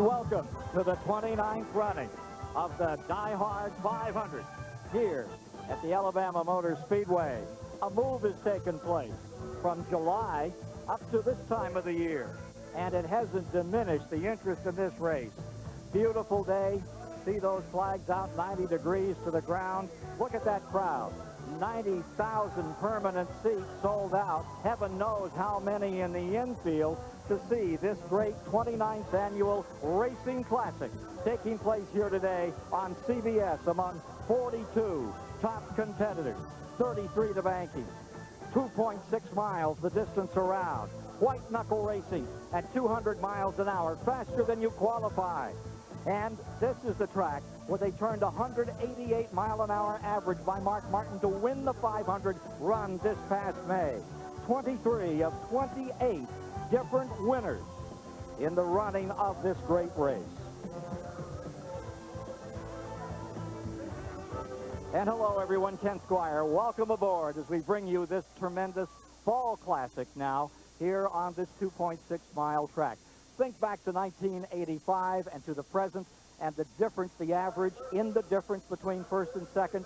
welcome to the 29th running of the DieHard 500 here at the Alabama Motor Speedway. A move has taken place from July up to this time of the year, and it hasn't diminished the interest in this race. Beautiful day. See those flags out 90 degrees to the ground. Look at that crowd. 90,000 permanent seats sold out. Heaven knows how many in the infield to see this great 29th annual racing classic taking place here today on CBS among 42 top competitors, 33 to banking, 2.6 miles the distance around, white knuckle racing at 200 miles an hour, faster than you qualify. And this is the track where they turned 188 mile an hour average by Mark Martin to win the 500 run this past May. 23 of 28 different winners in the running of this great race. And hello everyone, Ken Squire. Welcome aboard as we bring you this tremendous fall classic now here on this 2.6 mile track. Think back to 1985 and to the present, and the difference, the average in the difference between first and second,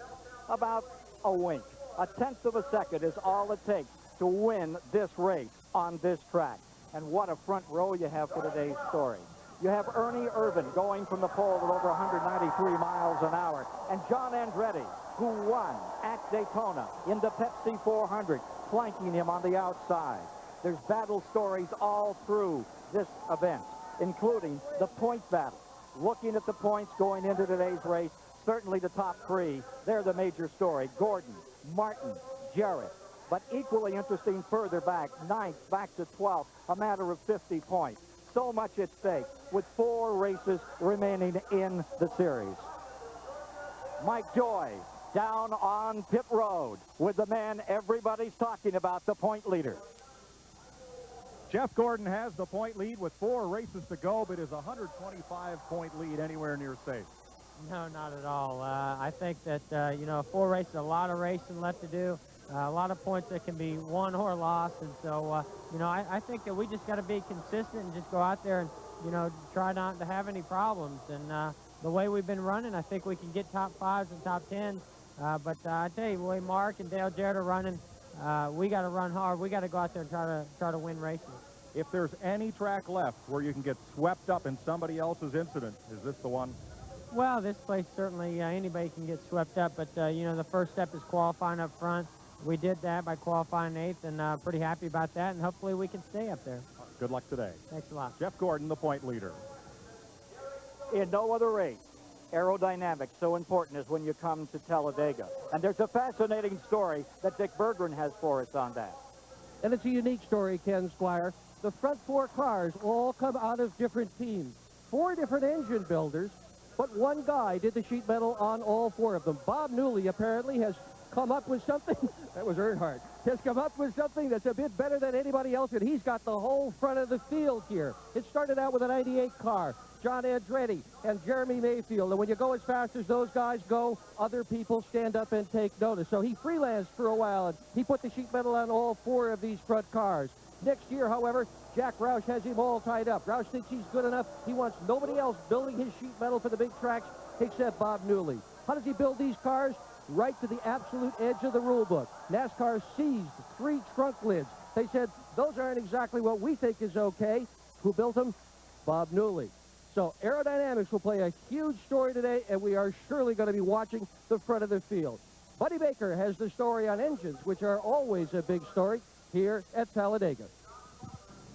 about a wink. A tenth of a second is all it takes to win this race on this track. And what a front row you have for today's story. You have Ernie Irvin going from the pole at over 193 miles an hour, and John Andretti, who won at Daytona in the Pepsi 400, flanking him on the outside. There's battle stories all through this event, including the point battle. Looking at the points going into today's race, certainly the top three, they're the major story. Gordon, Martin, Jarrett. But equally interesting further back, 9th back to 12th, a matter of 50 points. So much at stake with 4 races remaining in the series. Mike Joy down on pit road with the man everybody's talking about, the point leader. Jeff Gordon has the point lead with 4 races to go, but is a 125-point lead anywhere near safe? No, not at all. I think that, you know, 4 races, a lot of racing left to do, a lot of points that can be won or lost. And so, you know, I think that we just got to be consistent and just go out there and, you know, try not to have any problems. And the way we've been running, I think we can get top 5s and top 10s. But I tell you, the way Mark and Dale Jarrett are running, we got to run hard. We got to go out there and try to win races. If there's any track left where you can get swept up in somebody else's incident, is this the one? Well, this place certainly anybody can get swept up, but you know, the first step is qualifying up front. We did that by qualifying 8th, and pretty happy about that, and hopefully we can stay up there. Good luck today. Thanks a lot. Jeff Gordon, the point leader. In no other race, aerodynamics so important as when you come to Talladega. And there's a fascinating story that Dick Berggren has for us on that. And it's a unique story, Ken Squire. The front 4 cars all come out of different teams. 4 different engine builders, but one guy did the sheet metal on all 4 of them. Bob Newley apparently has come up with something, that was Earnhardt, has come up with something that's a bit better than anybody else, and he's got the whole front of the field here. It started out with a 98 car, John Andretti and Jeremy Mayfield, and when you go as fast as those guys go, other people stand up and take notice. So he freelanced for a while, and he put the sheet metal on all 4 of these front cars. Next year, however, Jack Roush has him all tied up. Roush thinks he's good enough. He wants nobody else building his sheet metal for the big tracks except Bob Newley. How does he build these cars? Right to the absolute edge of the rule book. NASCAR seized 3 trunk lids. They said, those aren't exactly what we think is okay. Who built them? Bob Newley. So aerodynamics will play a huge story today, and we are surely going to be watching the front of the field. Buddy Baker has the story on engines, which are always a big story here at Talladega.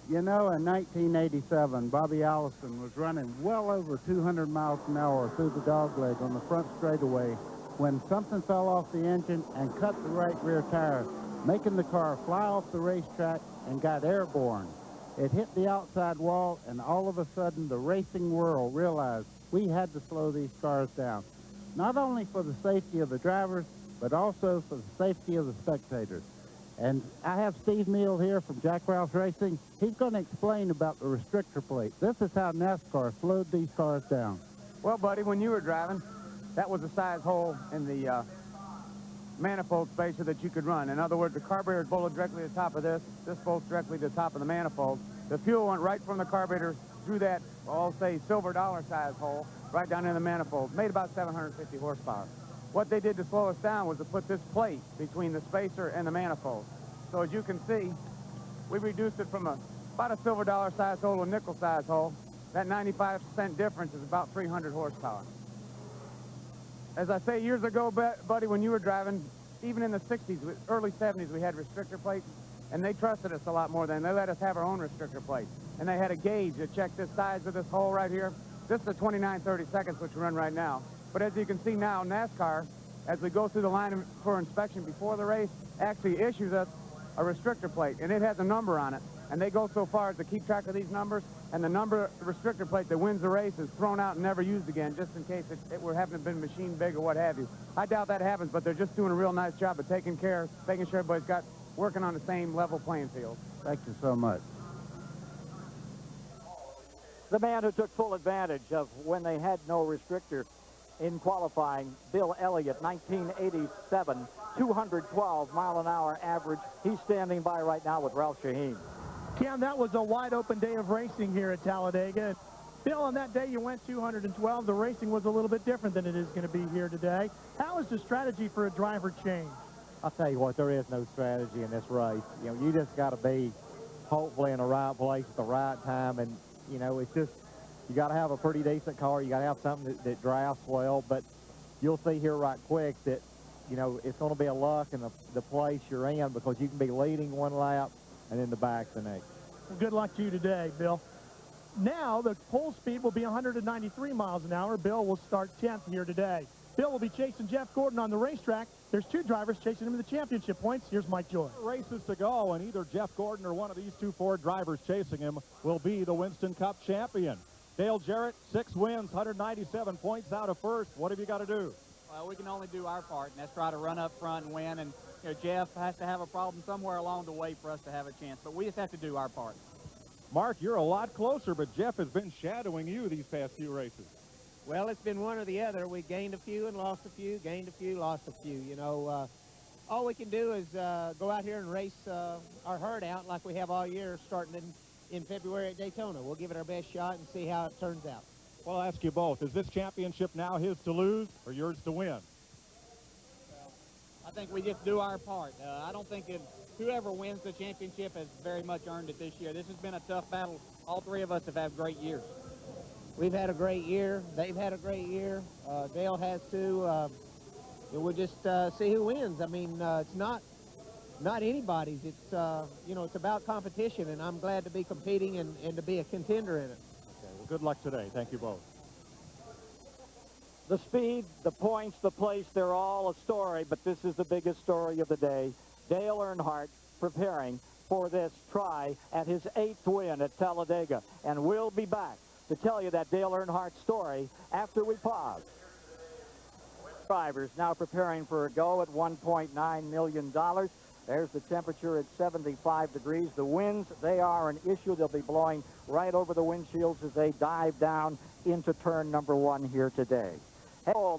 You know, in 1987, Bobby Allison was running well over 200 miles an hour through the dogleg on the front straightaway when something fell off the engine and cut the right rear tire, making the car fly off the racetrack and got airborne. It hit the outside wall, and all of a sudden the racing world realized we had to slow these cars down, not only for the safety of the drivers, but also for the safety of the spectators. And I have Steve Neal here from Jack Roush Racing. He's going to explain about the restrictor plate. This is how NASCAR slowed these cars down. Well, buddy, when you were driving, that was the size hole in the manifold spacer that you could run. In other words, the carburetor bolted directly to the top of this. This bolts directly to the top of the manifold. The fuel went right from the carburetor drew that, I'll say, silver dollar size hole right down in the manifold. Made about 750 horsepower. What they did to slow us down was to put this plate between the spacer and the manifold. So as you can see, we reduced it from about a silver dollar size hole to a nickel size hole. That 95% difference is about 300 horsepower. As I say, years ago, buddy, when you were driving, even in the 60s, early 70s, we had restrictor plates, and they trusted us a lot more than they let us have our own restrictor plate. And they had a gauge to check the size of this hole right here. This is a 29/32, which we run right now. But as you can see now, NASCAR, as we go through the line for inspection before the race, actually issues us a restrictor plate, and it has a number on it. And they go so far as to keep track of these numbers, and the restrictor plate that wins the race is thrown out and never used again, just in case it were having been machine big or what have you. I doubt that happens, but they're just doing a real nice job of taking care, making sure everybody's working on the same level playing field. Thank you so much. The man who took full advantage of when they had no restrictor in qualifying, Bill Elliott, 1987, 212-mile-an-hour average. He's standing by right now with Ralph Shaheen. Ken, that was a wide-open day of racing here at Talladega. Bill, on that day you went 212. The racing was a little bit different than it is going to be here today. How has the strategy for a driver changed? I'll tell you what, there is no strategy in this race. You know, you just got to be hopefully in the right place at the right time. And, you know, it's just, you got to have a pretty decent car. You got to have something that drafts well. But you'll see here right quick that, you know, it's going to be a luck in the place you're in, because you can be leading one lap and in the back the next. Well, good luck to you today, Bill. Now the pole speed will be 193 miles an hour. Bill will start 10th here today. Bill will be chasing Jeff Gordon on the racetrack. There's two drivers chasing him to the championship points. Here's Mike Joy. Races to go, and either Jeff Gordon or one of these two Ford drivers chasing him will be the Winston Cup champion. Dale Jarrett, 6 wins, 197 points out of first. What have you got to do? Well, we can only do our part, and that's try to run up front and win. And you know, Jeff has to have a problem somewhere along the way for us to have a chance, but we just have to do our part. Mark, you're a lot closer, but Jeff has been shadowing you these past few races. Well, it's been one or the other. We gained a few and lost a few, gained a few, lost a few. You know, all we can do is go out here and race our herd out like we have all year, starting in February at Daytona. We'll give it our best shot and see how it turns out. Well, I'll ask you both. Is this championship now his to lose or yours to win? I think we just do our part. I don't think whoever wins the championship has very much earned it this year. This has been a tough battle. All three of us have had great years. We've had a great year. They've had a great year. Dale has too. We'll just see who wins. I mean, it's not anybody's. It's, you know, it's about competition, and I'm glad to be competing and to be a contender in it. Okay, well, good luck today. Thank you both. The speed, the points, the place, they're all a story, but this is the biggest story of the day. Dale Earnhardt preparing for this try at his 8th win at Talladega. And we'll be back to tell you that Dale Earnhardt story after we pause. Drivers now preparing for a go at $1.9 million. There's the temperature at 75 degrees. The winds, they are an issue. They'll be blowing right over the windshields as they dive down into turn number 1 here today.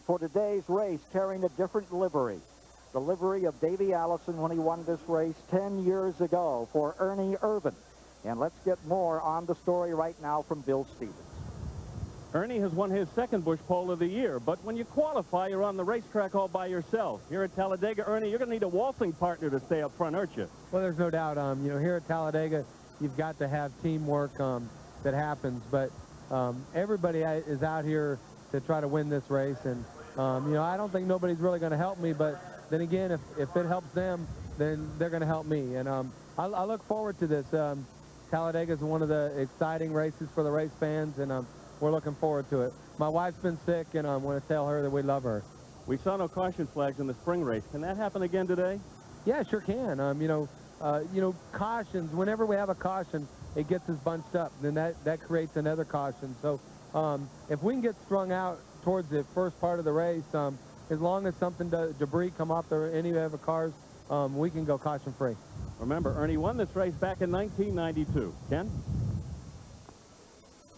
For today's race, carrying a different livery. The livery of Davey Allison when he won this race 10 years ago for Ernie Irvan. And let's get more on the story right now from Bill Stevens. Ernie has won his second Busch Pole of the year, but when you qualify, you're on the racetrack all by yourself. Here at Talladega, Ernie, you're going to need a waltzing partner to stay up front, aren't you? Well, there's no doubt. You know, here at Talladega, you've got to have teamwork that happens, but everybody is out here to try to win this race, and you know, I don't think nobody's really going to help me, but then again, if it helps them, then they're going to help me, and I look forward to this. Talladega is one of the exciting races for the race fans, and we're looking forward to it. My wife's been sick, and I want to tell her that we love her. We saw no caution flags in the spring race. Can that happen again today? Yeah, it sure can. You know, cautions, whenever we have a caution, it gets us bunched up. Then that creates another caution. So if we can get strung out towards the first part of the race, as long as debris come off any of the cars, we can go caution-free. Remember, Ernie won this race back in 1992. Ken?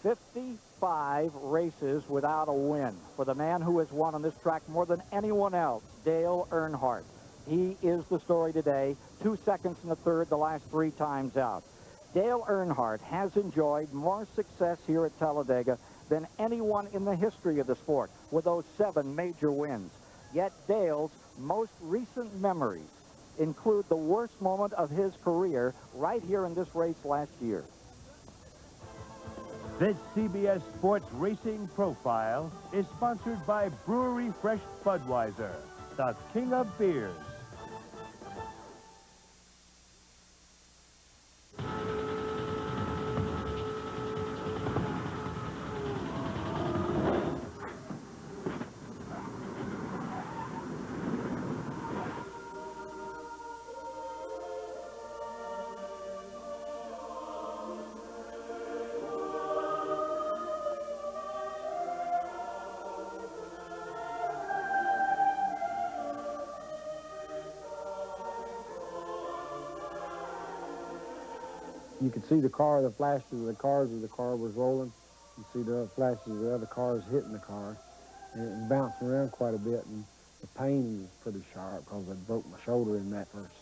55 races without a win for the man who has won on this track more than anyone else, Dale Earnhardt. He is the story today. 2 seconds in the third, the last 3 times out. Dale Earnhardt has enjoyed more success here at Talladega than anyone in the history of the sport with those 7 major wins. Yet Dale's most recent memories include the worst moment of his career right here in this race last year. This CBS Sports Racing Profile is sponsored by Brewery Fresh Budweiser, the king of beers. You could see the flashes of the cars as the car was rolling. You see the flashes of the other cars hitting the car. And it bounced around quite a bit, and the pain was pretty sharp because I broke my shoulder in that first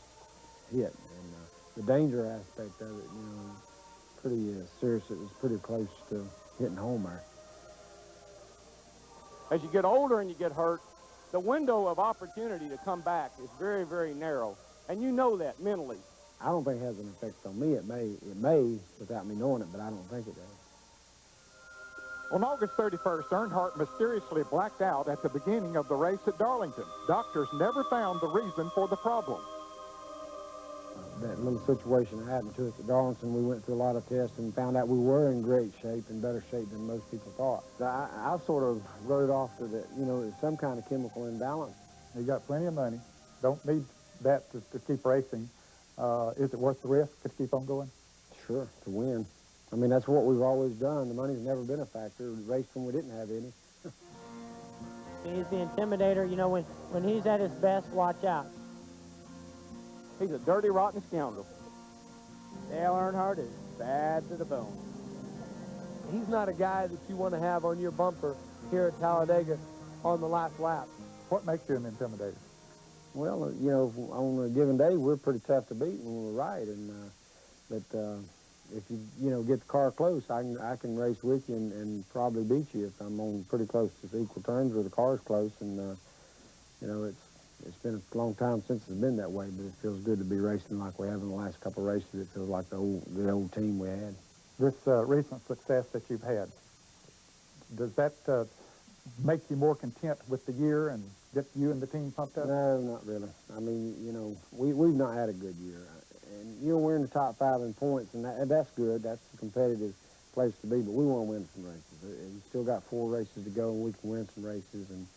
hit. And the danger aspect of it, you know, pretty serious. It was pretty close to hitting home there. As you get older and you get hurt, the window of opportunity to come back is very, very narrow. And you know that mentally. I don't think it has an effect on me. It may without me knowing it, but I don't think it does. On August 31st, Earnhardt mysteriously blacked out at the beginning of the race at Darlington. Doctors never found the reason for the problem. That little situation happened to us at Darlington. We went through a lot of tests and found out we were in great shape, in better shape than most people thought. I sort of wrote it off to that, you know, it's some kind of chemical imbalance. You got plenty of money. Don't need that to keep racing. Is it worth the risk to keep on going? Sure, to win. I mean, that's what we've always done. The money's never been a factor. We raced when we didn't have any. He's the intimidator. You know, when he's at his best, watch out. He's a dirty, rotten scoundrel. Dale Earnhardt is bad to the bone. He's not a guy that you want to have on your bumper here at Talladega on the last lap. What makes you an intimidator? Well, you know, on a given day, we're pretty tough to beat when we're right. But if you know, get the car close, I can race with you and probably beat you if I'm on pretty close to equal terms where the car's close. And you know, it's been a long time since it's been that way, but it feels good to be racing like we have in the last couple of races. It feels like the old team we had. This recent success that you've had, does that make you more content with the year and get you and the team pumped up? No, not really. I mean, you know, we've not had a good year. And, you know, we're in the top 5 in points, and that's good. That's a competitive place to be, but we want to win some races. We've still got 4 races to go, and we can win some races, and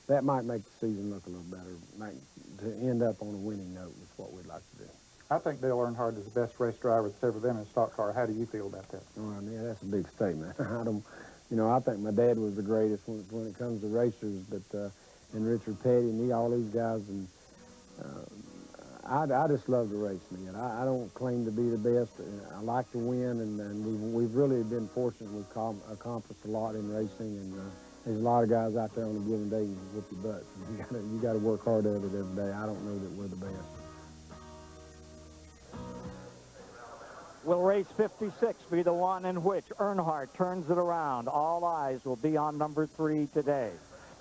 that might make the season look a little better. To end up on a winning note is what we'd like to do. I think Dale Earnhardt is the best race driver that's ever been in a stock car. How do you feel about that? Well, yeah, that's a big statement. You know, I think my dad was the greatest when it comes to racers, but and Richard Petty and all these guys, and I just love to race, man. I don't claim to be the best. I like to win, and we've really been fortunate. We've accomplished a lot in racing, and there's a lot of guys out there on a given day who whoop your butts. And you got to work hard at it every day. I don't know that we're the best. Will race 56 be the one in which Earnhardt turns it around? All eyes will be on number 3 today.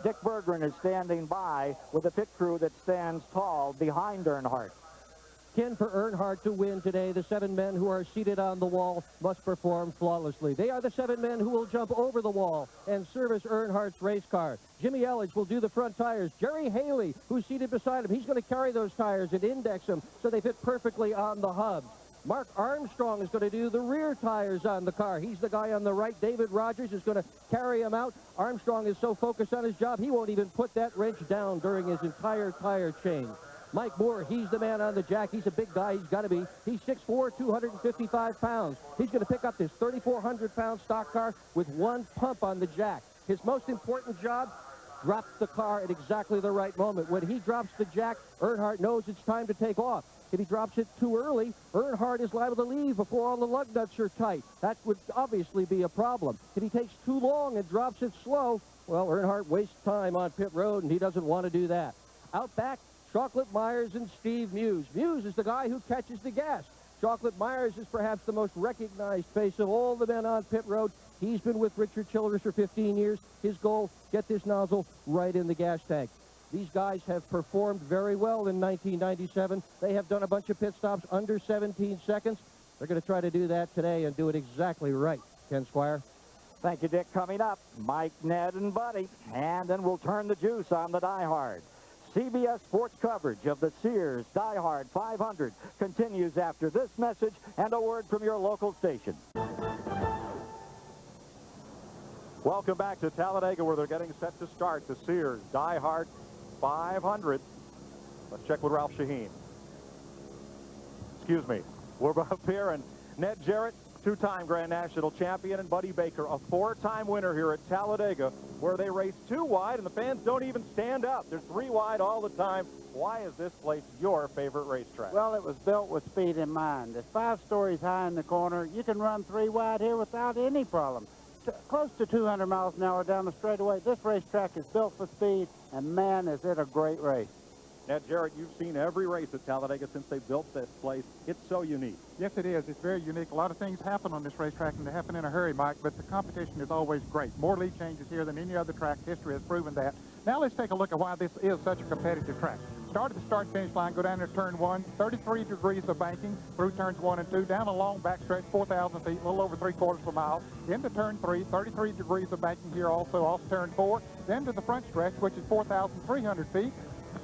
Dick Berggren is standing by with a pit crew that stands tall behind Earnhardt. Ken, for Earnhardt to win today, the 7 men who are seated on the wall must perform flawlessly. They are the 7 men who will jump over the wall and service Earnhardt's race car. Jimmy Elledge will do the front tires. Jerry Haley, who's seated beside him, he's going to carry those tires and index them so they fit perfectly on the hub. Mark Armstrong is going to do the rear tires on the car. He's the guy on the right. David Rogers is going to carry him out. Armstrong is so focused on his job, he won't even put that wrench down during his entire tire change. Mike Moore, he's the man on the jack. He's a big guy. He's got to be. He's 6'4", 255 pounds. He's going to pick up this 3,400-pound stock car with 1 pump on the jack. His most important job, drops the car at exactly the right moment. When he drops the jack, Earnhardt knows it's time to take off. If he drops it too early, Earnhardt is liable to leave before all the lug nuts are tight. That would obviously be a problem. If he takes too long and drops it slow, well, Earnhardt wastes time on pit road, and he doesn't want to do that. Out back, Chocolate Myers and Steve Muse. Muse is the guy who catches the gas. Chocolate Myers is perhaps the most recognized face of all the men on pit road. He's been with Richard Childress for 15 years. His goal, get this nozzle right in the gas tank. These guys have performed very well in 1997. They have done a bunch of pit stops under 17 seconds. They're going to try to do that today and do it exactly right. Ken Squire. Thank you, Dick. Coming up, Mike, Ned, and Buddy. And then we'll turn the juice on the DieHard. CBS Sports coverage of the Sears DieHard 500 continues after this message and a word from your local station. Welcome back to Talladega, where they're getting set to start the Sears DieHard 500. Let's check with Ralph Shaheen. Excuse me. We're up here, and Ned Jarrett, two-time Grand National champion, and Buddy Baker, a four-time winner here at Talladega, where they race 2 wide, and the fans don't even stand up. They're 3 wide all the time. Why is this place your favorite racetrack? Well, it was built with speed in mind. It's 5 stories high in the corner. You can run 3 wide here without any problem. Close to 200 miles an hour down the straightaway. This racetrack is built for speed, and man, is it a great race. Ned Jarrett, you've seen every race at Talladega since they built this place. It's so unique. Yes, it is. It's very unique. A lot of things happen on this racetrack, and they happen in a hurry, Mike, but the competition is always great. More lead changes here than any other track. History has proven that. Now let's take a look at why this is such a competitive track. Start at the start-finish line, go down to turn 1, 33 degrees of banking through turns 1 and 2, down a long backstretch, 4,000 feet, a little over 3/4 of a mile, into turn 3, 33 degrees of banking here also off turn 4, then to the front stretch, which is 4,300 feet,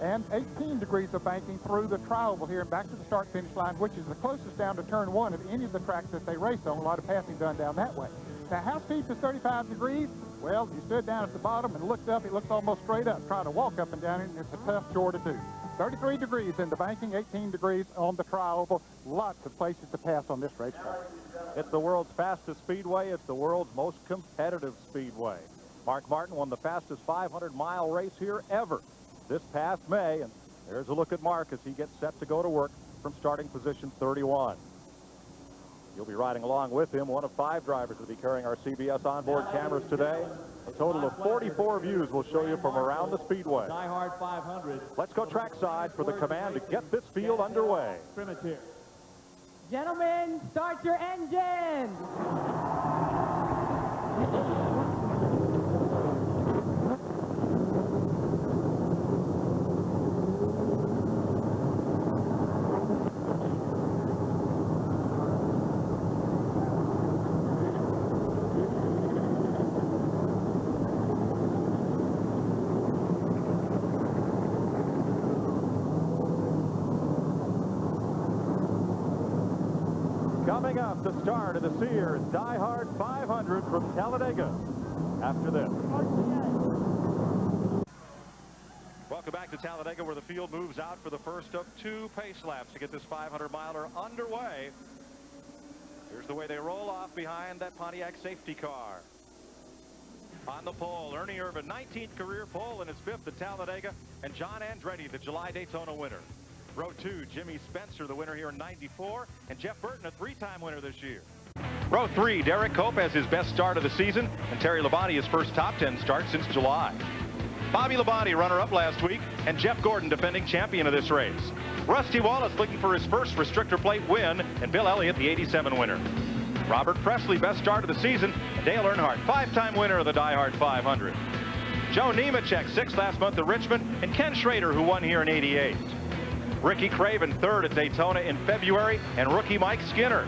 and 18 degrees of banking through the tri-oval here and back to the start-finish line, which is the closest down to turn 1 of any of the tracks that they race on. A lot of passing done down that way. Now, how steep is 35 degrees? Well, you stood down at the bottom and looked up. It looks almost straight up. Try to walk up and down it, and it's a tough chore to do. 33 degrees in the banking, 18 degrees on the tri-oval. Lots of places to pass on this racetrack. It's the world's fastest speedway. It's the world's most competitive speedway. Mark Martin won the fastest 500-mile race here ever this past May, and there's a look at Mark as he gets set to go to work from starting position 31. You'll be riding along with him, one of 5 drivers will be carrying our CBS onboard cameras today. A total of 44 views will show you from around the speedway. DieHard 500. Let's go trackside for the command to get this field underway. Scrimmage here. Gentlemen, start your engine. Coming up, the start of the Sears DieHard 500 from Talladega after this. Welcome back to Talladega, where the field moves out for the first of 2 pace laps to get this 500-miler underway. Here's the way they roll off behind that Pontiac safety car. On the pole, Ernie Irvan, 19th career pole and his 5th at Talladega, and John Andretti, the July Daytona winner. Row 2, Jimmy Spencer, the winner here in '94, and Jeff Burton, a 3-time winner this year. Row 3, Derek Cope has his best start of the season, and Terry Labonte his first top 10 start since July. Bobby Labonte, runner-up last week, and Jeff Gordon, defending champion of this race. Rusty Wallace looking for his first restrictor plate win, and Bill Elliott, the '87 winner. Robert Presley, best start of the season, and Dale Earnhardt, 5-time winner of the DieHard 500. Joe Nemechek, 6th last month at Richmond, and Ken Schrader, who won here in '88. Ricky Craven, 3rd at Daytona in February, and rookie Mike Skinner.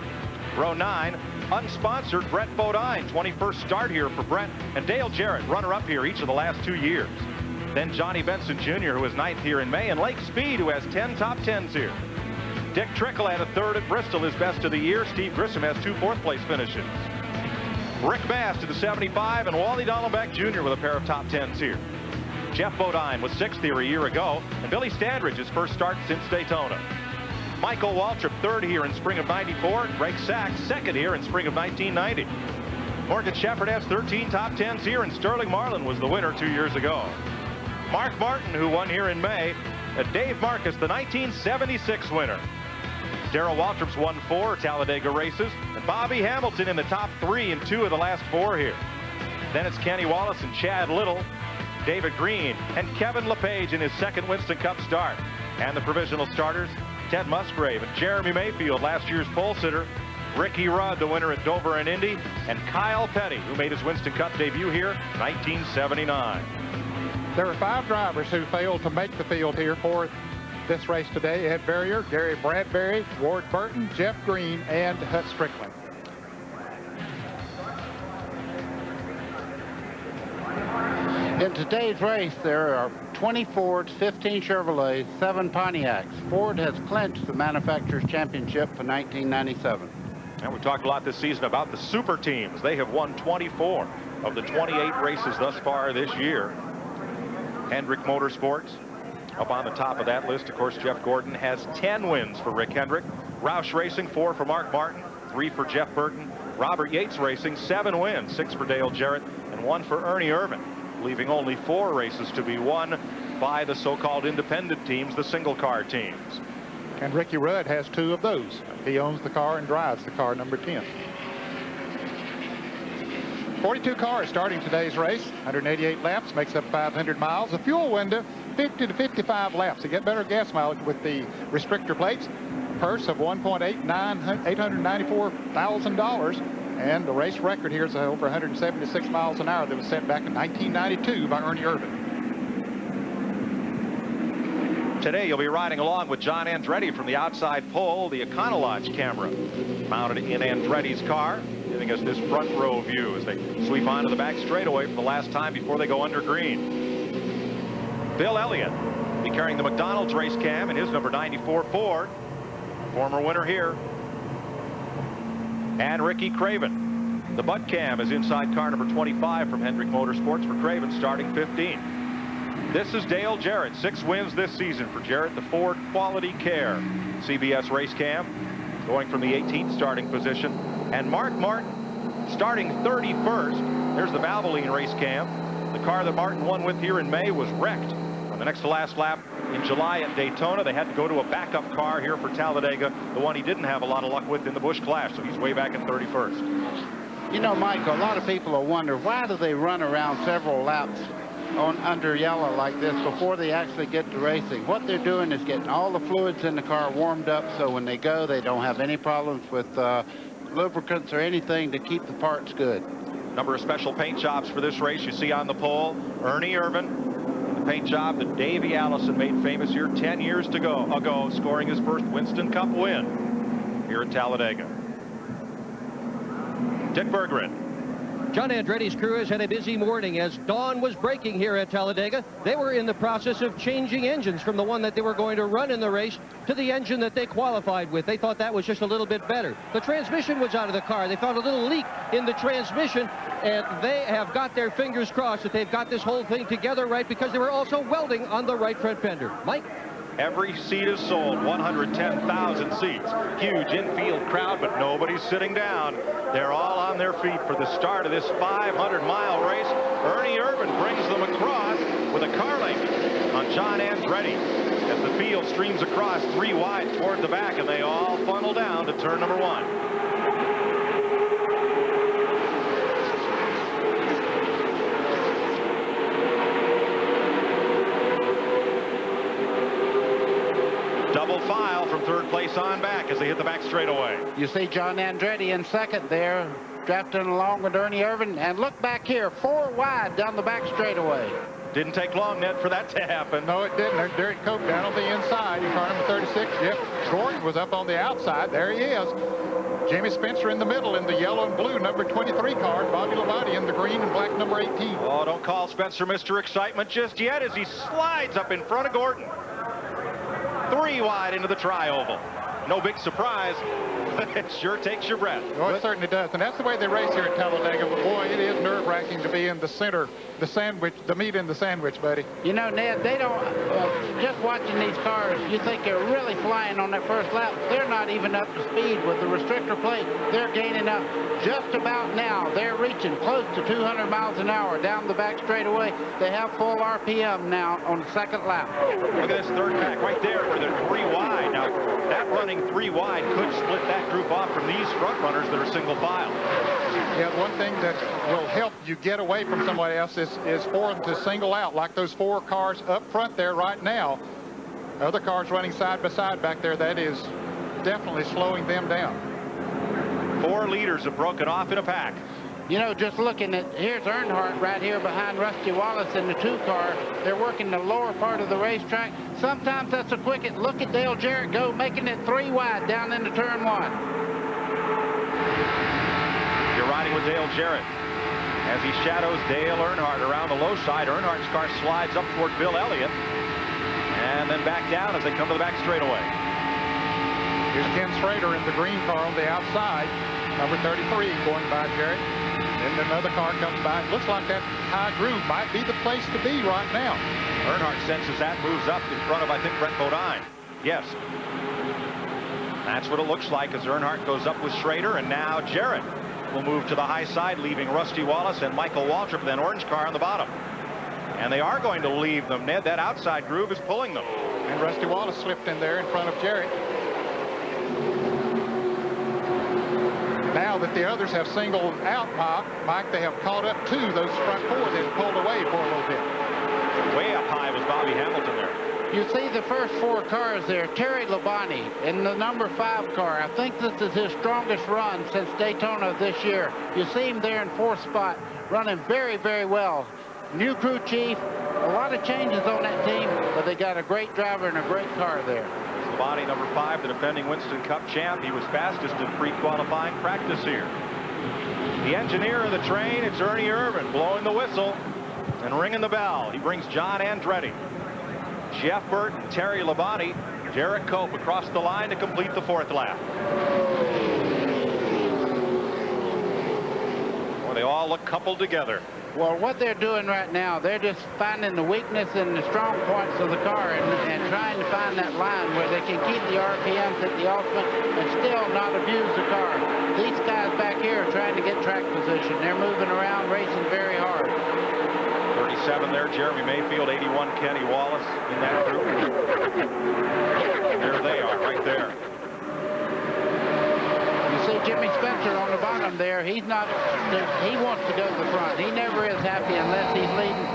Row 9, unsponsored Brett Bodine, 21st start here for Brett, and Dale Jarrett, runner-up here each of the last 2 years. Then Johnny Benson Jr., who was 9th here in May, and Lake Speed, who has 10 top 10s here. Dick Trickle had a 3rd at Bristol, his best of the year. Steve Grissom has 2 4th-place finishes. Rick Bass to the 75, and Wally Dallenbach Jr. with a pair of top 10s here. Jeff Bodine was 6th here a year ago, and Billy Standridge, his first start since Daytona. Michael Waltrip, 3rd here in spring of '94. Greg Sachs, 2nd here in spring of 1990. Morgan Shepherd has 13 top 10s here, and Sterling Marlin was the winner 2 years ago. Mark Martin, who won here in May, and Dave Marcus, the 1976 winner. Darrell Waltrip's won 4 Talladega races, and Bobby Hamilton in the top 3 in 2 of the last 4 here. Then it's Kenny Wallace and Chad Little, David Green, and Kevin LePage in his 2nd Winston Cup start. And the provisional starters, Ted Musgrave, and Jeremy Mayfield, last year's pole sitter. Ricky Rudd, the winner at Dover and Indy, and Kyle Petty, who made his Winston Cup debut here in 1979. There are 5 drivers who failed to make the field here for this race today. Ed Berrier, Gary Bradbury, Ward Burton, Jeff Green, and Hut Strickland. In today's race, there are 20 Fords, 15 Chevrolets, 7 Pontiacs. Ford has clinched the Manufacturers' Championship for 1997. And we've talked a lot this season about the super teams. They have won 24 of the 28 races thus far this year. Hendrick Motorsports up on the top of that list. Of course, Jeff Gordon has 10 wins for Rick Hendrick. Roush Racing, 4 for Mark Martin, 3 for Jeff Burton. Robert Yates Racing, 7 wins, 6 for Dale Jarrett, and 1 for Ernie Irvin, leaving only 4 races to be won by the so-called independent teams, the single car teams. And Ricky Rudd has 2 of those. He owns the car and drives the car number 10. 42 cars starting today's race. 188 laps, makes up 500 miles. The fuel window, 50 to 55 laps. You get better gas mileage with the restrictor plates. Purse of $894,000. And the race record here is over 176 miles an hour that was set back in 1992 by Ernie Irvin. Today you'll be riding along with John Andretti from the outside pole, the Econolodge camera mounted in Andretti's car, giving us this front row view as they sweep onto the back straightaway for the last time before they go under green. Bill Elliott will be carrying the McDonald's race cam in his number 94 Ford, former winner here. And Ricky Craven. The butt cam is inside car number 25 from Hendrick Motorsports for Craven, starting 15. This is Dale Jarrett, 6 wins this season for Jarrett, the Ford Quality Care CBS race cam, going from the 18th starting position. And Mark Martin starting 31st. There's the Valvoline race cam. The car that Martin won with here in May was wrecked on the next to last lap in July at Daytona. They had to go to a backup car here for Talladega, the one he didn't have a lot of luck with in the Busch Clash, so he's way back in 31st. You know, Mike, a lot of people will wonder, why do they run around several laps on under yellow like this before they actually get to racing? What they're doing is getting all the fluids in the car warmed up so when they go, they don't have any problems with lubricants or anything to keep the parts good. Number of special paint jobs for this race you see on the pole. Ernie Irvin, the paint job that Davey Allison made famous here 10 years ago, scoring his first Winston Cup win here at Talladega. Dick Berggren. John Andretti's crew has had a busy morning as dawn was breaking here at Talladega. They were in the process of changing engines from the one that they were going to run in the race to the engine that they qualified with. They thought that was just a little bit better. The transmission was out of the car. They found a little leak in the transmission, and they have got their fingers crossed that they've got this whole thing together right, because they were also welding on the right front fender. Mike? Every seat is sold, 110,000 seats. Huge infield crowd, but nobody's sitting down. They're all on their feet for the start of this 500-mile race. Ernie Irvin brings them across with a car link on John Andretti as the field streams across 3 wide toward the back, and they all funnel down to turn number 1. Double file from third place on back as they hit the back straightaway. You see John Andretti in second there, drafting along with Ernie Irvin. And look back here, 4 wide down the back straightaway. Didn't take long, Ned, for that to happen. No, it didn't. There's Derek Cope down on the inside in car number 36. Yep, Gordon was up on the outside. There he is. Jamie Spencer in the middle in the yellow and blue number 23 car. Bobby Labonte in the green and black number 18. Oh, don't call Spencer Mr. Excitement just yet as he slides up in front of Gordon. 3 wide into the tri-oval. No big surprise, but it sure takes your breath. Oh, it certainly does. And that's the way they race here at Talladega. But boy, it is nerve-wracking to be in the center, the sandwich, the meat in the sandwich, buddy. You know, Ned, they don't, just watching these cars, you think they're really flying on that first lap. They're not even up to speed with the restrictor plate. They're gaining up just about now. They're reaching close to 200 miles an hour down the back straightaway. They have full RPM now on the second lap. Look at this third pack right there where they're 3 wide. Now, that running 3 wide could split that group off from these front runners that are single file. Yeah, one thing that will help you get away from somebody else is for them to single out, like those 4 cars up front there right now. Other cars running side by side back there, that is definitely slowing them down. 4 leaders have broken off in a pack. You know, just looking at, here's Earnhardt right here behind Rusty Wallace in the 2 car. They're working the lower part of the racetrack. Sometimes that's a quick. Look at Dale Jarrett go, making it 3 wide down into turn 1. You're riding with Dale Jarrett as he shadows Dale Earnhardt around the low side. Earnhardt's car slides up toward Bill Elliott and then back down as they come to the back straightaway. Here's Ken Schrader in the green car on the outside, number 33 going by Jarrett. Then another car comes by. It looks like that high groove might be the place to be right now. Earnhardt senses that, moves up in front of, I think, Brent Bodine. Yes. That's what it looks like as Earnhardt goes up with Schrader, and now Jarrett will move to the high side, leaving Rusty Wallace and Michael Waltrip, then orange car on the bottom. And they are going to leave them, Ned. That outside groove is pulling them. And Rusty Wallace slipped in there in front of Jarrett. Now that the others have singled out Mike, they have caught up to those front 4 that pulled away for a little bit. Way up high was Bobby Hamilton there. You see the first 4 cars there. Terry Labonte in the number 5 car. I think this is his strongest run since Daytona this year. You see him there in 4th spot, running very, very well. New crew chief, a lot of changes on that team, but they got a great driver and a great car there. Labonte, number 5, the defending Winston Cup champ. He was fastest in pre-qualifying practice here. The engineer of the train, it's Ernie Irvin, blowing the whistle and ringing the bell. He brings John Andretti, Jeff Burton, Terry Labonte, Derek Cope across the line to complete the 4th lap. Well, they all look coupled together. Well, what they're doing right now, they're just finding the weakness and the strong points of the car and trying to find that line where they can keep the RPMs at the ultimate and still not abuse the car. These guys back here are trying to get track position. They're moving around, racing very hard. 37 there, Jeremy Mayfield, 81, Kenny Wallace in that group. There they are, right there. See Jimmy Spencer on the bottom there. He wants to go to the front. He never is happy unless he's leading.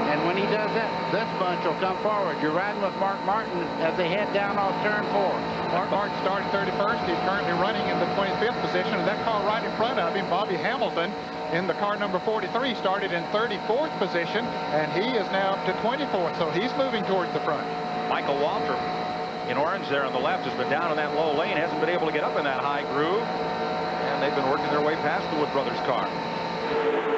And when he does that, this bunch will come forward. You're riding with Mark Martin as they head down off turn 4. Mark Martin started 31st. He's currently running in the 25th position. And that car right in front of him, Bobby Hamilton, in the car number 43, started in 34th position. And he is now up to 24th. So he's moving towards the front. Michael Waltrip in orange there on the left has been down in that low lane, hasn't been able to get up in that high groove, and they've been working their way past the Wood Brothers car.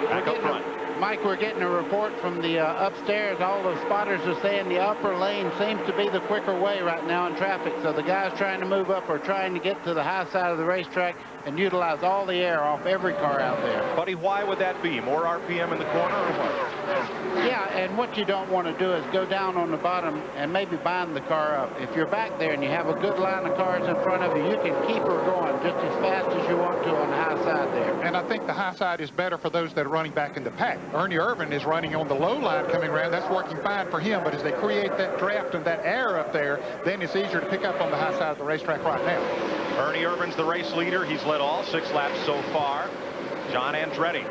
Back up front. Mike, we're getting a report from the upstairs. All the spotters are saying the upper lane seems to be the quicker way right now in traffic. So the guys trying to move up are trying to get to the high side of the racetrack and utilize all the air off every car out there. Buddy, why would that be? More RPM in the corner or what? Yeah, and what you don't want to do is go down on the bottom and maybe bind the car up. If you're back there and you have a good line of cars in front of you, you can keep her going just as fast as you want to on the high side there. And I think the high side is better for those that are running back in the pack. Ernie Irvin is running on the low line coming around. That's working fine for him, but as they create that draft and that air up there, then it's easier to pick up on the high side of the racetrack right now. Ernie Irvin's the race leader. He's led all 6 laps so far. John Andretti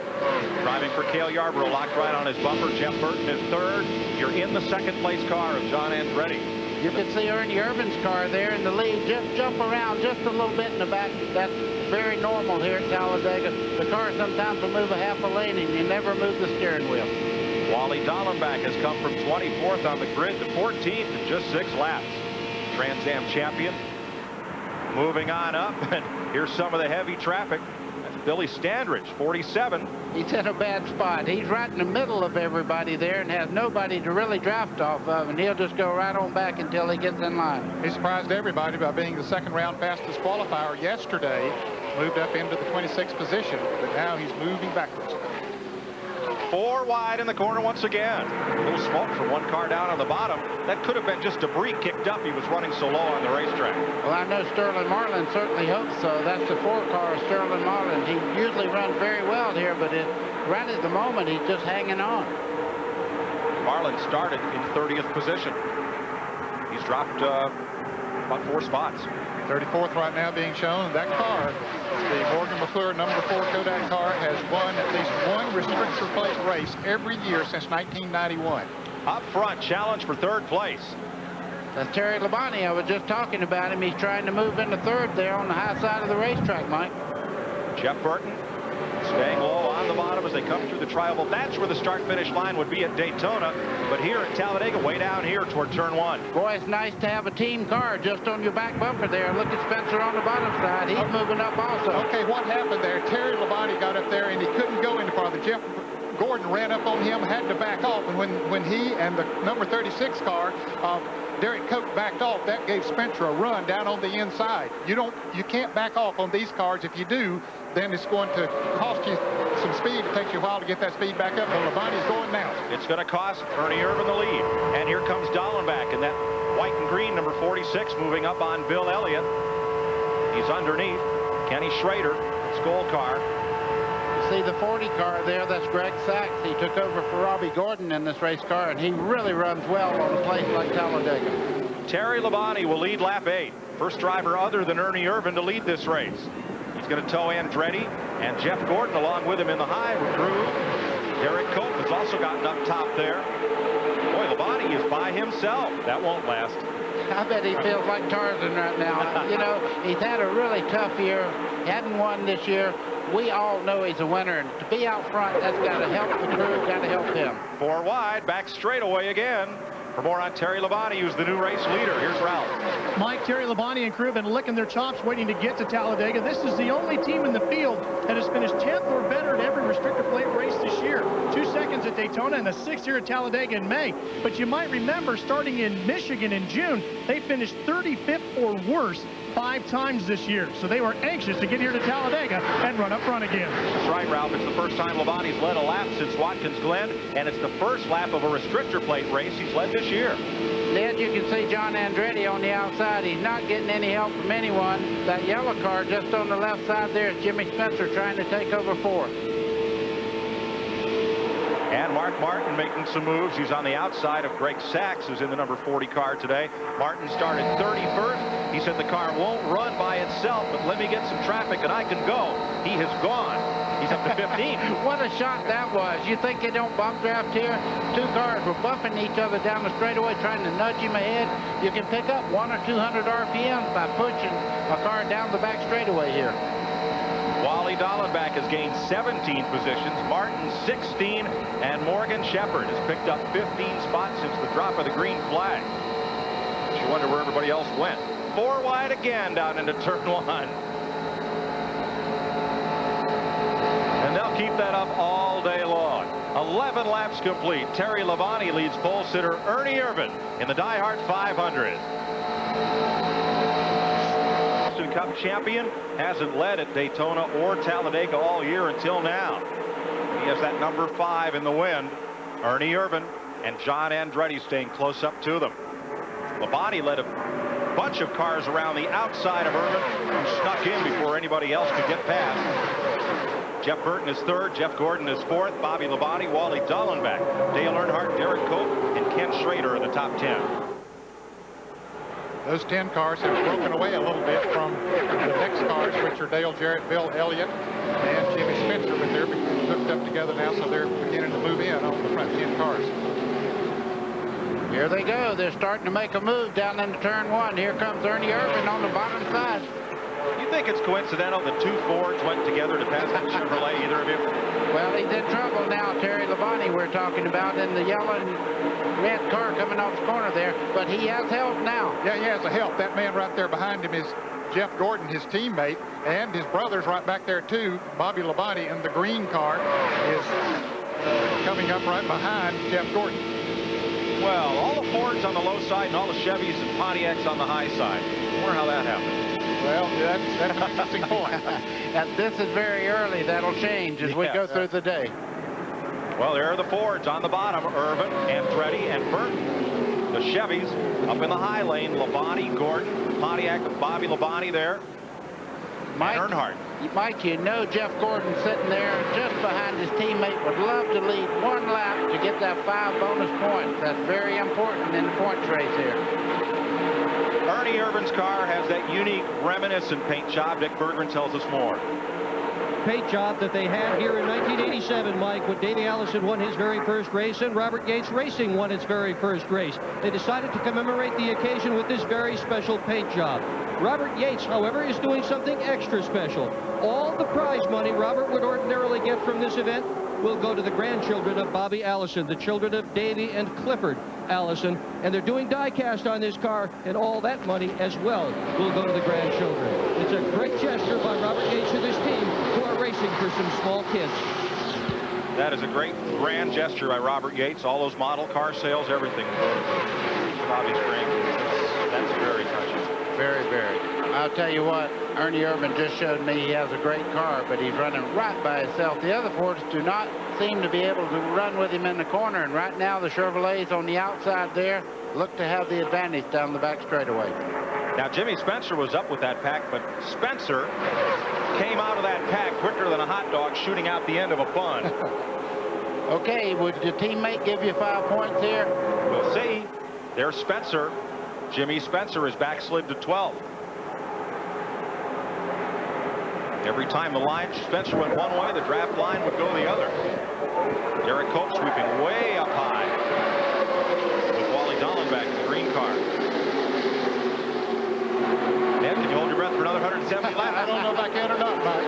driving for Cale Yarborough, locked right on his bumper. Jeff Burton is 3rd. You're in the 2nd place car of John Andretti. You can see Ernie Irvin's car there in the lead. Just jump around just a little bit in the back. That's very normal here at Talladega. The car sometimes will move a half a lane and you never move the steering wheel. Wally Dallenbach has come from 24th on the grid to 14th in just 6 laps. Trans Am champion. Moving on up, and here's some of the heavy traffic. That's Billy Standridge, 47. He's in a bad spot. He's right in the middle of everybody there and has nobody to really draft off of, and he'll just go right on back until he gets in line. He surprised everybody by being the 2nd round fastest qualifier yesterday. Moved up into the 26th position, but now he's moving backwards. 4 wide in the corner once again. A little smoke from one car down on the bottom. That could have been just debris kicked up. He was running so low on the racetrack. Well, I know Sterling Marlin certainly hopes so. That's the 4 car of Sterling Marlin. He usually runs very well here, but right at the moment, he's just hanging on. Marlin started in 30th position. He's dropped about 4 spots. 34th right now being shown. That car, the Morgan McClure number 4 Kodak car, has won at least one restrictor plate race every year since 1991. Up front, challenge for 3rd place. That's Terry Labonte. I was just talking about him. He's trying to move into third there on the high side of the racetrack, Mike. Jeff Burton staying low on the bottom as they come through the tri-oval. That's where the start-finish line would be at Daytona. But here at Talladega, way down here toward turn 1. Boy, it's nice to have a team car just on your back bumper there. Look at Spencer on the bottom side. He's moving up also. Okay, what happened there? Terry Labonte got up there, and he couldn't go any farther. Jeff Gordon ran up on him, had to back off. And when he and the number 36 car, Derek Cope, backed off, that gave Spencer a run down on the inside. You can't back off on these cars. If you do, then it's going to cost you some speed. It takes you a while to get that speed back up, but Labonte's going now. It's going to cost Ernie Irvan the lead. And here comes Dallenbach in that white and green, number 46, moving up on Bill Elliott. He's underneath Kenny Schrader, Skoll car. You see the 40 car there, that's Greg Sachs. He took over for Robbie Gordon in this race car, and he really runs well on a place like Talladega. Terry Labonte will lead lap 8. First driver other than Ernie Irvan to lead this race. He's going to tow Andretti and Jeff Gordon along with him in the high groove. Derek Cope has also gotten up top there. Boy, Labonte is by himself. That won't last. I bet he feels like Tarzan right now. You know, he's had a really tough year. He hadn't won this year. We all know he's a winner, and to be out front, that's got to help the crew, got to help him. 4 wide, back straightaway again. For more on Terry Labonte, who's the new race leader, here's Ralph. Mike, Terry Labonte and crew have been licking their chops waiting to get to Talladega. This is the only team in the field that has finished 10th or better at every restrictor plate race this year. 2 seconds at Daytona and the 6th here at Talladega in May. But you might remember, starting in Michigan in June, they finished 35th or worse 5 times this year. So they were anxious to get here to Talladega and run up front again. That's right, Ralph. It's the first time Labonte's led a lap since Watkins Glen, and it's the first lap of a restrictor plate race he's led this year. Ned, you can see John Andretti on the outside. He's not getting any help from anyone. That yellow car just on the left side there is Jimmy Spencer trying to take over 4th. And Mark Martin making some moves. He's on the outside of Greg Sachs, who's in the number 40 car today. Martin started 31st. He said the car won't run by itself, but let me get some traffic and I can go. He has gone. He's up to 15. What a shot that was. You think they don't bump draft here? 2 cars were buffing each other down the straightaway, trying to nudge him ahead. You can pick up 100 or 200 RPMs by pushing a car down the back straightaway here. Wally Dallenbach has gained 17 positions, Martin 16, and Morgan Shepherd has picked up 15 spots since the drop of the green flag. You wonder where everybody else went. 4 wide again down into turn 1. And they'll keep that up all day long. 11 laps complete. Terry Labonte leads pole sitter Ernie Irvan in the DieHard 500. Cup champion hasn't led at Daytona or Talladega all year until now. He has that number 5 in the wind. Ernie Irvan and John Andretti staying close up to them. Labonte led a bunch of cars around the outside of Irvan, who snuck in before anybody else could get past. Jeff Burton is 3rd, Jeff Gordon is 4th, Bobby Labonte, Wally Dallenbach, Dale Earnhardt, Derek Cope, and Ken Schrader in the top 10. Those 10 cars have broken away a little bit from the next cars, which are Dale Jarrett, Bill Elliott, and Jimmy Spencer, but they're hooked up together now, so they're beginning to move in on the front 10 cars. Here they go. They're starting to make a move down into turn 1. Here comes Ernie Irvan on the bottom side. You think it's coincidental that 2 Fords went together to pass that Chevrolet, either of you? Well, he's in trouble now. Terry Labonte we're talking about in the yellow and red car coming off the corner there, but he has help now. Yeah, he has a help. That man right there behind him is Jeff Gordon, his teammate, and his brother's right back there too. Bobby Labonte in the green car is coming up right behind Jeff Gordon. Well, all the Fords on the low side and all the Chevys and Pontiacs on the high side. I wonder how that happened. Well, that's an interesting point. And this is very early. That'll change as we go through the day. Well, there are the Fords on the bottom, Irvan, Andretti, and Burton. The Chevys up in the high lane, Labonte, Gordon, Pontiac, and Bobby Labonte there. Mike, and Earnhardt. Mike, you know Jeff Gordon sitting there just behind his teammate would love to lead 1 lap to get that 5 bonus points. That's very important in the points race here. Ernie Irvan's car has that unique reminiscent paint job. Dick Berggren tells us more. paint job that they had here in 1987, Mike, when Davey Allison won his very first race and Robert Yates Racing won its very first race. They decided to commemorate the occasion with this very special paint job. Robert Yates, however, is doing something extra special. All the prize money Robert would ordinarily get from this event will go to the grandchildren of Bobby Allison, the children of Davey and Clifford Allison, and they're doing die-cast on this car, and all that money as well will go to the grandchildren. It's a great gesture by Robert Yates and his team who are racing for some small kids. That is a great grand gesture by Robert Yates. All those model car sales, everything. Bobby's grandkids. That's very touching. Very, very. I'll tell you what, Ernie Irvin just showed me he has a great car, but he's running right by himself. The other Fords do not seem to be able to run with him in the corner, and right now the Chevrolets on the outside there look to have the advantage down the back straightaway. Now, Jimmy Spencer was up with that pack, but Spencer came out of that pack quicker than a hot dog shooting out the end of a bun. Okay, would your teammate give you 5 points here? We'll see. There's Spencer. Jimmy Spencer is backslid to 12. Every time the line, Spencer went one way, the draft line would go the other. Derek Cope sweeping way up high with Wally Dallenbach in the green car. Ned, can you hold your breath for another 170 laps? I don't know if I can or not, Mike.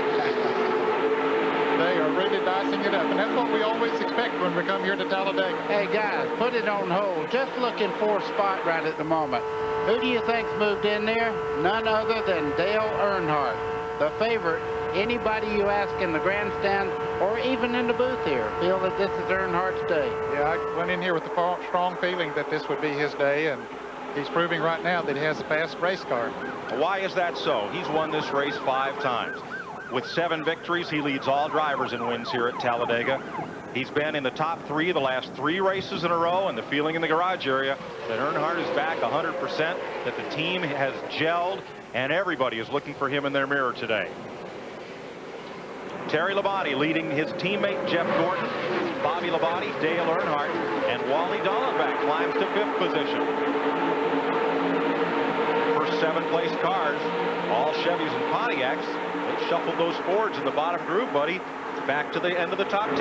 They are really dicing it up, and that's what we always expect when we come here to Talladega. Hey, guys, put it on hold. Just looking for a spot right at the moment. Who do you think's moved in there? None other than Dale Earnhardt, the favorite. Anybody you ask in the grandstand or even in the booth here feel that this is Earnhardt's day. Yeah, I went in here with the strong feeling that this would be his day, and he's proving right now that he has a fast race car. Why is that so? He's won this race 5 times. With 7 victories, he leads all drivers in wins here at Talladega. He's been in the top 3 the last 3 races in a row, and the feeling in the garage area that Earnhardt is back 100%, that the team has gelled, and everybody is looking for him in their mirror today. Terry Labonte leading his teammate Jeff Gordon, Bobby Labonte, Dale Earnhardt, and Wally Dallenbach climbs to 5th position. First 7 place cars, all Chevys and Pontiacs. They shuffled those Fords in the bottom group, buddy, back to the end of the top 10.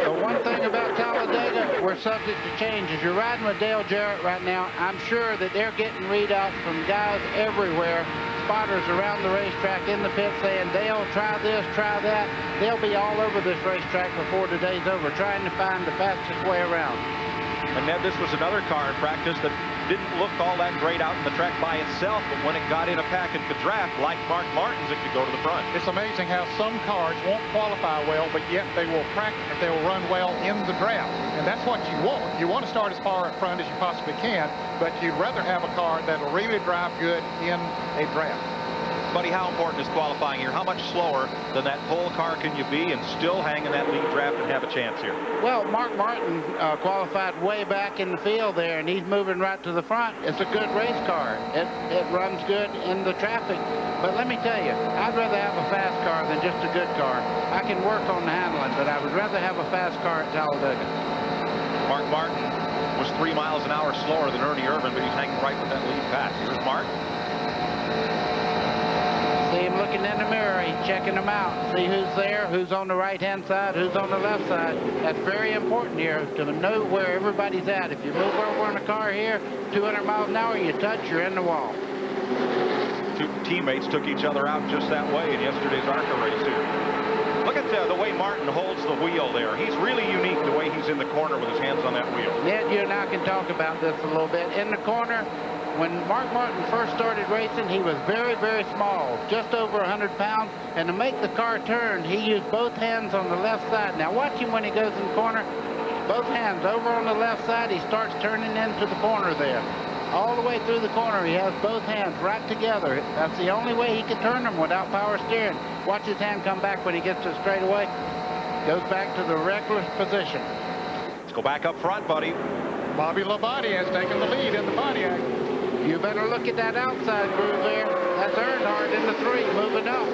The one thing about Talladega, we're subject to change. As you're riding with Dale Jarrett right now, I'm sure that they're getting readouts from guys everywhere, spotters around the racetrack in the pit saying, Dale, try this, try that. They'll be all over this racetrack before today's over, trying to find the fastest way around. And Ned, this was another car in practice that didn't look all that great out in the track by itself, but when it got in a pack and could draft, like Mark Martin's, it could go to the front. It's amazing how some cars won't qualify well, but yet they will practice, they will run well in the draft. And that's what you want. You want to start as far up front as you possibly can, but you'd rather have a car that'll really drive good in a draft. Buddy, how important is qualifying here? How much slower than that pole car can you be and still hang in that lead draft and have a chance here? Well, Mark Martin qualified way back in the field there, and he's moving right to the front. It's a good race car. It runs good in the traffic. But let me tell you, I'd rather have a fast car than just a good car. I can work on the handling, but I would rather have a fast car at Talladega. Mark Martin was 3 miles an hour slower than Ernie Irvin, but he's hanging right with that lead pass. Here's Mark. See him looking in the mirror. He's checking them out. See who's there, who's on the right-hand side, who's on the left side. That's very important here to know where everybody's at. If you move over in a car here, 200 miles an hour, you touch, you're in the wall. 2 teammates took each other out just that way in yesterday's ARCA race here. Look at the way Martin holds the wheel there. He's really unique the way he's in the corner with his hands on that wheel. Ned, you and I can talk about this a little bit. In the corner, when Mark Martin first started racing, he was very, very small, just over 100 pounds. And to make the car turn, he used both hands on the left side. Now watch him when he goes in the corner. Both hands over on the left side, he starts turning into the corner there. All the way through the corner, he has both hands right together. That's the only way he can turn them without power steering. Watch his hand come back when he gets to straightaway. Goes back to the regular position. Let's go back up front, buddy. Bobby Labonte has taken the lead in the Pontiac. You better look at that outside groove there. That's Earnhardt in the 3, moving up.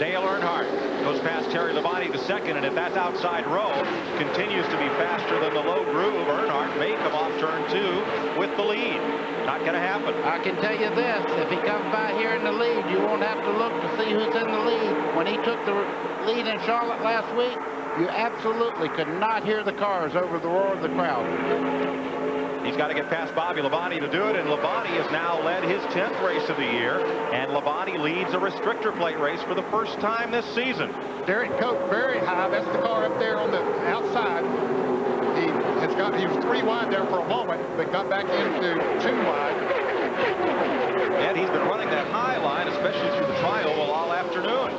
Dale Earnhardt goes past Terry Labonte the second, and if that outside row continues to be faster than the low groove, Earnhardt may come off turn 2 with the lead. Not going to happen. I can tell you this, if he comes by here in the lead, you won't have to look to see who's in the lead. When he took the lead in Charlotte last week, you absolutely could not hear the cars over the roar of the crowd. He's got to get past Bobby Labonte to do it, and Labonte has now led his 10th race of the year, and Labonte leads a restrictor plate race for the first time this season. Derek Cope very high. That's the car up there on the outside. He was 3 wide there for a moment, but got back into 2 wide. And he's been running that high line, especially through the tri-oval all afternoon.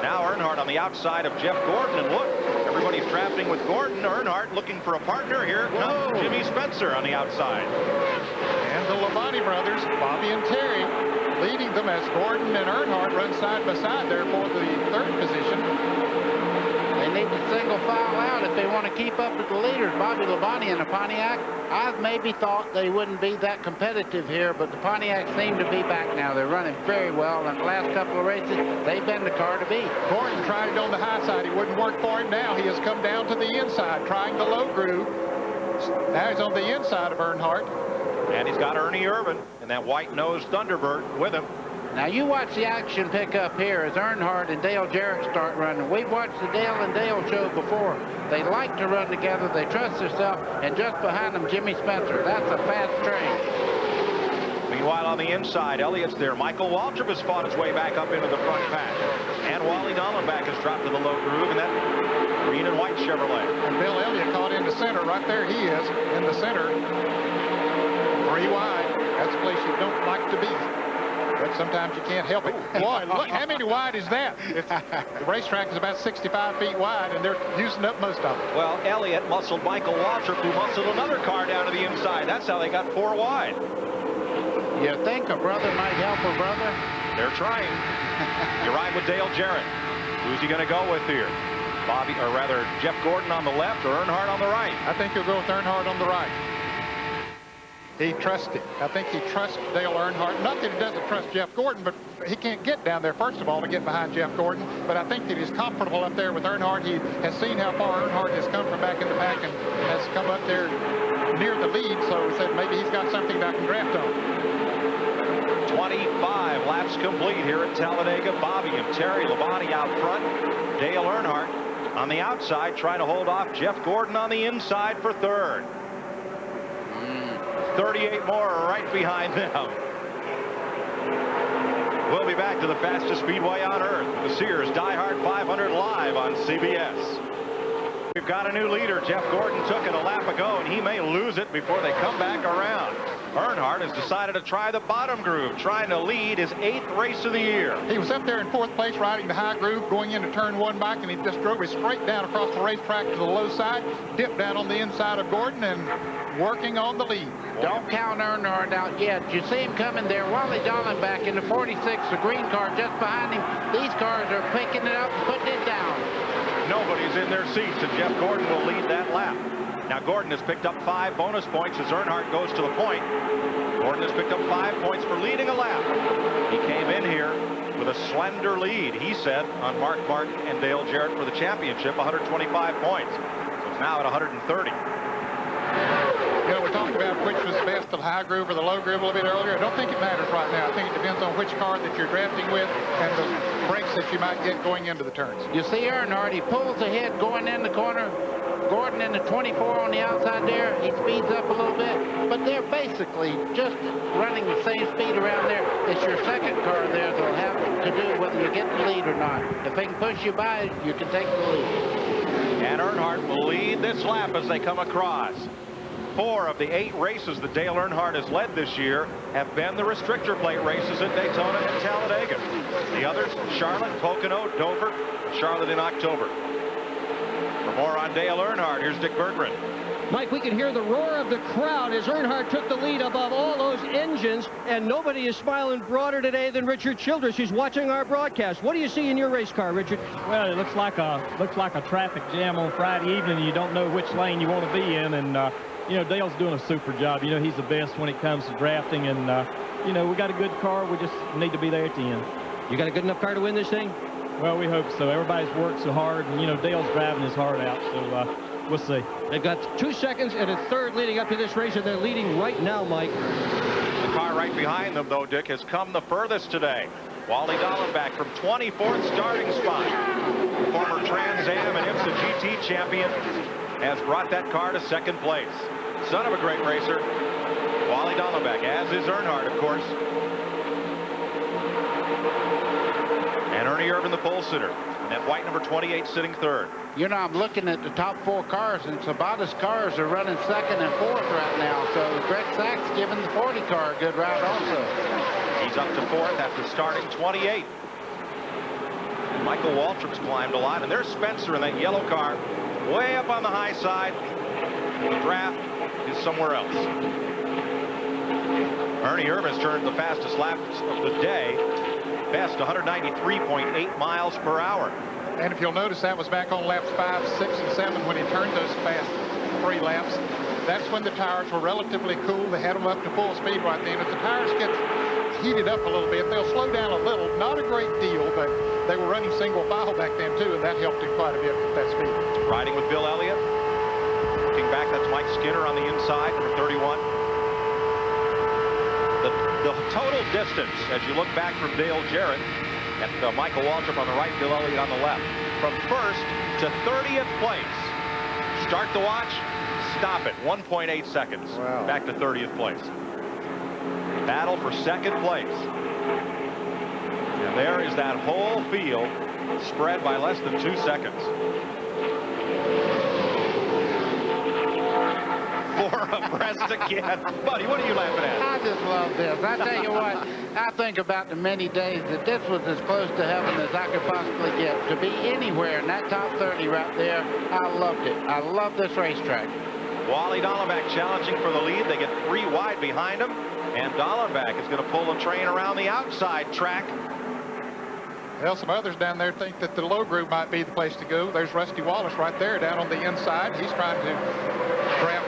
Now Earnhardt on the outside of Jeff Gordon, and look, everybody's drafting with Gordon. Earnhardt looking for a partner. Here comes Jimmy Spencer on the outside. And the Labonte brothers, Bobby and Terry, leading them as Gordon and Earnhardt run side by side there for the 3rd position. They need to single file out if they want to keep up with the leaders. Bobby Labonte and the Pontiac, I maybe thought they wouldn't be that competitive here, but the Pontiac seem to be back now. They're running very well, and the last couple of races, they've been the car to beat. Gordon tried it on the high side. It wouldn't work for him now. He has come down to the inside, trying the low groove. Now he's on the inside of Earnhardt. And he's got Ernie Irvin and that white-nosed Thunderbird with him. Now you watch the action pick up here as Earnhardt and Dale Jarrett start running. We've watched the Dale and Dale show before. They like to run together. They trust themselves. And just behind them, Jimmy Spencer. That's a fast train. Meanwhile, on the inside, Elliott's there. Michael Waltrip has fought his way back up into the front pack. And Wally Dallenbach has dropped to the low groove in that green and white Chevrolet. And Bill Elliott caught in the center. Right there he is in the center. 3 wide. That's a place you don't like to be. But sometimes you can't help it. Boy, look, how many wide is that? The racetrack is about 65 feet wide, and they're using up most of it. Well, Elliott muscled Michael Waltrip, who muscled another car down to the inside. That's how they got 4 wide. You think a brother might help a brother? They're trying. You ride with Dale Jarrett. Who's he going to go with here? Bobby, or rather, Jeff Gordon on the left or Earnhardt on the right? I think he'll go with Earnhardt on the right. He trusts it. I think he trusts Dale Earnhardt. Not that he doesn't trust Jeff Gordon, but he can't get down there, first of all, to get behind Jeff Gordon. But I think that he's comfortable up there with Earnhardt. He has seen how far Earnhardt has come from back in the pack and has come up there near the lead. So he said maybe he's got something that I can draft on. 25 laps complete here at Talladega. Bobby and Terry Labonte out front. Dale Earnhardt on the outside trying to hold off Jeff Gordon on the inside for 3rd. 38 more right behind them. We'll be back to the fastest speedway on earth, the Sears DieHard 500 live on CBS. We've got a new leader. Jeff Gordon took it a lap ago, and he may lose it before they come back around. Earnhardt has decided to try the bottom groove, trying to lead his 8th race of the year. He was up there in 4th place riding the high groove, going into turn 1 back, and he just drove it straight down across the racetrack to the low side, dipped down on the inside of Gordon, and working on the lead. Don't count Earnhardt out yet. You see him coming there. Wally Dallenbach in the 46, the green car just behind him. These cars are picking it up and putting it down. Nobody's in their seats, and Jeff Gordon will lead that lap. Now Gordon has picked up 5 bonus points as Earnhardt goes to the point. Gordon has picked up 5 points for leading a lap. He came in here with a slender lead, he said, on Mark Martin and Dale Jarrett for the championship, 125 points. So it's now at 130. You know, we're talking about which was the best, the high groove or the low groove a little bit earlier. I don't think it matters right now. I think it depends on which car that you're drafting with and the brakes that you might get going into the turns. You see Earnhardt, he pulls ahead going in the corner. Gordon in the 24 on the outside there. He speeds up a little bit, but they're basically just running the same speed around there. It's your second car there that'll have to do whether you get the lead or not. If they can push you by, you can take the lead. And Earnhardt will lead this lap as they come across. 4 of the 8 races that Dale Earnhardt has led this year have been the restrictor plate races at Daytona and Talladega. The others, Charlotte, Pocono, Dover, Charlotte in October. For more on Dale Earnhardt, here's Dick Berggren. Mike, we can hear the roar of the crowd as Earnhardt took the lead above all those engines, and nobody is smiling broader today than Richard Childress, who's watching our broadcast. What do you see in your race car, Richard? Well, it looks like a traffic jam on Friday evening. You don't know which lane you want to be in, and you know, Dale's doing a super job. You know, he's the best when it comes to drafting, and you know, we got a good car. We just need to be there at the end. You got a good enough car to win this thing? Well, we hope so. Everybody's worked so hard, and, you know, Dale's driving his heart out, so we'll see. They've got 2 seconds and a third leading up to this race, and they're leading right now, Mike. The car right behind them, though, Dick, has come the furthest today. Wally Dallenbach from 24th starting spot. Former Trans Am and IMSA GT champion has brought that car to 2nd place. Son of a great racer, Wally Dallenbach, as is Earnhardt, of course. And Ernie Irvan, the pole sitter. And that white number 28 sitting 3rd. You know, I'm looking at the top 4 cars, and Sabatas cars are running 2nd and 4th right now. So Greg Sachs giving the 40 car a good ride also. He's up to 4th after starting 28. And Michael Waltrip's climbed a lot, and there's Spencer in that yellow car, way up on the high side. The draft is somewhere else. Ernie Irvan's turned the fastest laps of the day. Best 193.8 miles per hour. And if you'll notice, that was back on laps 5, 6, and 7 when he turned those fast 3 laps. That's when the tires were relatively cool. They had them up to full speed right then. If the tires get heated up a little bit, they'll slow down a little. Not a great deal, but they were running single file back then too, and that helped him quite a bit with that speed. Riding with Bill Elliott. Looking back, that's Mike Skinner on the inside, number 31. The total distance, as you look back from Dale Jarrett and Michael Waltrip on the right, Bill Elliott on the left, from 1st to 30th place. Start the watch, stop it, 1.8 seconds. Wow. Back to 30th place. Battle for 2nd place. And there is that whole field spread by less than 2 seconds. Four abreast again. Buddy, what are you laughing at? I just love this. I tell you what, I think about the many days that this was as close to heaven as I could possibly get. To be anywhere in that top 30 right there, I loved it. I love this racetrack. Wally Dallenbach challenging for the lead. They get 3 wide behind him. And Dallenbach is going to pull the train around the outside track. Well, some others down there think that the low groove might be the place to go. There's Rusty Wallace right there down on the inside. He's trying to grab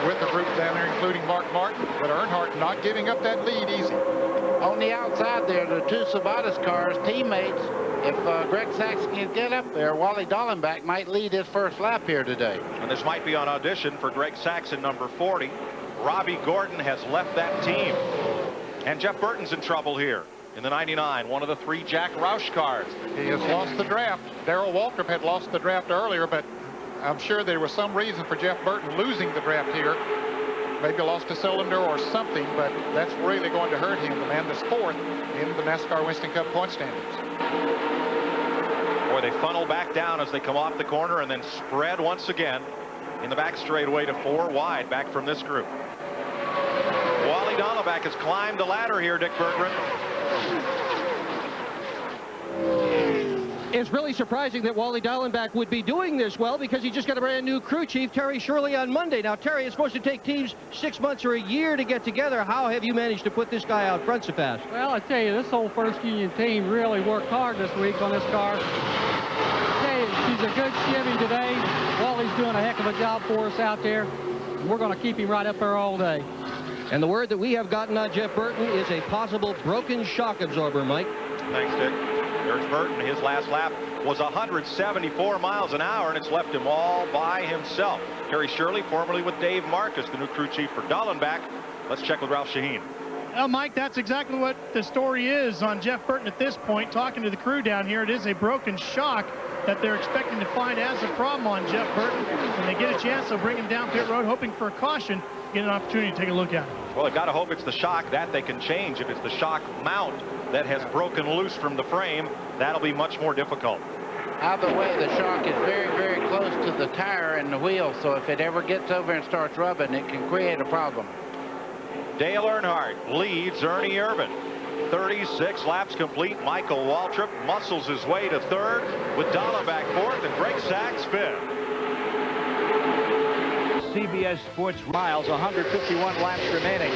with the group down there, including Mark Martin. But Earnhardt not giving up that lead easy. On the outside there, the 2 Sabatas cars, teammates. If Greg Sachs can get up there, Wally Dallenbach might lead his 1st lap here today. And this might be on audition for Greg Sachs in number 40. Robbie Gordon has left that team. And Jeff Burton's in trouble here in the 99, one of the 3 Jack Roush cars. He has lost the draft. Darrell Waltrip had lost the draft earlier, but I'm sure there was some reason for Jeff Burton losing the draft here. Maybe lost a cylinder or something, but that's really going to hurt him. The man that's 4th in the NASCAR Winston Cup point standings. Boy, they funnel back down as they come off the corner and then spread once again in the back straightaway to 4 wide back from this group. Wally Dallenbach has climbed the ladder here, Dick Berggren. It's really surprising that Wally Dallenbach would be doing this well, because he just got a brand new crew chief, Terry Shirley, on Monday. Now, Terry, it's supposed to take teams 6 months or a year to get together. How have you managed to put this guy out front so fast? Well, I tell you, this whole First Union team really worked hard this week on this car. I tell you, she's a good Chevy today. Wally's doing a heck of a job for us out there. We're going to keep him right up there all day. And the word that we have gotten on Jeff Burton is a possible broken shock absorber, Mike. Thanks, Dick. There's Burton. His last lap was 174 miles an hour, and it's left him all by himself. Terry Shirley, formerly with Dave Marcus, the new crew chief for Dallenbach. Let's check with Ralph Shaheen. Well, Mike, that's exactly what the story is on Jeff Burton at this point. Talking to the crew down here, it is a broken shock that they're expecting to find as a problem on Jeff Burton. When they get a chance, they'll bring him down pit road, hoping for a caution, get an opportunity to take a look at it. Well, they've got to hope it's the shock. That they can change. If it's the shock mount that has broken loose from the frame, that'll be much more difficult. Either way, the shock is very, very close to the tire and the wheel, so if it ever gets over and starts rubbing, it can create a problem. Dale Earnhardt leads Ernie Irvan. 36 laps complete. Michael Waltrip muscles his way to 3rd with Dallenbach 4th and Greg Sachs 5th. CBS Sports Miles, 151 laps remaining.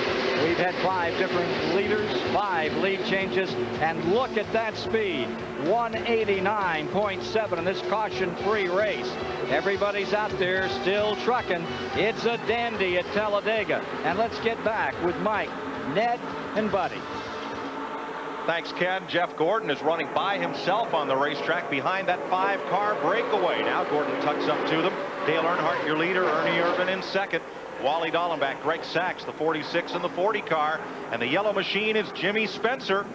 We've had 5 different leaders, 5 lead changes, and look at that speed, 189.7 in this caution-free race. Everybody's out there still trucking. It's a dandy at Talladega. And let's get back with Mike, Ned, and Buddy. Thanks, Ken. Jeff Gordon is running by himself on the racetrack behind that 5-car breakaway. Now Gordon tucks up to them. Dale Earnhardt, your leader. Ernie Irvan in second. Wally Dallenbach, Greg Sachs, the 46 and the 40 car. And the yellow machine is Jimmy Spencer.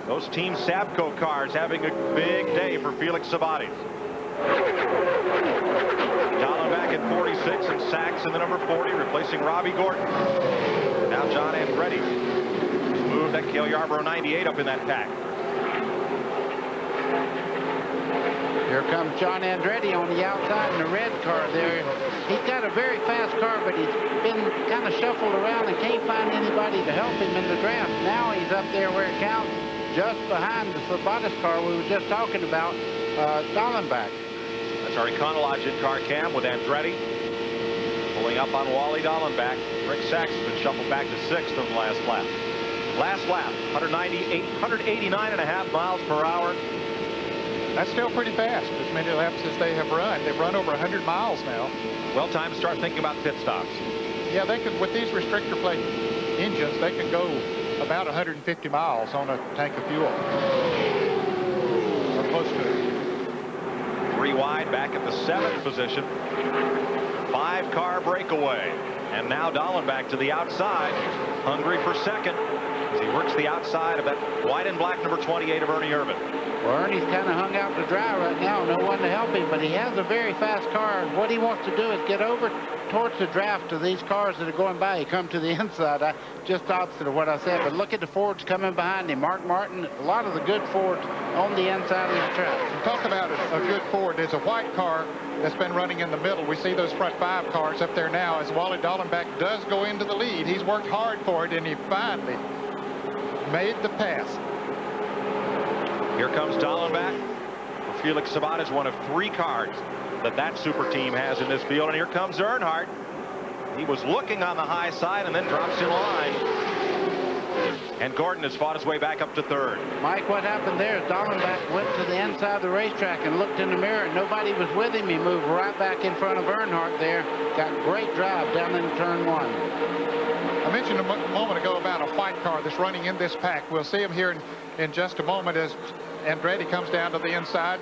Those Team Sabco cars having a big day for Felix Sabates. Dallenbach at 46 and Sachs in the number 40, replacing Robbie Gordon. Now John Andretti moved that Cale Yarborough 98 up in that pack. Here comes John Andretti on the outside in the red car there. He's got a very fast car, but he's been kind of shuffled around and can't find anybody to help him in the draft. Now he's up there where it counts, just behind the Sabates car we were just talking about, Dallenbach. That's our Econolodge in-car cam with Andretti pulling up on Wally Dallenbach. Rick Sachs has been shuffled back to 6th on the last lap. Last lap, 189.5 miles per hour. That's still pretty fast, as many laps as they have run. They've run over 100 miles now. Well, time to start thinking about pit stops. Yeah, they could, with these restrictor plate engines, they can go about 150 miles on a tank of fuel. Or close to it. 3 wide, back at the 7th position. 5-car breakaway. And now Dallenbach to the outside, hungry for second, as he works the outside of that white and black number 28 of Ernie Irvan. Well, Ernie's kind of hung out to dry right now. No one to help him, but he has a very fast car. What he wants to do is get over towards the draft of these cars that are going by. He come to the inside. Just opposite of what I said. But look at the Fords coming behind him. Mark Martin, a lot of the good Fords on the inside of the track. Talk about a good Ford. There's a white car that's been running in the middle. We see those front 5 cars up there now as Wally Dallenbach does go into the lead. He's worked hard for it, and he finally made the pass. Here comes Dallenbach. Felix Sabates, one of 3 cars that super team has in this field. And here comes Earnhardt. He was looking on the high side and then drops in line. And Gordon has fought his way back up to 3rd. Mike, what happened there is Dallenbach went to the inside of the racetrack and looked in the mirror, and nobody was with him. He moved right back in front of Earnhardt there. Got great drive down in turn 1. I mentioned a moment ago about a white car that's running in this pack. We'll see him here in just a moment as Andretti comes down to the inside.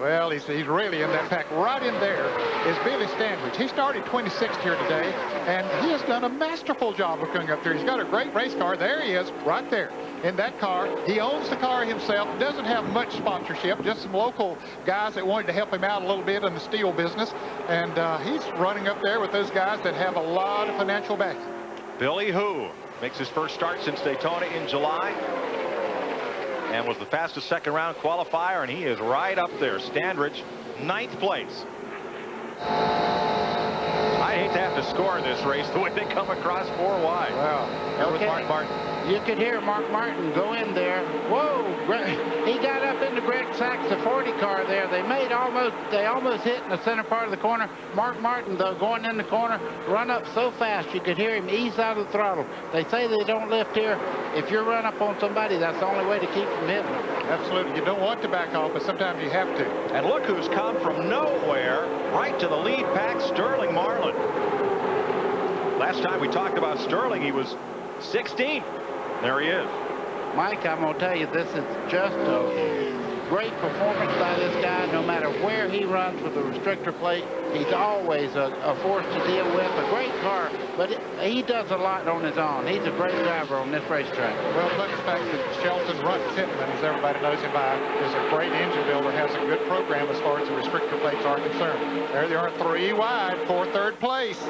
Well, he's really in that pack. Right in there is Billy Standridge. He started 26th here today, and he has done a masterful job of coming up there. He's got a great race car. There he is, right there in that car. He owns the car himself, doesn't have much sponsorship, just some local guys that wanted to help him out a little bit in the steel business. And he's running up there with those guys that have a lot of financial backing. Billy Hu makes his first start since Daytona in July and was the fastest second-round qualifier, and he is right up there. Standridge, 9th place. I hate to have to score this race the way they come across 4 wide. Wow. That was Mark Martin. You could hear Mark Martin go in there. Whoa! He got up into Greg Sachs, the 40 car there. They almost hit in the center part of the corner. Mark Martin, though, going in the corner, run up so fast you could hear him ease out of the throttle. They say they don't lift here. If you run up on somebody, that's the only way to keep from hitting them. Absolutely. You don't want to back off, but sometimes you have to. And look who's come from nowhere right to the lead pack, Sterling Marlin. Last time we talked about Sterling, he was 16th. There he is. Mike, I'm going to tell you, this is just a great performance by this guy. No matter where he runs with the restrictor plate, he's always a force to deal with. A great car, but he does a lot on his own. He's a great driver on this racetrack. Well, look at the fact that Shelton Runt Pittman, as everybody knows him by, is a great engine builder, has a good program as far as the restrictor plates are concerned. There they are, 3 wide for 3rd place.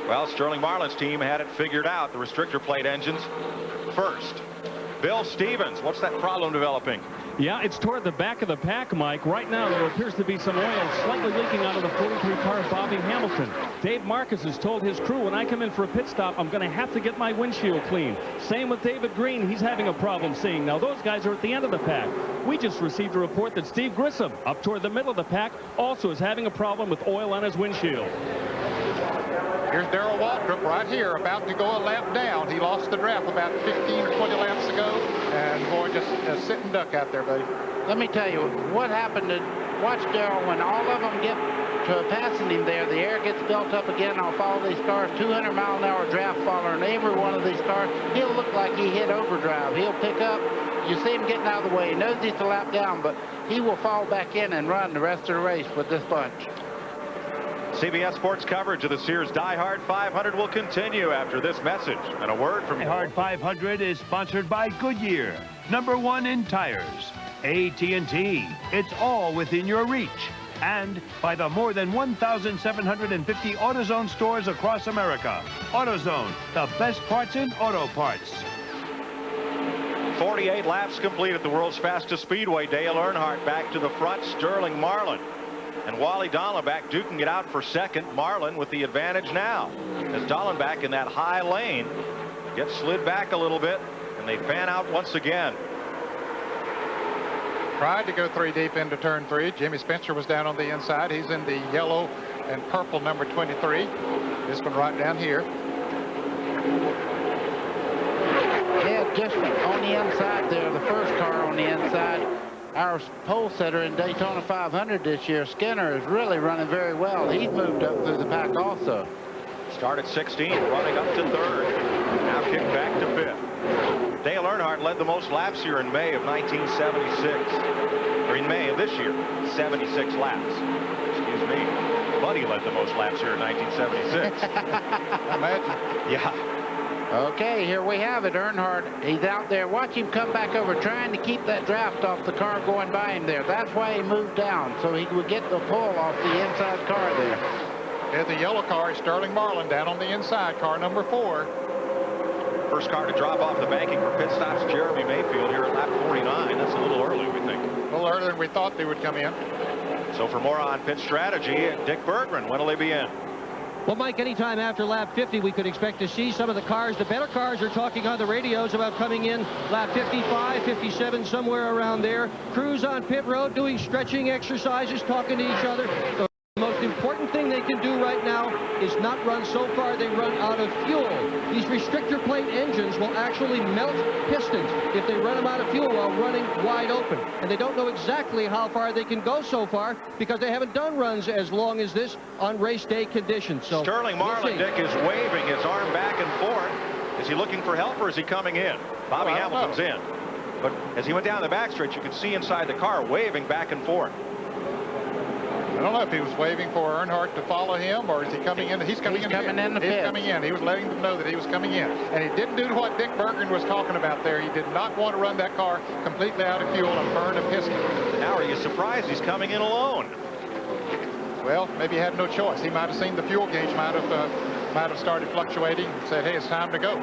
Well, Sterling Marlin's team had it figured out, the restrictor plate engines first. Bill Stevens, what's that problem developing? Yeah, it's toward the back of the pack, Mike. Right now, there appears to be some oil slightly leaking out of the 43 car of Bobby Hamilton. Dave Marcus has told his crew, when I come in for a pit stop, I'm going to have to get my windshield clean. Same with David Green. He's having a problem seeing. Now, those guys are at the end of the pack. We just received a report that Steve Grissom, up toward the middle of the pack, also is having a problem with oil on his windshield. Here's Darrell Waltrip right here, about to go a lap down. He lost the draft about 15 or 20 laps ago, and boy, just a sitting duck out there, buddy. Let me tell you what happened. Watch Darrell when all of them get passing him there, the air gets built up again off all these cars. 200-mile-an-hour draft following every one of these cars. He'll look like he hit overdrive. He'll pick up. You see him getting out of the way. He knows he's a lap down, but he will fall back in and run the rest of the race with this bunch. CBS Sports coverage of the Sears DieHard 500 will continue after this message and a word from DieHard 500 is sponsored by Goodyear, #1 in tires. AT&T, it's all within your reach. And by the more than 1,750 AutoZone stores across America. AutoZone, the best parts in auto parts. 48 laps complete at the world's fastest speedway. Dale Earnhardt back to the front. Sterling Marlin and Wally Dallenbach duking it out for second. Marlin with the advantage now as Dallenbach in that high lane gets slid back a little bit, and they fan out once again. Tried to go 3 deep into turn 3. Jimmy Spencer was down on the inside. He's in the yellow and purple number 23. This one right down here. Yeah, just on the inside there, the first car on the inside. Our pole setter in Daytona 500 this year, Skinner, is really running very well. He's moved up through the pack also. Started 16th, running up to 3rd. Now kicked back to 5th. Dale Earnhardt led the most laps here in May of 1976. Or in May of this year, 76 laps. Excuse me. Buddy led the most laps here in 1976. Imagine. Yeah. Okay, here we have it. Earnhardt, he's out there. Watch him come back over, trying to keep that draft off the car going by him there. That's why he moved down, so he would get the pull off the inside car there. There's the yellow car, Sterling Marlin, down on the inside, car number 4. First car to drop off the banking for pit stops, Jeremy Mayfield here at lap 49. That's a little early, we think. A little earlier than we thought they would come in. So for more on pit strategy, Dick Bergman, when will they be in? Well, Mike, anytime after lap 50, we could expect to see some of the cars. The better cars are talking on the radios about coming in lap 55, 57, somewhere around there. Crews on pit road doing stretching exercises, talking to each other. The most important thing they can do right now is not run so far they run out of fuel. These restrictor plate engines will actually melt pistons if they run them out of fuel while running wide open. And they don't know exactly how far they can go so far because they haven't done runs as long as this on race day conditions. So Sterling Marlin, Dick, is waving his arm back and forth. Is he looking for help or is he coming in? Bobby Hamilton's in. But as he went down the backstretch, you could see inside the car waving back and forth. I don't know if he was waving for Earnhardt to follow him, or is he coming in? He's coming in the pit. He's coming in. He was letting them know that he was coming in. And he didn't do what Dick Bergman was talking about there. He did not want to run that car completely out of fuel and burn a piston. Now are you surprised he's coming in alone? Well, maybe he had no choice. He might have seen the fuel gauge might have started fluctuating and said, hey, it's time to go.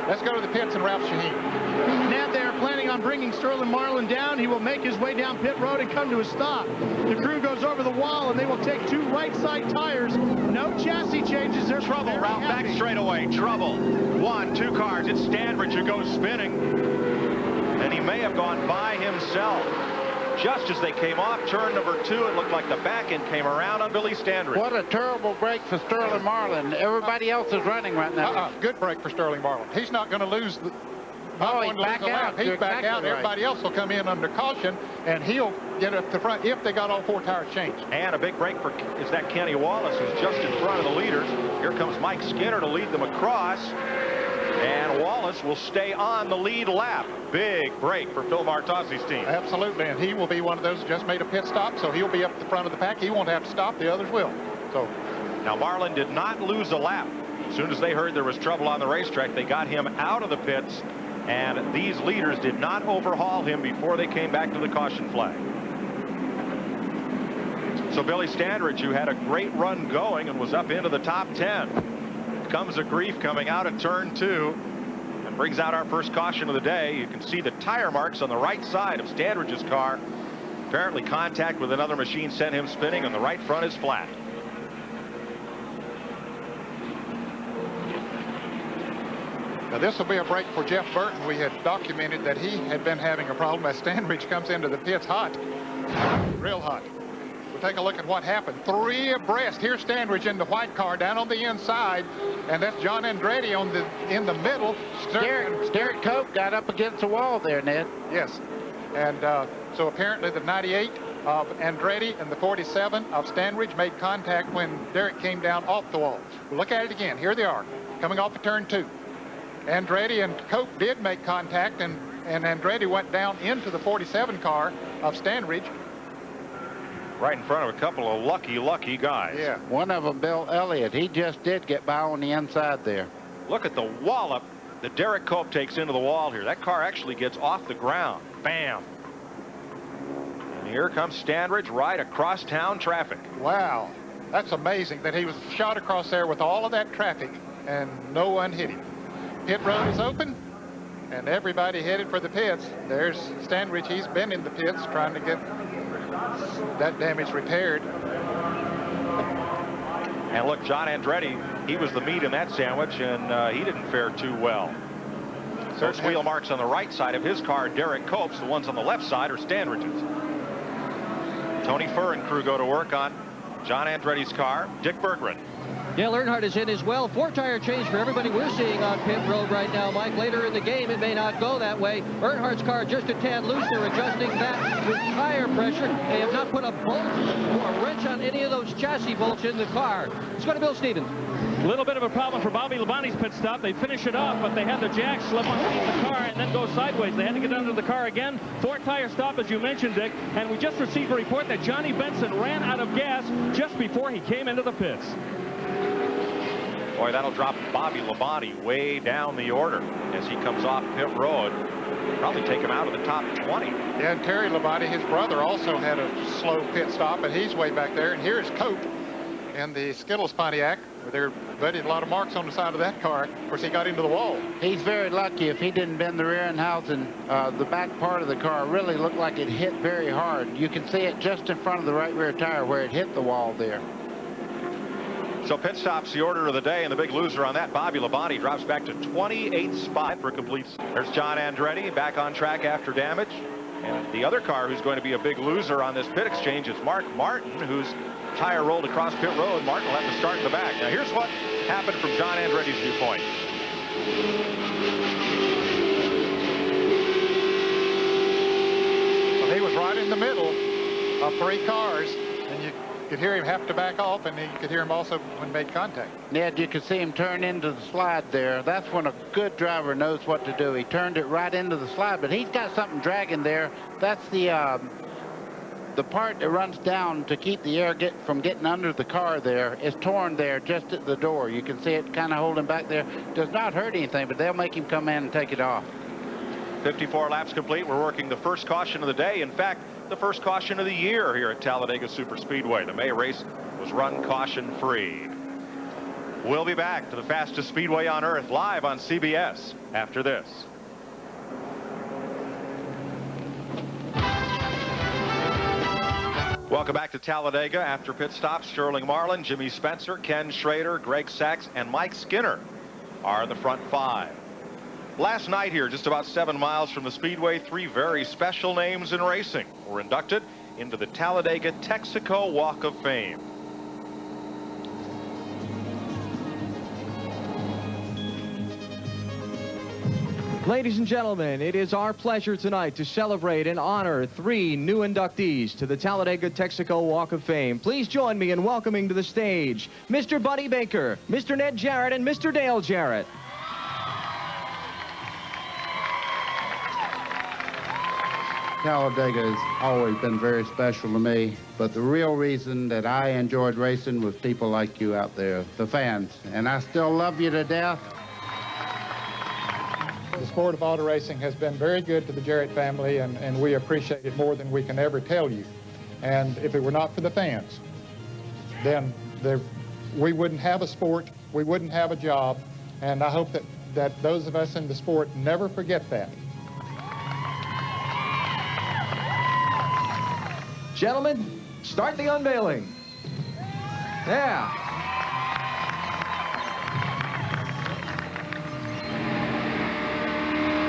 Let's go to the pits and Ralph Shaheen. Ned, they're planning on bringing Sterling Marlin down. He will make his way down pit road and come to a stop. The crew goes over the wall, and they will take 2 right side tires. No chassis changes. There's trouble. Ralph back straight away. Trouble. 1, 2 cars. It's Standridge who goes spinning. And he may have gone by himself. Just as they came off turn number 2, it looked like the back end came around on Billy Standridge. What a terrible break for Sterling Marlin. Everybody else is running right now. Good break for Sterling Marlin. He's not going to lose the... He's back out. He's back out. Everybody else will come in under caution, and he'll get up to front if they got all 4 tires changed. And a big break is that Kenny Wallace, who's just in front of the leaders. Here comes Mike Skinner to lead them across. And Wallace will stay on the lead lap. Big break for Phil Martossi's team. Absolutely, and he will be one of those who just made a pit stop, so he'll be up at the front of the pack. He won't have to stop. The others will. So now Marlin did not lose a lap. As soon as they heard there was trouble on the racetrack, they got him out of the pits, and these leaders did not overhaul him before they came back to the caution flag. So Billy Standridge, who had a great run going and was up into the top 10, comes a grief coming out of turn 2 and brings out our first caution of the day. You can see the tire marks on the right side of Standridge's car. Apparently contact with another machine sent him spinning, and the right front is flat. Now this will be a break for Jeff Burton. We had documented that he had been having a problem as Standridge comes into the pits hot, real hot. We'll take a look at what happened. 3 abreast. Here's Standridge in the white car down on the inside, and that's John Andretti in the middle. Derek Cope got up against the wall there, Ned. Yes, and so apparently the 98 of Andretti and the 47 of Stanridge made contact when Derek came down off the wall. We'll look at it again. Here they are, coming off of turn 2. Andretti and Cope did make contact, and Andretti went down into the 47 car of Stanridge. Right in front of a couple of lucky guys. Yeah. One of them, Bill Elliott, he just did get by on the inside there. Look at the wallop that Derek Cope takes into the wall here. That car actually gets off the ground. Bam. And here comes Stanridge right across town traffic. Wow, that's amazing that he was shot across there with all of that traffic and no one hit him. Pit road is open and everybody headed for the pits. There's Stanridge. He's been in the pits trying to get that damage repaired. And look, John Andretti, he was the meat in that sandwich, and he didn't fare too well. Those wheel marks on the right side of his car, Derek Cope's. The ones on the left side are Stanridge's. Tony Furr and crew go to work on John Andretti's car. Dick Berggren. Dale Earnhardt is in as well. 4-tire change for everybody we're seeing on pit road right now, Mike. Later in the game, it may not go that way. Earnhardt's car just a tad loose. They're adjusting that with tire pressure. They have not put a bolt or a wrench on any of those chassis bolts in the car. Let's go to Bill Stevens. A little bit of a problem for Bobby Labonte's pit stop. They finish it off, but they had the jack slip underneath the car and then go sideways. They had to get under the car again. 4-tire stop, as you mentioned, Dick. And we just received a report that Johnny Benson ran out of gas just before he came into the pits. Boy, that'll drop Bobby Labonte way down the order as he comes off pit road. Probably take him out of the top 20. Yeah, and Terry Labonte, his brother, also had a slow pit stop, and he's way back there. And here's Cope in the Skittles Pontiac, where they're buddied a lot of marks on the side of that car. Of course, he got into the wall. He's very lucky. If he didn't bend the rear end housing, the back part of the car really looked like it hit very hard. You can see it just in front of the right rear tire where it hit the wall there. So pit stops the order of the day, and the big loser on that, Bobby Labonte, drops back to 28th spot for complete. There's John Andretti back on track after damage. And the other car who's going to be a big loser on this pit exchange is Mark Martin, whose tire rolled across pit road. Martin will have to start in the back. Now here's what happened from John Andretti's viewpoint. Well, he was right in the middle of 3 cars, and you could hear him have to back off, and you could hear him also when he made contact. Ned, you could see him turn into the slide there. That's when a good driver knows what to do. He turned it right into the slide, but he's got something dragging there. That's the part that runs down to keep the air from getting under the car there is torn there just at the door. You can see it kind of holding back there. Does not hurt anything, but they'll make him come in and take it off. 54 laps complete. We're working the first caution of the day. In fact, the first caution of the year here at Talladega Superspeedway. The May race was run caution-free. We'll be back to the fastest speedway on earth live on CBS after this. Welcome back to Talladega. After pit stops, Sterling Marlin, Jimmy Spencer, Ken Schrader, Greg Sachs, and Mike Skinner are the front 5. Last night here, just about 7 miles from the speedway, 3 very special names in racing were inducted into the Talladega Texaco Walk of Fame. Ladies and gentlemen, it is our pleasure tonight to celebrate and honor 3 new inductees to the Talladega Texaco Walk of Fame. Please join me in welcoming to the stage Mr. Buddy Baker, Mr. Ned Jarrett, and Mr. Dale Jarrett. Talladega has always been very special to me, but the real reason that I enjoyed racing was people like you out there, the fans, and I still love you to death. The sport of auto racing has been very good to the Jarrett family, and we appreciate it more than we can ever tell you. And if it were not for the fans, then we wouldn't have a sport, we wouldn't have a job, and I hope that those of us in the sport never forget that. Gentlemen, start the unveiling. Yeah.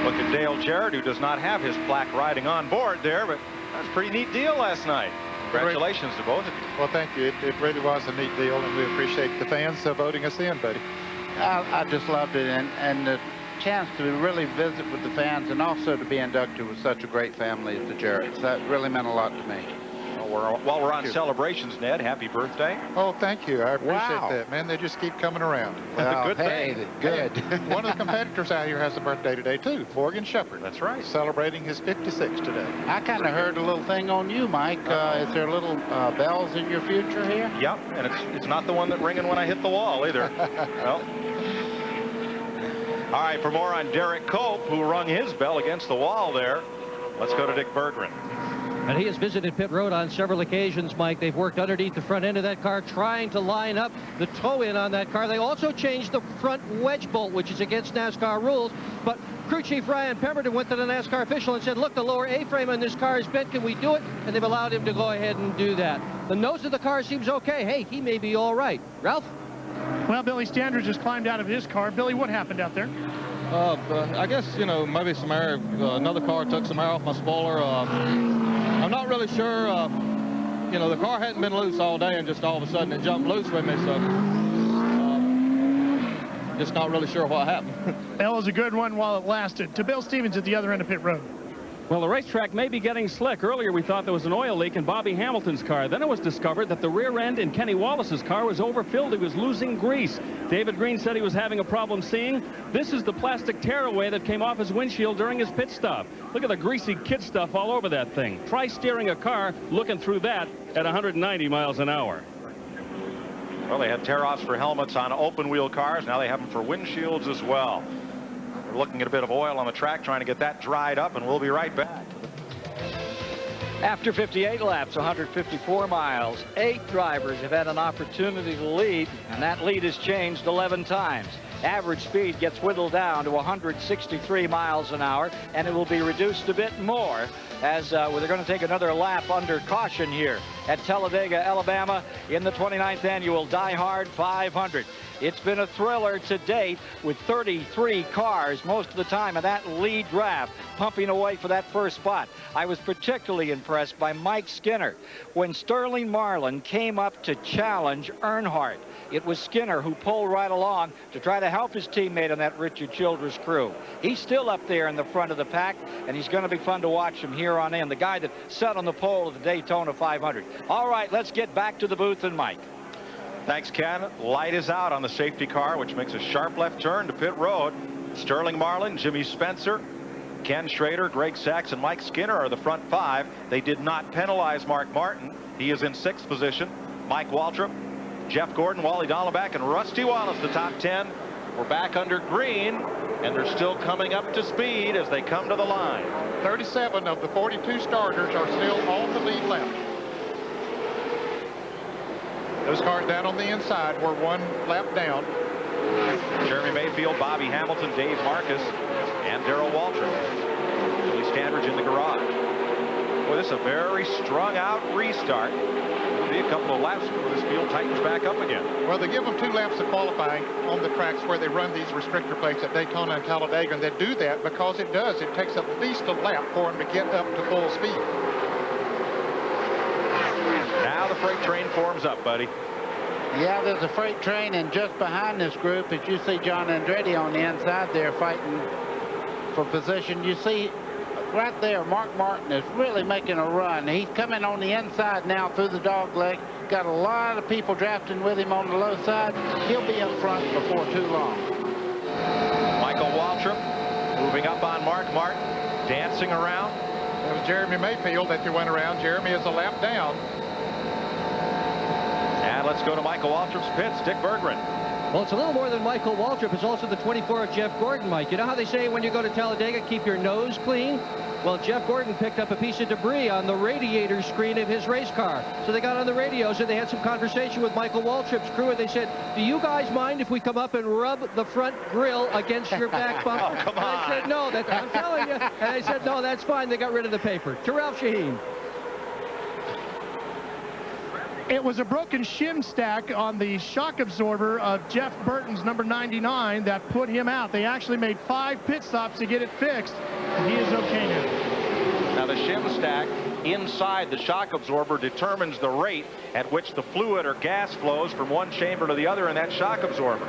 Look at Dale Jarrett, who does not have his plaque riding on board there, but that's a pretty neat deal last night. Congratulations to both of you. Well, thank you. It really was a neat deal, and we appreciate the fans voting us in, buddy. I just loved it, and the chance to really visit with the fans and also to be inducted with such a great family as the Jarretts. That really meant a lot to me. Well, While we're on celebrations, Ned, happy birthday. Oh, thank you. I appreciate Wow. that, man. They just keep coming around. Well, good thing. Good. One of the competitors out here has a birthday today, too, Morgan Shepherd. That's right. Celebrating his 56 today. I kind of heard a little thing on you, Mike. Is there little bells in your future here? Yep, and it's not the one that ringing when I hit the wall either. Well. All right, for more on Derek Cope, who rung his bell against the wall there, let's go to Dick Berggren. And he has visited pit road on several occasions, Mike. They've worked underneath the front end of that car, trying to line up the toe-in on that car. They also changed the front wedge bolt, which is against NASCAR rules. But crew chief Ryan Pemberton went to the NASCAR official and said, look, the lower A-frame on this car is bent. Can we do it? And they've allowed him to go ahead and do that. The nose of the car seems okay. Hey, he may be all right. Ralph? Well, Billy Standridge just climbed out of his car. Billy, what happened out there? I guess, you know, maybe some air, another car took some air off my spoiler. I'm not really sure. You know, the car hadn't been loose all day, and just all of a sudden it jumped loose with me, so just not really sure what happened. That was a good one while it lasted. To Bill Stevens at the other end of pit road. Well, the racetrack may be getting slick. Earlier, we thought there was an oil leak in Bobby Hamilton's car. Then it was discovered that the rear end in Kenny Wallace's car was overfilled. He was losing grease. David Green said he was having a problem seeing. This is the plastic tearaway that came off his windshield during his pit stop. Look at the greasy kid stuff all over that thing. Try steering a car looking through that at 190 miles an hour. Well, they had tear-offs for helmets on open-wheel cars. Now they have them for windshields as well. We're looking at a bit of oil on the track, trying to get that dried up, and we'll be right back. After 58 laps, 154 miles, 8 drivers have had an opportunity to lead, and that lead has changed 11 times. Average speed gets whittled down to 163 miles an hour, and it will be reduced a bit more as they're going to take another lap under caution here at Talladega, Alabama in the 29th annual DieHard 500. It's been a thriller to date with 33 cars most of the time in that lead draft pumping away for that first spot. I was particularly impressed by Mike Skinner when Sterling Marlin came up to challenge Earnhardt. It was Skinner who pulled right along to try to help his teammate on that Richard Childress crew. He's still up there in the front of the pack, and he's going to be fun to watch from here on in. The guy that sat on the pole at the Daytona 500. All right, let's get back to the booth and Mike. Thanks, Ken. Light is out on the safety car, which makes a sharp left turn to pit road. Sterling Marlin, Jimmy Spencer, Ken Schrader, Greg Sachs, and Mike Skinner are the front 5. They did not penalize Mark Martin. He is in 6th position. Mike Waltrip, Jeff Gordon, Wally Dallenbach, and Rusty Wallace, the top 10. We're back under green, and they're still coming up to speed as they come to the line. 37 of the 42 starters are still on the lead lap. Those cars down on the inside were 1 lap down. Jeremy Mayfield, Bobby Hamilton, Dave Marcus, and Darrell Waltrip. Billy Standridge in the garage. Boy, this is a very strung out restart. It'll be a couple of laps before this field tightens back up again. Well, they give them 2 laps of qualifying on the tracks where they run these restrictor plates at Daytona and Talladega, and they do that because it takes at least a lap for them to get up to full speed. Now the freight train forms up, buddy. Yeah, there's a freight train, and just behind this group, as you see John Andretti on the inside there fighting for position, you see right there, Mark Martin is really making a run. He's coming on the inside now through the dog leg. Got a lot of people drafting with him on the low side. He'll be in front before too long. Michael Waltrip moving up on Mark Martin, dancing around. It was Jeremy Mayfield that you went around. Jeremy is a lap down. And let's go to Michael Waltrip's pits, Dick Berggren. Well, it's a little more than Michael Waltrip. It's also the 24 of Jeff Gordon, Mike. You know how they say when you go to Talladega, keep your nose clean? Well, Jeff Gordon picked up a piece of debris on the radiator screen of his race car. So they got on the radios and they had some conversation with Michael Waltrip's crew, and they said, do you guys mind if we come up and rub the front grill against your back bumper? Oh, come on. And I said, no, I'm telling you. And they said, no, that's fine. They got rid of the paper. To Ralph Shaheen. It was a broken shim stack on the shock absorber of Jeff Burton's number 99 that put him out. They actually made 5 pit stops to get it fixed. And he is okay now. Now the shim stack inside the shock absorber determines the rate at which the fluid or gas flows from one chamber to the other in that shock absorber.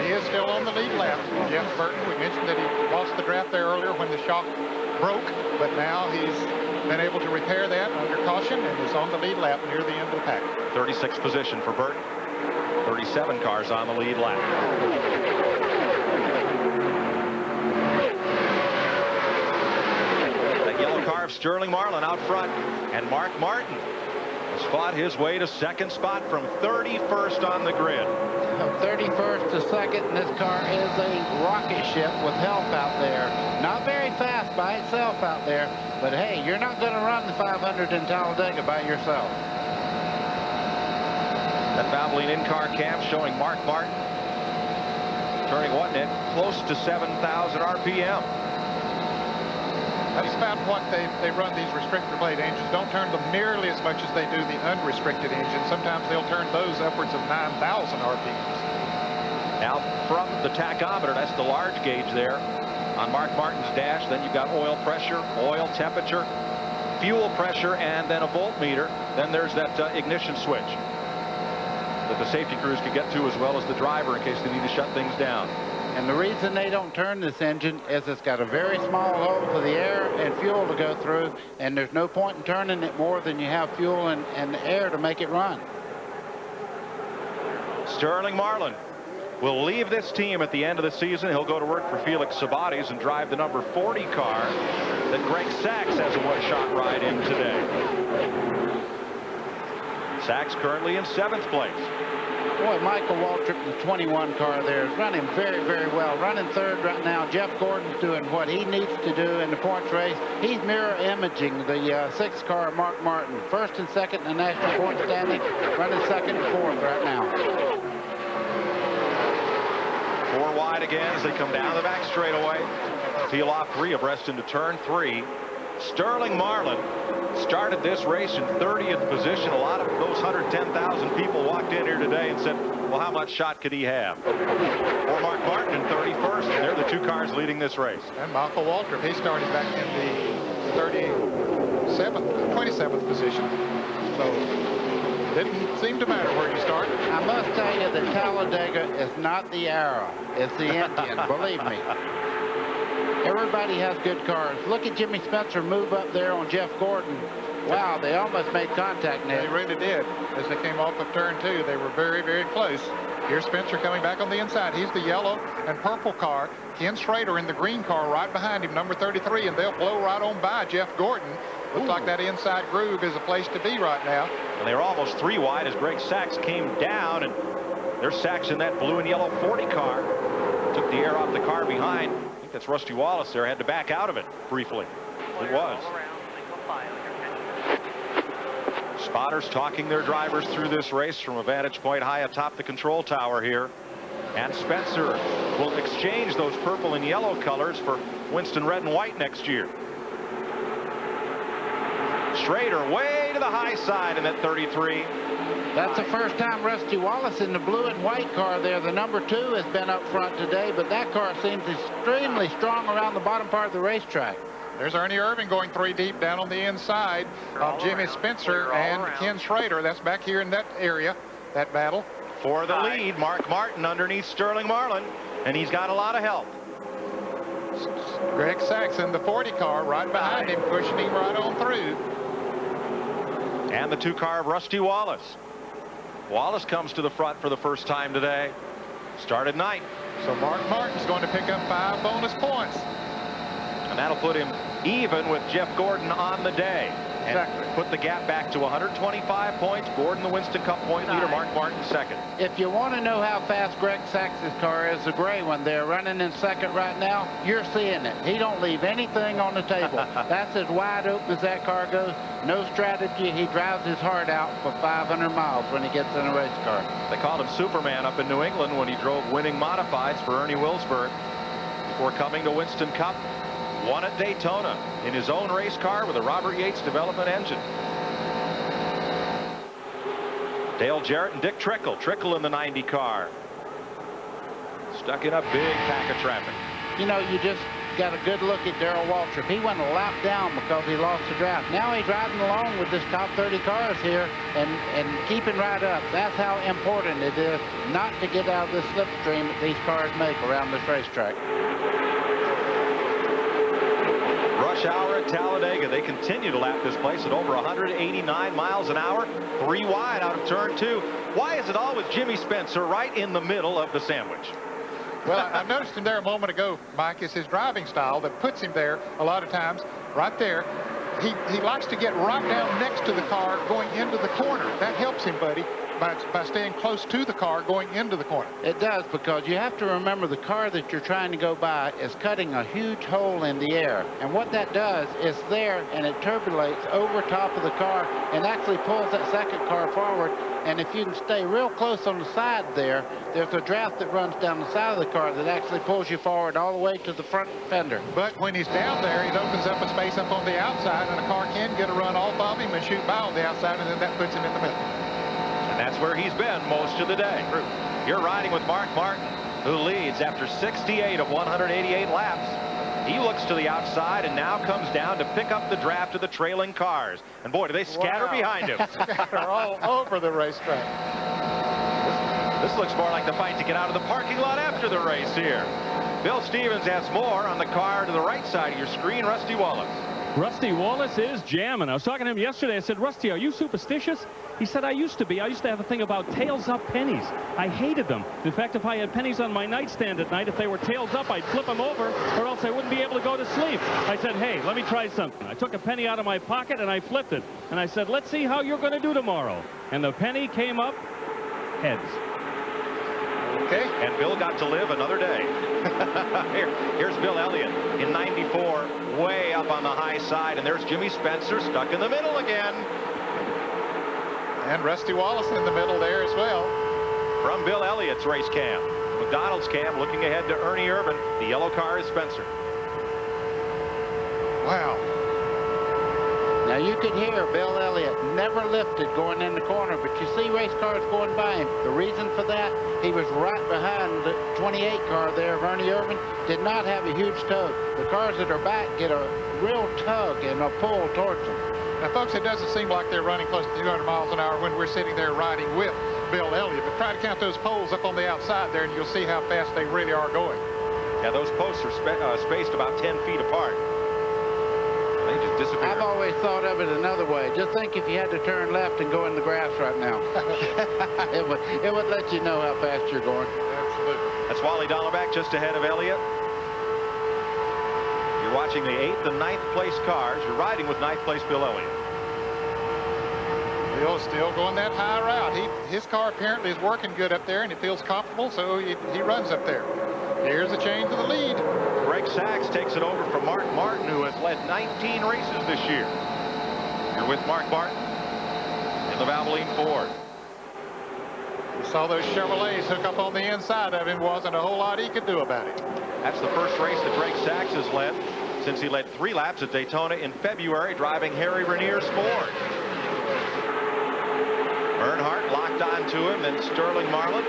He is still on the lead lap. Jeff Burton, we mentioned that he lost the draft there earlier when the shock broke, but now he's been able to repair that under caution and is on the lead lap near the end of the pack. 36th position for Burton. 37 cars on the lead lap. That yellow car of Sterling Marlin out front, and Mark Martin has fought his way to second spot from 31st on the grid. From 31st to second, and this car is a rocket ship with help out there. Not very fast by itself out there, but hey, you're not going to run the 500 in Talladega by yourself. That Valvoline in-car cam showing Mark Martin turning what, Nick? Close to 7,000 RPM. That's about what they run these restrictor blade engines. Don't turn them nearly as much as they do the unrestricted engine. Sometimes they'll turn those upwards of 9,000 RPMs. Now from the tachometer, that's the large gauge there on Mark Martin's dash. Then you've got oil pressure, oil temperature, fuel pressure, and then a voltmeter. Then there's that ignition switch that the safety crews can get to as well as the driver in case they need to shut things down. And the reason they don't turn this engine is it's got a very small hole for the air and fuel to go through, and there's no point in turning it more than you have fuel and air to make it run. Sterling Marlin will leave this team at the end of the season. He'll go to work for Felix Sabates and drive the number 40 car that Greg Sachs has a one-shot ride in today. Sachs currently in 7th place. Boy, Michael Waltrip, the 21 car there, is running very, very well. Running 3rd right now. Jeff Gordon's doing what he needs to do in the points race. He's mirror imaging the 6th car, Mark Martin. 1st and 2nd in the national point standing. Running 2nd and 4th right now. 4 wide again as they come down the back straightaway. Peel off 3 abreast into turn 3. Sterling Marlin started this race in 30th position. A lot of those 110,000 people walked in here today and said, well, how much shot could he have? Or Mark Martin in 31st. They're the 2 cars leading this race. And Michael Waltrip, he started back in the 27th position. So didn't seem to matter where you start. I must tell you that Talladega is not the Arrow. It's the Indian, believe me. Everybody has good cars. Look at Jimmy Spencer move up there on Jeff Gordon. Wow, they almost made contact, Ned. They really did. As they came off of turn 2, they were very, very close. Here's Spencer coming back on the inside. He's the yellow and purple car. Ken Schrader in the green car right behind him, number 33, and they'll blow right on by Jeff Gordon. Looks like that inside groove is a place to be right now. And they were almost 3 wide as Greg Sachs came down, and there's Sachs in that blue and yellow 40 car. Took the air off the car behind. I think that's Rusty Wallace there. Had to back out of it briefly. It was. Spotters talking their drivers through this race from a vantage point high atop the control tower here. And Spencer will exchange those purple and yellow colors for Winston red and white next year. Schrader way to the high side in that 33. That's the first time Rusty Wallace in the blue and white car there. The number 2 has been up front today, but that car seems extremely strong around the bottom part of the racetrack. There's Ernie Irving going 3 deep down on the inside of Jimmy Spencer and Ken Schrader. That's back here in that area, that battle. For the lead, Mark Martin underneath Sterling Marlin, and he's got a lot of help. Greg Sachs in the 40 car right behind him, pushing him right on through. And the 2 car of Rusty Wallace. Wallace comes to the front for the first time today. Started 9th. So Mark Martin's going to pick up 5 bonus points. And that'll put him even with Jeff Gordon on the day. Exactly. And put the gap back to 125 points. Gordon, the Winston Cup point leader. Mark Martin, 2nd. If you want to know how fast Greg Sachs' car is, the gray one there, running in 2nd right now, you're seeing it. He don't leave anything on the table. That's as wide open as that car goes. No strategy. He drives his heart out for 500 miles when he gets in a race car. They called him Superman up in New England when he drove winning modifieds for Ernie Wilsberg before coming to Winston Cup. Won at Daytona in his own race car with a Robert Yates development engine. Dale Jarrett and Dick Trickle. Trickle in the 90 car. Stuck in a big pack of traffic. You know, you just got a good look at Darrell Waltrip. He went a lap down because he lost the draft. Now he's riding along with this top 30 cars here and keeping right up. That's how important it is not to get out of the slipstream that these cars make around this racetrack. rush hour at Talladega. They continue to lap this place at over 189 miles an hour, 3 wide out of turn 2. Why is it always Jimmy Spencer right in the middle of the sandwich? Well, I noticed him there a moment ago, Mike. It's his driving style that puts him there a lot of times, right there. He likes to get right down next to the car going into the corner. That helps him, buddy, by staying close to the car going into the corner. It does, because you have to remember the car that you're trying to go by is cutting a huge hole in the air. And what that does is there, and it turbulates over top of the car and actually pulls that second car forward. And if you can stay real close on the side there, there's a draft that runs down the side of the car that actually pulls you forward all the way to the front fender. But when he's down there, it opens up a space up on the outside, and a car can get a run off of him and shoot by on the outside, and then that puts him in the middle. And that's where he's been most of the day. You're riding with Mark Martin, who leads after 68 of 188 laps. He looks to the outside and now comes down to pick up the draft of the trailing cars. And boy, do they scatter behind him. Scatter all over the racetrack. This looks more like the fight to get out of the parking lot after the race here. Bill Stevens has more on the car to the right side of your screen. Rusty Wallace. Rusty Wallace is jamming. I was talking to him yesterday. I said, Rusty, are you superstitious? He said, I used to be. I used to have a thing about tails up pennies. I hated them. In fact, if I had pennies on my nightstand at night, if they were tails up, I'd flip them over, or else I wouldn't be able to go to sleep. I said, hey, let me try something. I took a penny out of my pocket and I flipped it. And I said, let's see how you're going to do tomorrow. And the penny came up heads. Okay. And Bill got to live another day. Here's Bill Elliott in 94, way up on the high side. And there's Jimmy Spencer stuck in the middle again. And Rusty Wallace in the middle there as well. From Bill Elliott's race cam. McDonald's cam looking ahead to Ernie Irvan. The yellow car is Spencer. Wow. Now you could hear Bill Elliott never lifted going in the corner, but you see race cars going by him. The reason for that, he was right behind the 28 car there of Ernie Irvan, did not have a huge tug. The cars that are back get a real tug and a pull towards them. Now, folks, it doesn't seem like they're running close to 200 miles an hour when we're sitting there riding with Bill Elliott, but try to count those poles up on the outside there, and you'll see how fast they really are going. Yeah, those posts are spaced about 10 feet apart. They just disappear. I've always thought of it another way. Just think if you had to turn left and go in the grass right now. it would let you know how fast you're going. Absolutely. That's Wally Dollarback just ahead of Elliott. You're watching the 8th and 9th place cars. You're riding with 9th place Bill Elliott. Bill's still going that high route. His car apparently is working good up there, and it feels comfortable, so he runs up there. Here's a change to the lead. Greg Sachs takes it over from Mark Martin, who has led 19 races this year. You're with Mark Martin in the Valvoline Ford. We saw those Chevrolets hook up on the inside of him. Wasn't a whole lot he could do about it. That's the first race that Greg Sachs has led since he led 3 laps at Daytona in February, driving Harry Renier's Ford. Earnhardt locked on to him, then Sterling Marlin.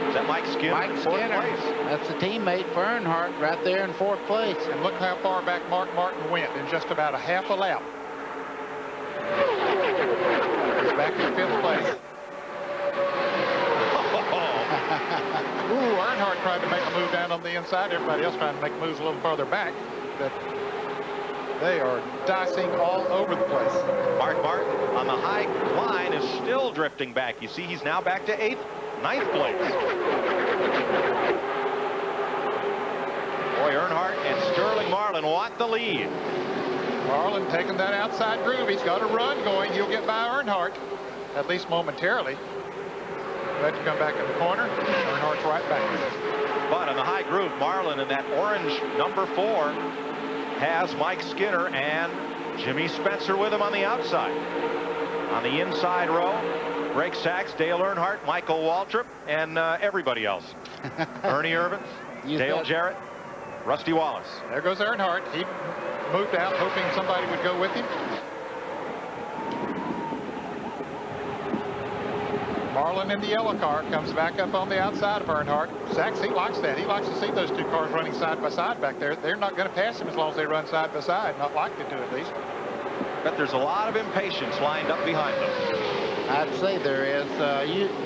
Is that Mike Skinner? Mike Skinner. That's the teammate for Earnhardt right there in 4th place. And look how far back Mark Martin went in just about a half a lap. He's back in 5th place. Ooh, Earnhardt tried to make a move down on the inside. Everybody else trying to make moves a little farther back. But they are dicing all over the place. Mark Martin on the high line is still drifting back. You see he's now back to 8th, 9th place. Boy, Earnhardt and Sterling Marlin want the lead. Marlin taking that outside groove. He's got a run going. He'll get by Earnhardt, at least momentarily. Let you come back in the corner. Earnhardt's right back. But on the high groove, Marlin in that orange number 4 has Mike Skinner and Jimmy Spencer with him on the outside. On the inside row, Greg Sachs, Dale Earnhardt, Michael Waltrip, and everybody else. Ernie Irvan, Dale Jarrett, Rusty Wallace. There goes Earnhardt. He moved out hoping somebody would go with him. Marlin in the yellow car comes back up on the outside of Earnhardt. Sachs, he likes that. He likes to see those 2 cars running side by side back there. They're not going to pass him as long as they run side by side. Not likely to, at least. But there's a lot of impatience lined up behind them. I'd say there is.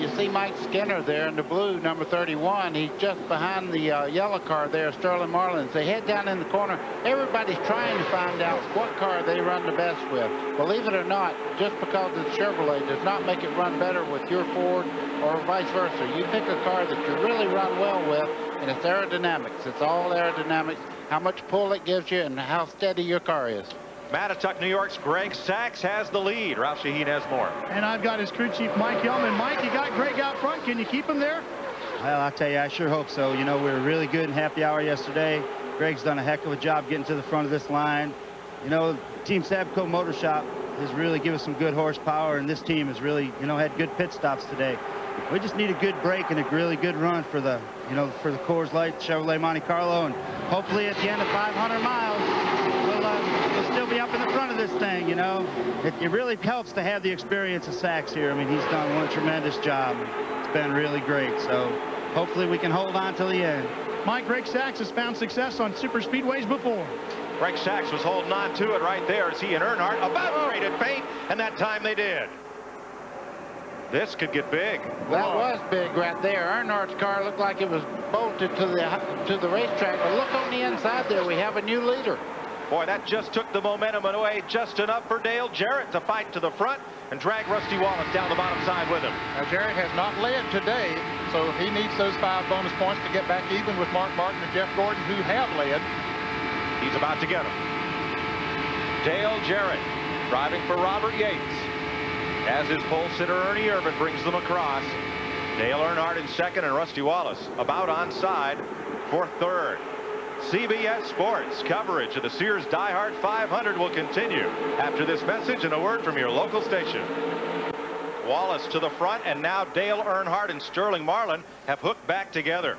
You see Mike Skinner there in the blue, number 31. He's just behind the yellow car there, Sterling Marlins. They head down in the corner. Everybody's trying to find out what car they run the best with. Believe it or not, just because it's Chevrolet does not make it run better with your Ford or vice versa. You pick a car that you really run well with, and it's aerodynamics. It's all aerodynamics, how much pull it gives you, and how steady your car is. Mattituck, New York's Greg Sachs has the lead. Ralph Shaheen has more. And I've got his crew chief, Mike Yellman. Mike, you got Greg out front. Can you keep him there? Well, I'll tell you, I sure hope so. You know, we were really good in happy hour yesterday. Greg's done a heck of a job getting to the front of this line. You know, Team Sabco Motor Shop has really given us some good horsepower, and this team has really, you know, had good pit stops today. We just need a good break and a really good run for the, you know, for the Coors Light Chevrolet Monte Carlo, and hopefully at the end of 500 miles, we'll still be up in the front of this thing, you know. It really helps to have the experience of Sachs here. I mean, he's done one tremendous job. It's been really great, so hopefully we can hold on till the end. Mike, Greg Sachs has found success on super speedways before. Greg Sachs was holding on to it right there as he and Earnhardt about traded paint, and that time they did. This could get big. That was big right there. Earnhardt's car looked like it was bolted to the racetrack, but look on the inside there. We have a new leader. Boy, that just took the momentum away just enough for Dale Jarrett to fight to the front and drag Rusty Wallace down the bottom side with him. Now, Jarrett has not led today, so he needs those 5 bonus points to get back even with Mark Martin and Jeff Gordon, who have led. He's about to get him. Dale Jarrett driving for Robert Yates. As his pole sitter Ernie Irvan brings them across. Dale Earnhardt in second and Rusty Wallace about onside for third. CBS Sports coverage of the Sears DieHard 500 will continue after this message and a word from your local station. Wallace to the front, and now Dale Earnhardt and Sterling Marlin have hooked back together.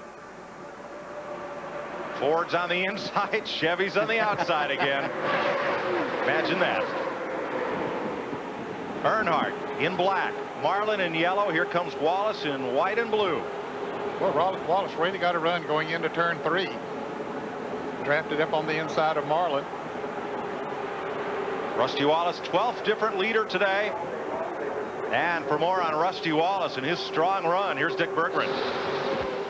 Ford's on the inside, Chevy's on the outside again. Imagine that. Earnhardt in black, Marlin in yellow. Here comes Wallace in white and blue. Well, Wallace really got a run going into turn 3. Drafted up on the inside of Marlin. Rusty Wallace, 12th different leader today. And for more on Rusty Wallace and his strong run, here's Dick Bergman.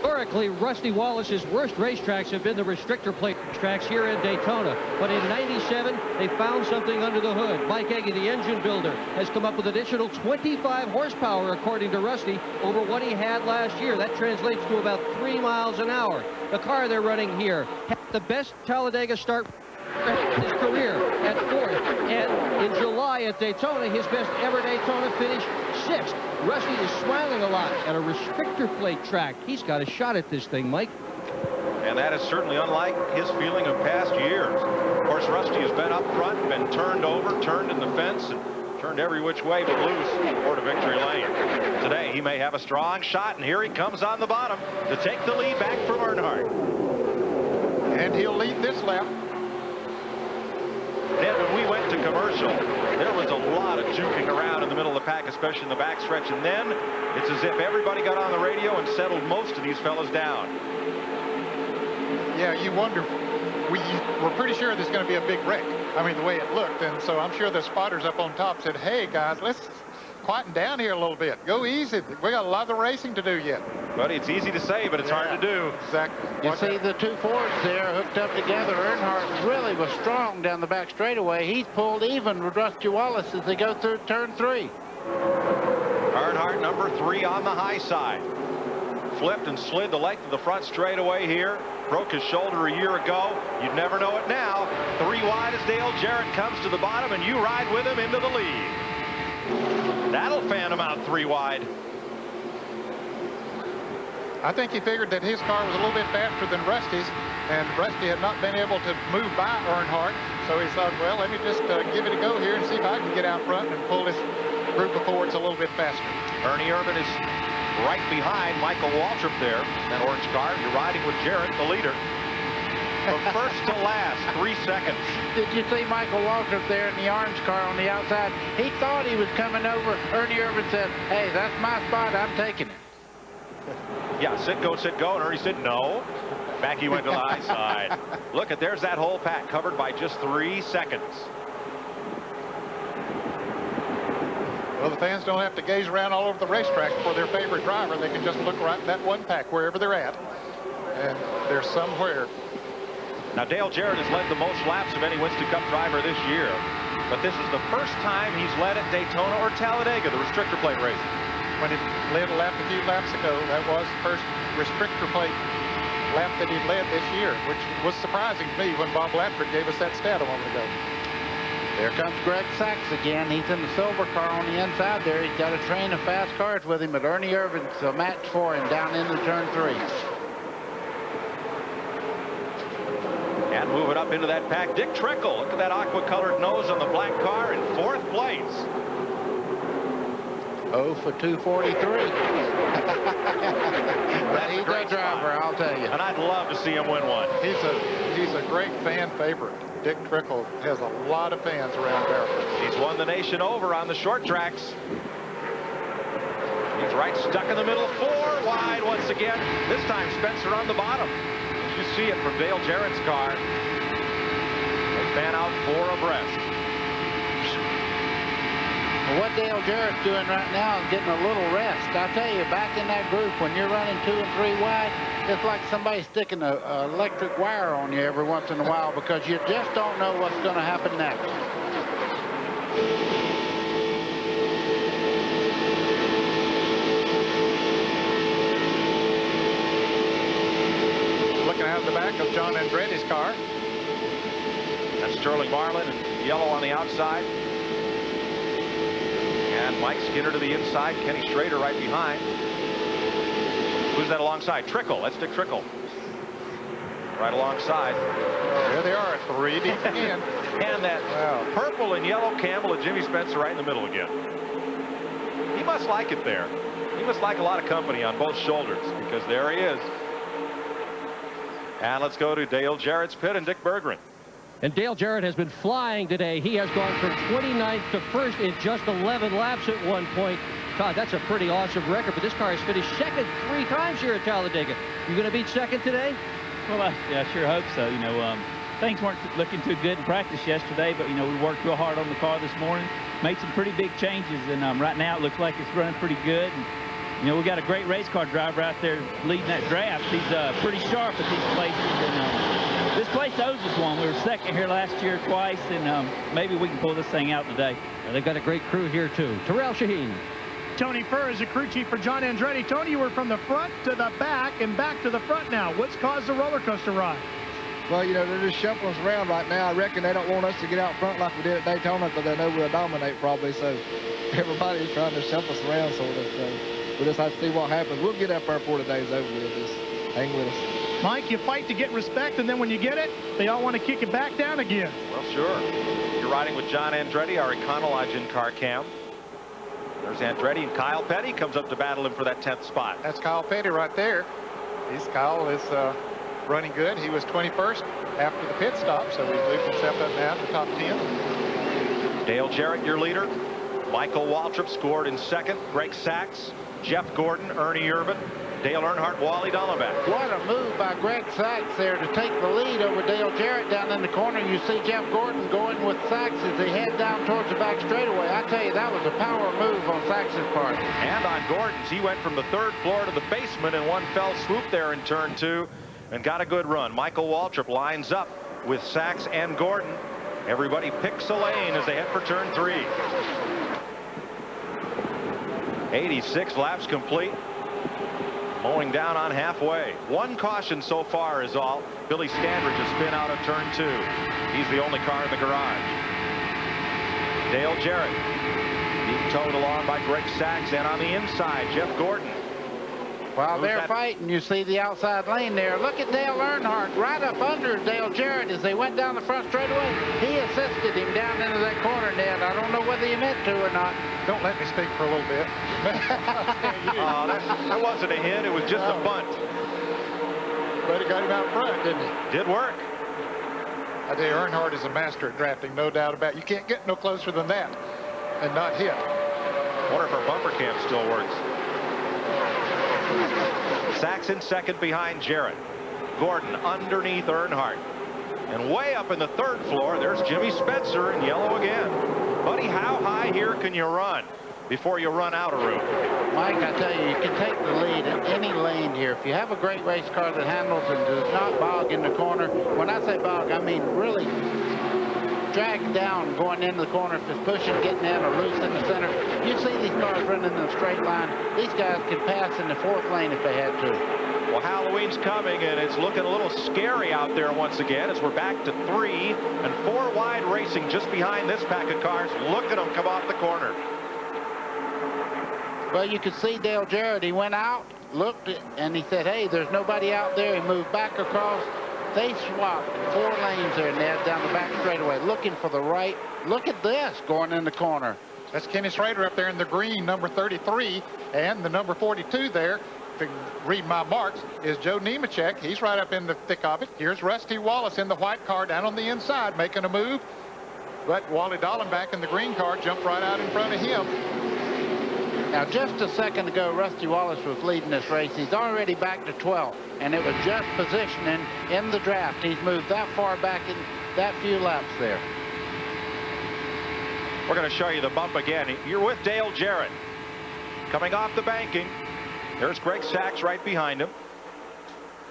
Historically, Rusty Wallace's worst racetracks have been the restrictor plate tracks here in Daytona. But in '97, they found something under the hood. Mike Egge, the engine builder, has come up with additional 25 horsepower, according to Rusty, over what he had last year. That translates to about 3 miles an hour. The car they're running here had the best Talladega start in his career at 4th. And in July at Daytona, his best ever Daytona finish, 6th. Rusty is smiling a lot at a restrictor plate track. He's got a shot at this thing, Mike. And that is certainly unlike his feeling of past years. Of course, Rusty has been up front, been turned over, turned in the fence, and turned every which way but loose toward a victory lane. Today, he may have a strong shot, and here he comes on the bottom to take the lead back from Earnhardt. And he'll lead this lap. Then when we went to commercial, there was a lot of juking around in the middle of the pack, especially in the backstretch. And then it's as if everybody got on the radio and settled most of these fellas down. Yeah, you wonder. We're pretty sure there's going to be a big wreck. I mean, the way it looked. And so I'm sure the spotters up on top said, hey, guys, let's quieten down here a little bit. Go easy. We got a lot of racing to do yet. Buddy, it's easy to say, but it's hard to do. Exactly. You see the 2 Fords there hooked up together. Earnhardt really was strong down the back straightaway. He's pulled even with Rusty Wallace as they go through turn 3. Earnhardt, number 3 on the high side. Flipped and slid the length of the front straightaway here. Broke his shoulder a year ago. You'd never know it now. 3 wide as Dale Jarrett comes to the bottom, and you ride with him into the lead. That'll fan him out 3 wide. I think he figured that his car was a little bit faster than Rusty's, and Rusty had not been able to move by Earnhardt. So he thought, well, let me just give it a go here and see if I can get out front and pull this group of Fords a little bit faster. Ernie Irvan is right behind Michael Waltrip there. That orange car. You're riding with Jarrett, the leader. From first to last, 3 seconds. Did you see Michael Waltrip there in the orange car on the outside? He thought he was coming over. Ernie Irvan said, hey, that's my spot. I'm taking it. Yeah, sit, go, and Ernie said no. Back he went to the high side. Look at, there's that whole pack covered by just 3 seconds. Well, the fans don't have to gaze around all over the racetrack for their favorite driver. They can just look right in that one pack wherever they're at, and they're somewhere. Now, Dale Jarrett has led the most laps of any Winston Cup driver this year, but this is the first time he's led at Daytona or Talladega, the restrictor plate races. When he led a lap a few laps ago, that was the first restrictor plate lap that he led this year, which was surprising to me when Bob Latford gave us that stat a moment ago. There comes Greg Sachs again. He's in the silver car on the inside there. He's got a train of fast cars with him, but Ernie Irvin's a match for him down into turn 3. And moving up into that pack, Dick Trickle. Look at that aqua-colored nose on the black car in 4th place. 0 for 243. But he's a great driver, I'll tell you. And I'd love to see him win one. He's a great fan favorite. Dick Trickle has a lot of fans around Barefoot. He's won the nation over on the short tracks. He's right stuck in the middle, 4 wide once again. This time Spencer on the bottom. You see it from Dale Jarrett's car. They fan out 4 abreast. Well, what Dale Jarrett's doing right now is getting a little rest. I tell you, back in that group, when you're running 2 and 3 wide, it's like somebody sticking an electric wire on you every once in a while because you just don't know what's going to happen next. Looking out the back of John Andretti's car. That's Sterling Marlin in yellow on the outside. And Mike Skinner to the inside. Kenny Schrader right behind. Who's that alongside? Trickle. That's Dick Trickle. Right alongside. There they are, 3 deep again. And that purple and yellow camel of Jimmy Spencer right in the middle again. He must like it there. He must like a lot of company on both shoulders because there he is. And let's go to Dale Jarrett's pit and Dick Berggren. And Dale Jarrett has been flying today. He has gone from 29th to 1st in just 11 laps at one point. Todd, that's a pretty awesome record, but this car has finished second 3 times here at Talladega. You going to beat second today? Well, I sure hope so. You know, things weren't looking too good in practice yesterday, but, you know, we worked real hard on the car this morning, made some pretty big changes, and right now it looks like it's running pretty good. And, you know, we got a great race car driver out there leading that draft. He's pretty sharp at these places, and this place owes us one. We were second here last year twice, and maybe we can pull this thing out today. And they've got a great crew here, too. Terrell Shaheen. Tony Furr is a crew chief for John Andretti. Tony, you were from the front to the back and back to the front now. What's caused the roller coaster ride? Well, you know, they're just shuffling us around right now. I reckon they don't want us to get out front like we did at Daytona because they know we'll dominate probably. So everybody's trying to shuffle us around sort of. So we'll just have to see what happens. We'll get up there before the day's over with. Just hang with us. Mike, you fight to get respect, and then when you get it, they all want to kick it back down again. Well, sure. You're riding with John Andretti, our Econolodge in-car cam. There's Andretti, and Kyle Petty comes up to battle him for that 10th spot. That's Kyle Petty right there. Kyle is running good. He was 21st after the pit stop, so he's moved himself up now to the top 10. Dale Jarrett, your leader. Michael Waltrip scored in 2nd. Greg Sachs, Jeff Gordon, Ernie Irvin, Dale Earnhardt, Wally Dollenbach. What a move by Greg Sachs there to take the lead over Dale Jarrett down in the corner. You see Jeff Gordon going with Sachs as they head down towards the back straightaway. I tell you, that was a power move on Sachs' part. And on Gordon's, he went from the 3rd floor to the basement in one fell swoop there in turn 2 and got a good run. Michael Waltrip lines up with Sachs and Gordon. Everybody picks a lane as they head for turn 3. 86 laps complete. Mowing down on halfway. One caution so far is all. Billy Standridge has spin out of turn 2. He's the only car in the garage. Dale Jarrett being towed along by Greg Sachs, and on the inside, Jeff Gordon. While they're fighting, you see the outside lane there. Look at Dale Earnhardt right up under Dale Jarrett as they went down the front straightaway. He assisted him down into that corner, Ned. I don't know whether he meant to or not. Don't let me speak for a little bit. That wasn't a hit. It was just a bunt. But he got him out front, didn't he? Did work. I tell you, Earnhardt is a master at drafting, no doubt about it. You can't get no closer than that and not hit. Wonder if our bumper cam still works. Sachs in 2nd behind Jarrett. Gordon underneath Earnhardt. And way up in the 3rd floor, there's Jimmy Spencer in yellow again. Buddy, how high here can you run? before you run out of room. Mike, I tell you, you can take the lead in any lane here. If you have a great race car that handles and does not bog in the corner, when I say bog, I mean really drag down going into the corner if it's pushing, getting in, or loose in the center. You see these cars running in a straight line. These guys could pass in the 4th lane if they had to. Well, Halloween's coming, and it's looking a little scary out there once again as we're back to 3 and 4 wide racing just behind this pack of cars. Look at them come off the corner. Well, you could see Dale Jarrett. He went out, looked, and he said, hey, there's nobody out there. He moved back across. They swapped 4 lanes there, Ned, down the back straightaway, looking for the right. Look at this going in the corner. That's Kenny Schrader up there in the green, number 33, and the number 42 there, if you can read my marks, is Joe Nemechek. He's right up in the thick of it. Here's Rusty Wallace in the white car down on the inside making a move, but Wally Dallenbach in the green car jumped right out in front of him. Now, just a second ago, Rusty Wallace was leading this race. He's already back to 12th, and it was just positioning in the draft. He's moved that far back in that few laps there. We're going to show you the bump again. You're with Dale Jarrett. Coming off the banking. There's Greg Sachs right behind him.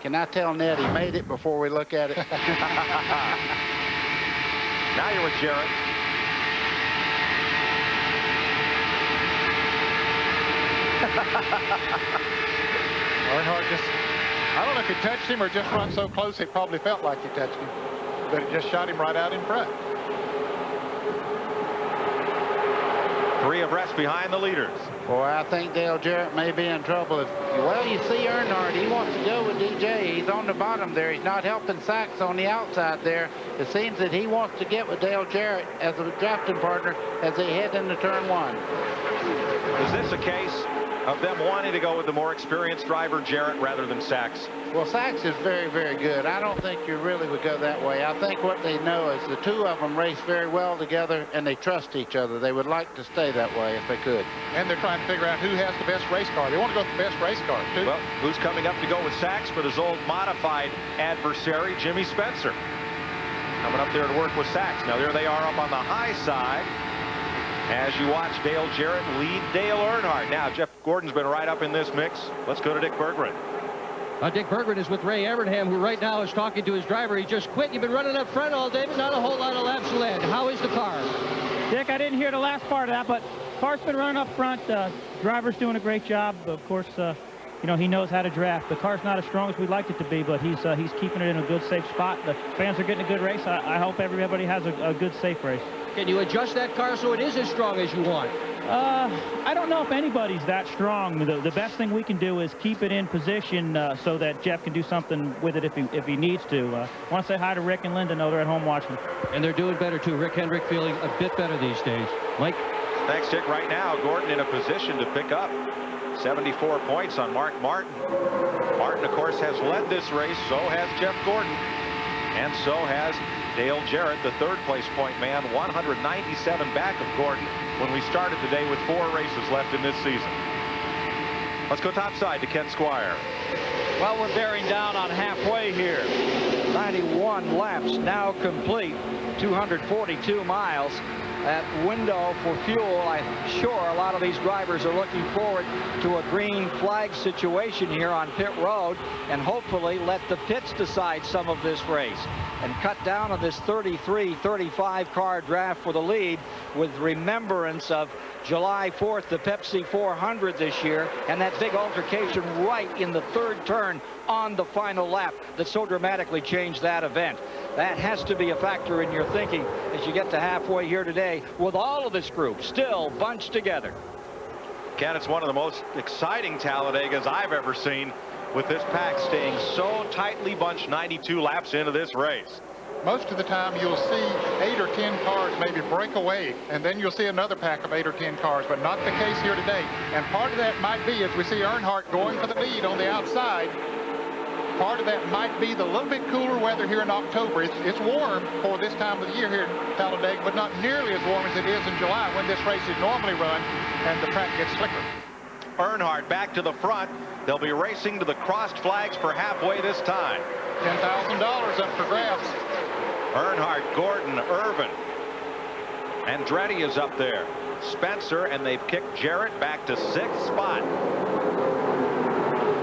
Can I tell Ned he made it before we look at it? Now you're with Jarrett. Earnhardt just, I don't know if he touched him or just run so close it probably felt like he touched him, but it just shot him right out in front. 3 abreast behind the leaders. Boy, I think Dale Jarrett may be in trouble. Well, you see Earnhardt, he wants to go with DJ. He's on the bottom there. He's not helping Sachs on the outside there. It seems that he wants to get with Dale Jarrett as a drafting partner as they head into turn 1. Is this a case of them wanting to go with the more experienced driver, Jarrett, rather than Sachs? Well, Sachs is very, very good. I don't think you really would go that way. I think what they know is the 2 of them race very well together, and they trust each other. They would like to stay that way if they could. And they're trying to figure out who has the best race car. They want to go with the best race car, too. Well, who's coming up to go with Sachs but his old modified adversary, Jimmy Spencer? Coming up there to work with Sachs. Now, there they are up on the high side as you watch Dale Jarrett lead Dale Earnhardt. Now, Jeff Gordon's been right up in this mix. Let's go to Dick Berggren. Dick Berggren is with Ray Evernham, who right now is talking to his driver. He just quit. You've been running up front all day, but not a whole lot of laps led. How is the car? Dick, I didn't hear the last part of that, but car's been running up front. Driver's doing a great job. Of course, you know, he knows how to draft. The car's not as strong as we'd like it to be, but he's keeping it in a good, safe spot. The fans are getting a good race. I hope everybody has a good, safe race. Can you adjust that car so it is as strong as you want? I don't know if anybody's that strong. The best thing we can do is keep it in position so that Jeff can do something with it if he needs to. I want to say hi to Rick and Linda. Know they're at home watching. And they're doing better, too. Rick Hendrick feeling a bit better these days. Mike? Thanks, Dick. Right now, Gordon in a position to pick up 74 points on Mark Martin. Martin, of course, has led this race. So has Jeff Gordon. And so has Dale Jarrett, the 3rd place point man, 197 back of Gordon when we started today with 4 races left in this season. Let's go topside to Ken Squire. Well, we're bearing down on halfway here. 91 laps now complete, 242 miles. That window for fuel, I'm sure a lot of these drivers are looking forward to a green flag situation here on pit road and hopefully let the pits decide some of this race and cut down on this 33-35 car draft for the lead with remembrance of July 4th, the Pepsi 400 this year, and that big altercation right in the 3rd turn on the final lap that so dramatically changed that event. That has to be a factor in your thinking as you get to halfway here today with all of this group still bunched together. Ken, it's one of the most exciting Talladegas I've ever seen, with this pack staying so tightly bunched 92 laps into this race. Most of the time you'll see 8 or 10 cars maybe break away, and then you'll see another pack of 8 or 10 cars, but not the case here today. And part of that might be, as we see Earnhardt going for the lead on the outside, part of that might be the little bit cooler weather here in October. It's warm for this time of the year here in Talladega, but not nearly as warm as it is in July when this race is normally run and the track gets slicker. Earnhardt back to the front. They'll be racing to the crossed flags for halfway this time. $10,000 up for grabs. Earnhardt, Gordon, Irvin. Andretti is up there. Spencer, and they've kicked Jarrett back to 6th spot.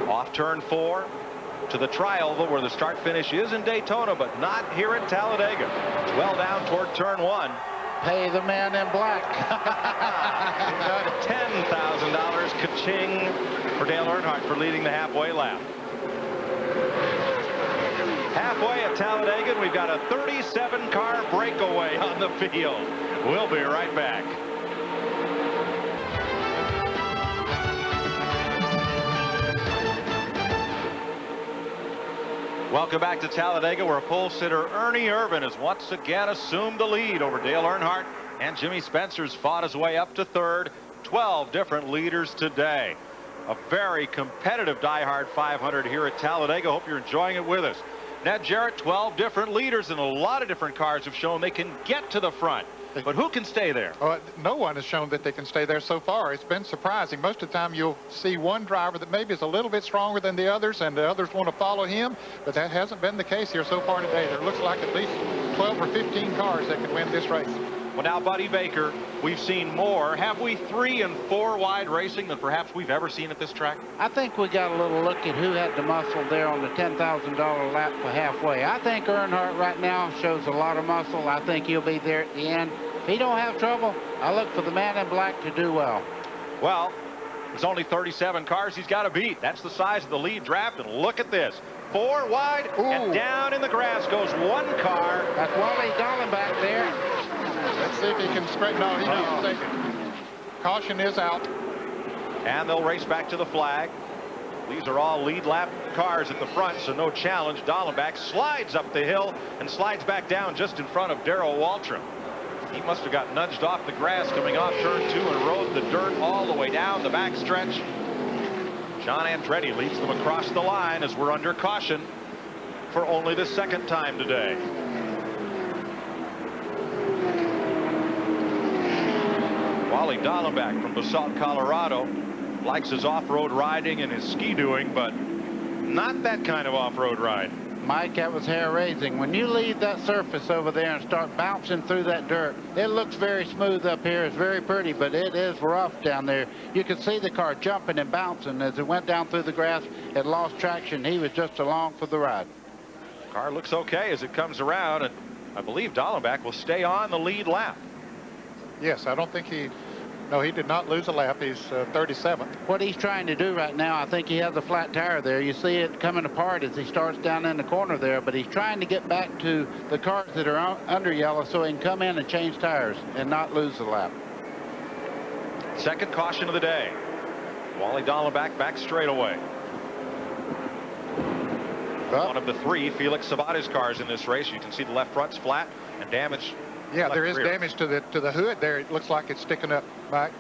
Off turn 4 to the tri-oval where the start finish is in Daytona, but not here at Talladega. It's well down toward turn 1. Pay the man in black. $10,000 ka-ching for Dale Earnhardt for leading the halfway lap. Halfway at Talladega, and we've got a 37-car breakaway on the field. We'll be right back. Welcome back to Talladega, where pole sitter Ernie Irvan has once again assumed the lead over Dale Earnhardt, and Jimmy Spencer's fought his way up to 3rd. 12 different leaders today. A very competitive DieHard 500 here at Talladega. Hope you're enjoying it with us. Now, Jarrett, 12 different leaders, and a lot of different cars have shown they can get to the front. But who can stay there? No one has shown that they can stay there so far. It's been surprising. Most of the time you'll see one driver that maybe is a little bit stronger than the others, and the others want to follow him, but that hasn't been the case here so far today. There looks like at least 12 or 15 cars that can win this race. Well, now, Buddy Baker, we've seen more. Have we 3 and 4 wide racing than perhaps we've ever seen at this track? I think we got a little look at who had the muscle there on the $10,000 lap for halfway. I think Earnhardt right now shows a lot of muscle. I think he'll be there at the end. If he don't have trouble, I look for the man in black to do well. Well, there's only 37 cars he's got to beat. That's the size of the lead draft, and look at this. 4 wide, and down in the grass goes 1 car. That's Wally Dallenbach there. Let's see if he can straighten out. He needs to take it. Caution is out. And they'll race back to the flag. These are all lead lap cars at the front, so no challenge. Dallenbach slides up the hill and slides back down just in front of Darrell Waltrip. He must have got nudged off the grass coming off turn 2 and rode the dirt all the way down the backstretch. John Andretti leads them across the line as we're under caution for only the 2nd time today. Wally Dallenbach from Basalt, Colorado, likes his off-road riding and his ski-doing, but not that kind of off-road ride. Mike, that was hair-raising. When you leave that surface over there and start bouncing through that dirt, it looks very smooth up here. It's very pretty, but it is rough down there. You could see the car jumping and bouncing as it went down through the grass. It lost traction. He was just along for the ride. Car looks okay as it comes around, and I believe Dallenbach will stay on the lead lap. Yes, I don't think he did not lose a lap. He's 37th. What he's trying to do right now, I think he has a flat tire there. You see it coming apart as he starts down in the corner there, but he's trying to get back to the cars that are under yellow so he can come in and change tires and not lose the lap. 2nd caution of the day. Wally Dallenbach back straight away. One of the 3 Felix Sabates cars in this race. You can see the left front's flat and damage. Yeah, there is damage to the hood there. It looks like it's sticking up, Mike.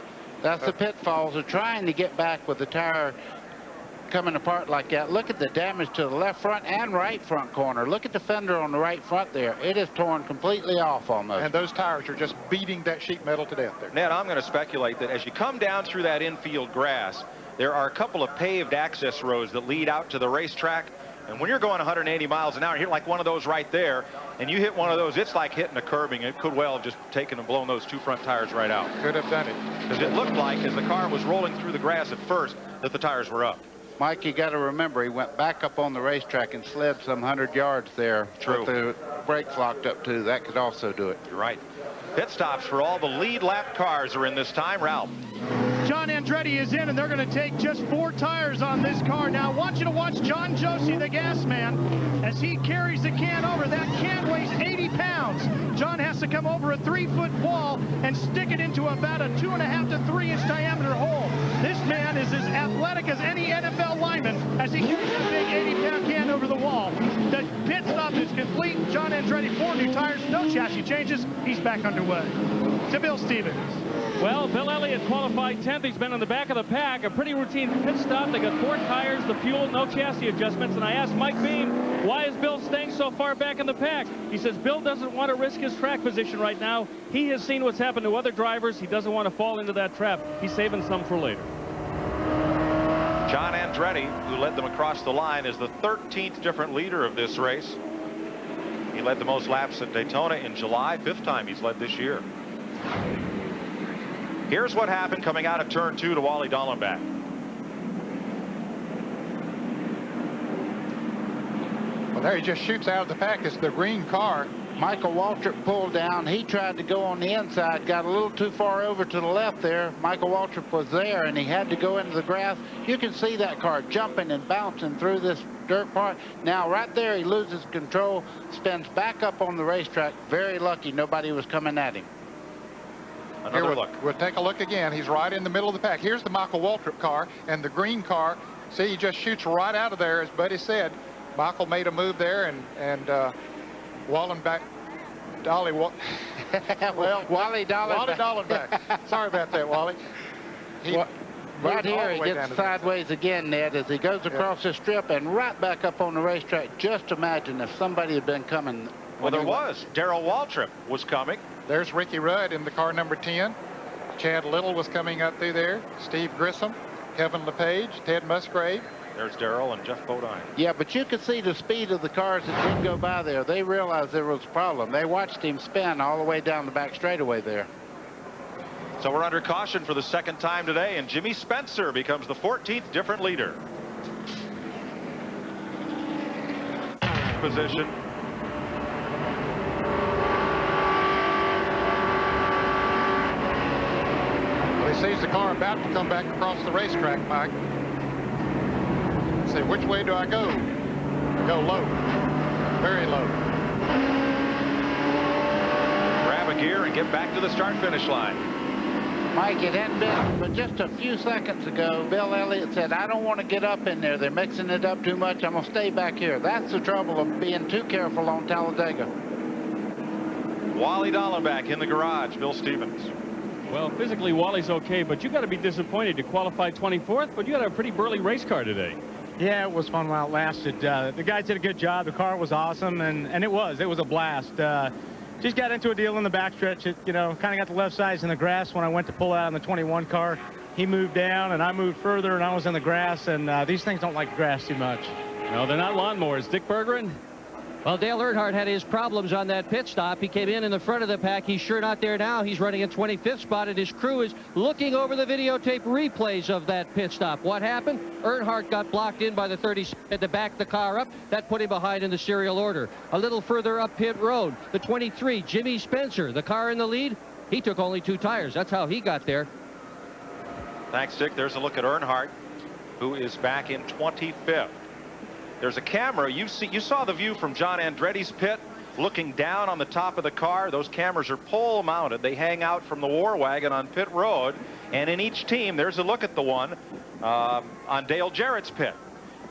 That's the pitfalls of trying to get back with the tire coming apart like that. Look at the damage to the left front and right front corner. Look at the fender on the right front there. It is torn completely off almost. And those tires are just beating that sheet metal to death there. Ned, I'm going to speculate that as you come down through that infield grass, there are a couple of paved access roads that lead out to the racetrack. And when you're going 180 miles an hour, you hit like one of those right there, and you hit one of those, it's like hitting a curbing. It could well have just taken and blown those 2 front tires right out. Could have done it. Because it looked like, as the car was rolling through the grass at first, that the tires were up. Mike, you got to remember, he went back up on the racetrack and slid some 100 yards there. True. With the brakes locked up, too. That could also do it. You're right. Pit stops for all the lead lap cars are in this time. Ralph. John Andretti is in, and they're going to take just 4 tires on this car. Now, I want you to watch John Josie, the gas man, as he carries the can over. That can weighs 80 pounds. John has to come over a 3-foot wall and stick it into about a 2.5 to 3-inch diameter hole. This man is as athletic as any NFL lineman as he carries a big 80-pound can over the wall. The pit stop is complete. John Andretti, 4 new tires, no chassis changes. He's back underway. To Bill Stevens. Well, Bill Elliott qualified 10th. He's been in the back of the pack. A pretty routine pit stop. They got 4 tires, the fuel, no chassis adjustments. And I asked Mike Beam, why is Bill staying so far back in the pack? He says Bill doesn't want to risk his track position right now. He has seen what's happened to other drivers. He doesn't want to fall into that trap. He's saving some for later. John Andretti, who led them across the line, is the 13th different leader of this race. He led the most laps at Daytona in July. 5th time he's led this year. Here's what happened coming out of turn 2 to Wally Dallenbach. Well, there he just shoots out of the pack. It's the green car. Michael Waltrip pulled down. He tried to go on the inside, got a little too far over to the left there. Michael Waltrip was there, and he had to go into the grass. You can see that car jumping and bouncing through this dirt part. Now, right there, he loses control, spins back up on the racetrack. Very lucky nobody was coming at him. Another look. We'll take a look again. He's right in the middle of the pack. Here's the Michael Waltrip car, and the green car. See, he just shoots right out of there, as Buddy said. Michael made a move there, and Wallenbach, Wally Dallenbach. Sorry about that, Wally. Right here, he gets sideways again, Ned, as he goes across the strip and right back up on the racetrack. Just imagine if somebody had been coming. Well, there was. Darrell Waltrip was coming. There's Ricky Rudd in the car number 10. Chad Little was coming up through there. Steve Grissom, Kevin LePage, Ted Musgrave. There's Darrell and Jeff Bodine. Yeah, but you could see the speed of the cars that didn't go by there. They realized there was a problem. They watched him spin all the way down the back straightaway there. So we're under caution for the second time today, and Jimmy Spencer becomes the 14th different leader. Position. Well, he sees the car about to come back across the racetrack, Mike. Say, which way do I go? Go low, very low. Grab a gear and get back to the start-finish line. Mike, it hadn't been but just a few seconds ago, Bill Elliott said, I don't want to get up in there. They're mixing it up too much. I'm going to stay back here. That's the trouble of being too careful on Talladega. Wally Dallenbach in the garage. Bill Stevens. Well, physically, Wally's okay, but you got to be disappointed to qualify 24th, but you had a pretty burly race car today. Yeah, it was fun while it lasted. The guys did a good job. The car was awesome, and it was a blast. Just got into a deal in the backstretch. You know, kind of got the left sides in the grass when I went to pull out on the 21 car. He moved down, and I moved further, and I was in the grass, and these things don't like grass too much. No, they're not lawnmowers. Dick Bergeron? Well, Dale Earnhardt had his problems on that pit stop. He came in the front of the pack. He's sure not there now. He's running in 25th spot, and his crew is looking over the videotape replays of that pit stop. What happened? Earnhardt got blocked in by the 30, had to back the car up. That put him behind in the serial order. A little further up pit road, the 23, Jimmy Spencer, the car in the lead. He took only 2 tires. That's how he got there. Thanks, Dick. There's a look at Earnhardt, who is back in 25th. There's a camera. You saw the view from John Andretti's pit, looking down on the top of the car. Those cameras are pole mounted. They hang out from the War Wagon on pit road. And in each team, there's a look at the one on Dale Jarrett's pit.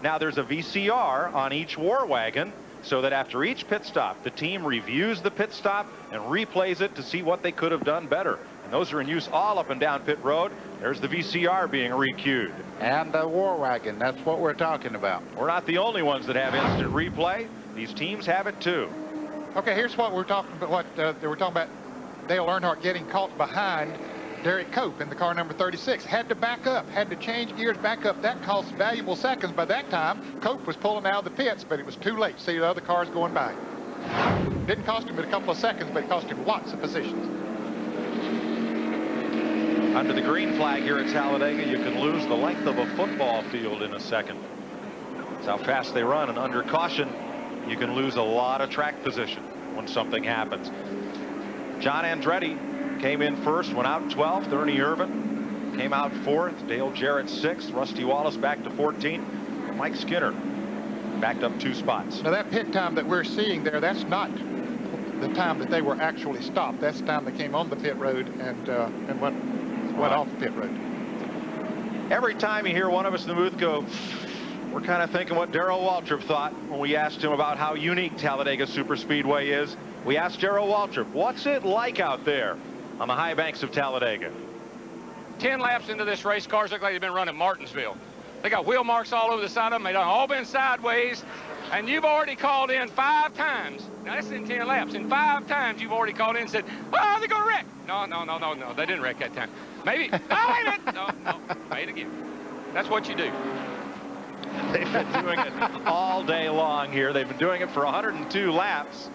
Now, there's a VCR on each War Wagon, so that after each pit stop, the team reviews the pit stop and replays it to see what they could have done better. And those are in use all up and down pit road. There's the VCR being re-cued. And the War Wagon, that's what we're talking about. We're not the only ones that have instant replay. These teams have it too. Okay, here's what we're talking about. They were talking about Dale Earnhardt getting caught behind Derek Cope in the car number 36. Had to back up, had to change gears back up. That cost valuable seconds. By that time, Cope was pulling out of the pits, but it was too late. See the other cars going by. Didn't cost him but a couple of seconds, but it cost him lots of positions. Under the green flag here at Talladega, you can lose the length of a football field in a second. That's how fast they run. And under caution, you can lose a lot of track position when something happens. John Andretti came in first, went out 12th. Ernie Irvin came out 4th. Dale Jarrett 6th. Rusty Wallace back to 14th. Mike Skinner backed up 2 spots. Now that pit time that we're seeing there, that's not the time that they were actually stopped. That's the time they came on the pit road and went off the pit road. Every time you hear one of us in the booth go, we're kind of thinking what Darrell Waltrip thought when we asked him about how unique Talladega Superspeedway is. We asked Darrell Waltrip, what's it like out there on the high banks of Talladega? 10 laps into this race, cars look like they've been running Martinsville. They got wheel marks all over the side of them. They've all been sideways. And you've already called in 5 times. Now, that's in 10 laps. In 5 times, you've already called in and said, oh, they're going to wreck. No. They didn't wreck that time. Maybe. No, wait a minute. No. Wait again. That's what you do. They've been doing it all day long here. They've been doing it for 102 laps.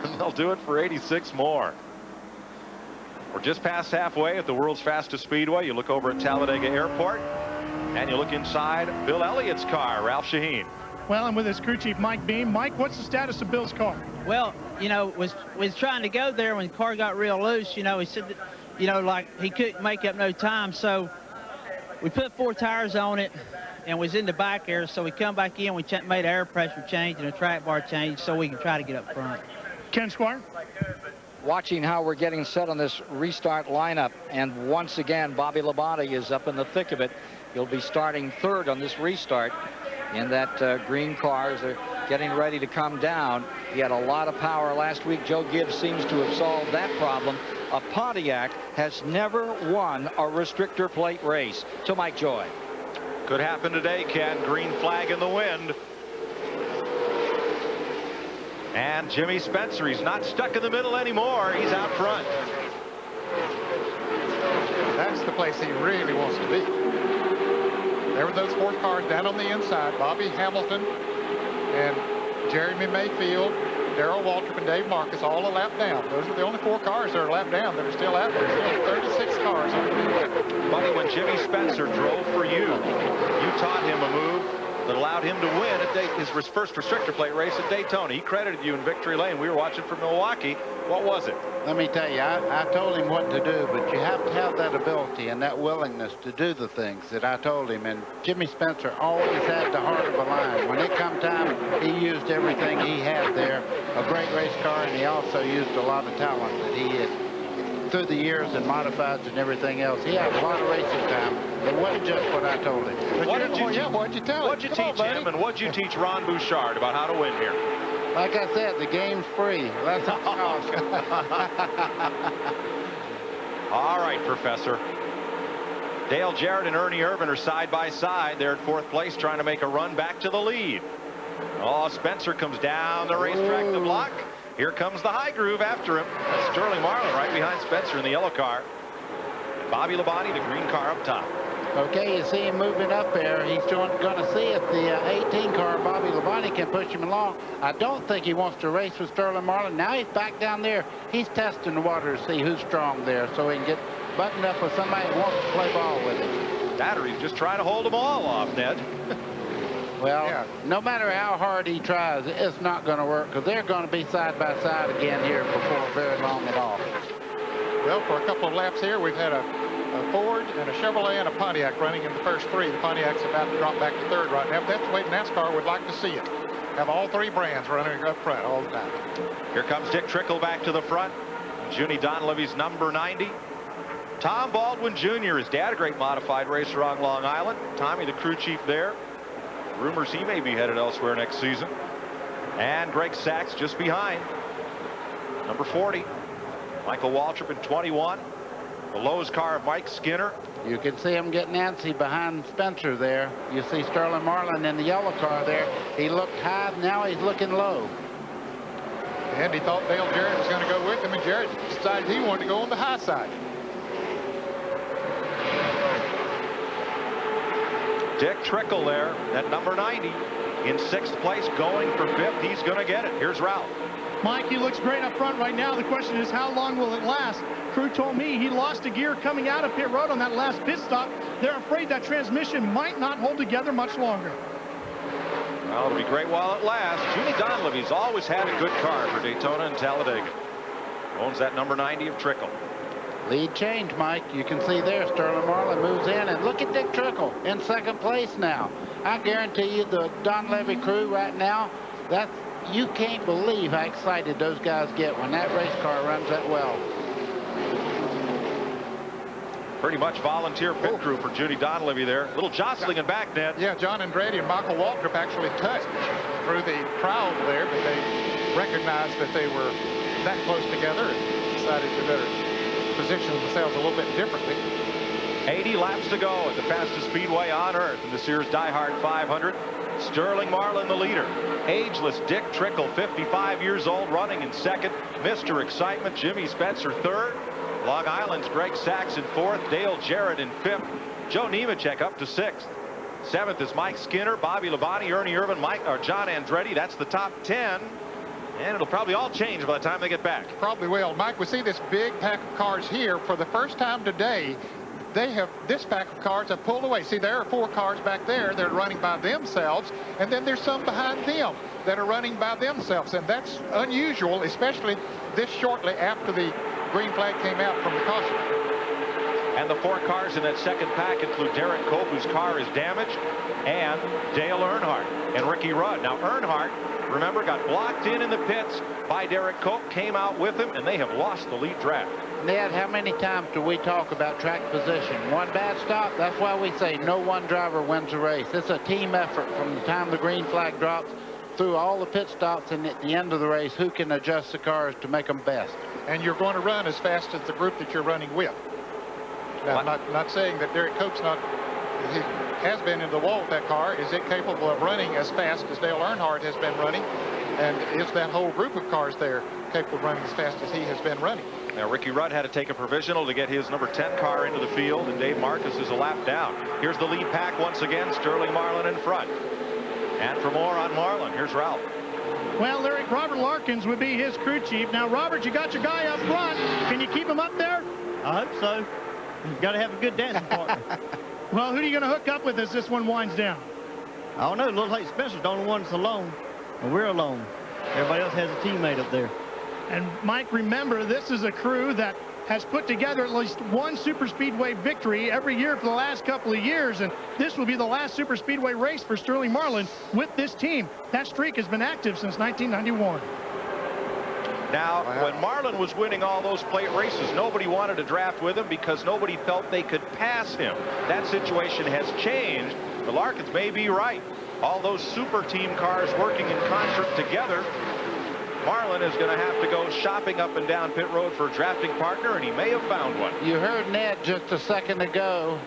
And they'll do it for 86 more. We're just past halfway at the world's fastest speedway. You look over at Talladega Airport, and you look inside Bill Elliott's car, Ralph Shaheen. Well, I'm with his crew chief, Mike Beam. Mike, what's the status of Bill's car? Well, you know, was trying to go there when the car got real loose. You know, he said that, you know, like he couldn't make up no time. So we put 4 tires on it and was in the back there. So we come back in, we made an air pressure change and a track bar change so we can try to get up front. Ken Squire? Watching how we're getting set on this restart lineup, and once again Bobby Labonte is up in the thick of it. He'll be starting 3rd on this restart in that green car as they're getting ready to come down. He had a lot of power last week. Joe Gibbs seems to have solved that problem. A Pontiac has never won a restrictor plate race. To Mike Joy. Could happen today, Ken. Green flag in the wind. And Jimmy Spencer, he's not stuck in the middle anymore. He's out front. That's the place he really wants to be. There were those 4 cars down on the inside. Bobby Hamilton and Jeremy Mayfield, Darrell Waltrip, and Dave Marcus all a lap down. Those are the only 4 cars that are lap down that are still out there. Still 36 cars on the lead. Buddy, when Jimmy Spencer drove for you taught him a move that allowed him to win at his first restrictor plate race at Daytona. He credited you in victory lane. We were watching from Milwaukee. What was it? Let me tell you, I told him what to do, but you have to have that ability and that willingness to do the things that I told him. And Jimmy Spencer always had the heart of a lion. When it come time, he used everything he had there. A great race car, and he also used a lot of talent that he had through the years and modifieds and everything else. He had a lot of racing time. It wasn't just what I told him. What'd you teach him, and what'd you teach Ron Bouchard about how to win here? Like I said, the game's free. That's what All right, Professor. Dale Jarrett and Ernie Irvan are side by side. They're in 4th place trying to make a run back to the lead. Oh, Spencer comes down the racetrack to block. Here comes the high groove after him. That's Sterling Marlin right behind Spencer in the yellow car. Bobby Labonte, the green car up top. Okay, you see him moving up there. He's going to see if the 18 car, Bobby Labonte, can push him along. I don't think he wants to race with Sterling Marlin. Now he's back down there. He's testing the water to see who's strong there so he can get buttoned up with somebody who wants to play ball with him. That or he's just trying to hold them all off, Ned. Well, yeah. No matter how hard he tries, it's not going to work because they're going to be side by side again here before very long at all. Well, for a couple of laps here, we've had a Ford and a Chevrolet and a Pontiac running in the first 3. The Pontiac's about to drop back to 3rd right now. But that's the way NASCAR would like to see it. Have all 3 brands running up front all the time. Here comes Dick Trickle back to the front. Junie Donlevy's number 90. Tom Baldwin Jr., his dad, a great modified racer on Long Island. Tommy, the crew chief there. Rumors he may be headed elsewhere next season. And Greg Sachs just behind. Number 40. Michael Waltrip in 21. The Lowe's car of Mike Skinner. You can see him getting antsy behind Spencer there. You see Sterling Marlin in the yellow car there. He looked high, now he's looking low. And he thought Dale Jarrett was going to go with him, and Jarrett decided he wanted to go on the high side. Dick Trickle there at number 90 in 6th place, going for 5th. He's going to get it. Here's Ralph. Mike, he looks great up front right now. The question is, how long will it last? Crew told me he lost a gear coming out of pit road on that last pit stop. They're afraid that transmission might not hold together much longer. Well, it'll be great while it lasts. Junie Donlevy's always had a good car for Daytona and Talladega. Owns that number 90 of Trickle. Lead change, Mike. You can see there Sterling Marlin moves in, and look at Dick Trickle in 2nd place now. I guarantee you the Donlevy crew right now, you can't believe how excited those guys get when that race car runs that well. Pretty much volunteer pit crew for Junie Donlevy there. A little jostling in back, Ned. Yeah, John Andretti and Michael Waltrip actually touched through the crowd there, but they recognized that they were that close together and decided to better position themselves a little bit differently. 80 laps to go at the fastest speedway on earth in the Sears DieHard 500. Sterling Marlin, the leader. Ageless Dick Trickle, 55 years old, running in 2nd. Mr. Excitement, Jimmy Spencer, 3rd. Long Island's Greg Sachs in 4th. Dale Jarrett in 5th. Joe Nemechek up to 6th. 7th is Mike Skinner, Bobby Labonte, Ernie Irvan, John Andretti. That's the top 10. And it'll probably all change by the time they get back. Probably will. Mike, we see this big pack of cars here for the first time today. This pack of cars have pulled away. See, there are 4 cars back there. They're running by themselves, and then there's some behind them that are running by themselves, and that's unusual, especially this shortly after the green flag came out from the caution. And the 4 cars in that second pack include Derek Cope, whose car is damaged, and Dale Earnhardt and Ricky Rudd. Now, Earnhardt, remember, got blocked in the pits by Derek Cope, came out with him, and they have lost the lead draft. Ned, how many times do we talk about track position? One bad stop, that's why we say no one driver wins a race. It's a team effort from the time the green flag drops through all the pit stops, and at the end of the race, who can adjust the cars to make them best. And you're going to run as fast as the group that you're running with. Now, I'm not saying that Derek Cope's not, he has been in the wall with that car. Is it capable of running as fast as Dale Earnhardt has been running? And is that whole group of cars there capable of running as fast as he has been running? Now, Ricky Rudd had to take a provisional to get his number 10 car into the field, and Dave Marcus is a lap down. Here's the lead pack once again, Sterling Marlin in front. And for more on Marlin, here's Ralph. Well, Larry, Robert Larkins would be his crew chief. Now, Robert, you got your guy up front. Can you keep him up there? I hope so. You've got to have a good dancing partner. Well, who are you going to hook up with as this one winds down? I don't know. Little Hank Spencer's the only one that's alone, and we're alone. Everybody else has a teammate up there. And Mike, remember, this is a crew that has put together at least one super speedway victory every year for the last couple of years, and this will be the last super speedway race for Sterling Marlin with this team. That streak has been active since 1991. Now, when Marlin was winning all those plate races, nobody wanted to draft with him because nobody felt they could pass him. That situation has changed. The Larkins may be right. All those super team cars working in concert together. Marlin is going to have to go shopping up and down pit road for a drafting partner, and he may have found one. You heard Ned just a second ago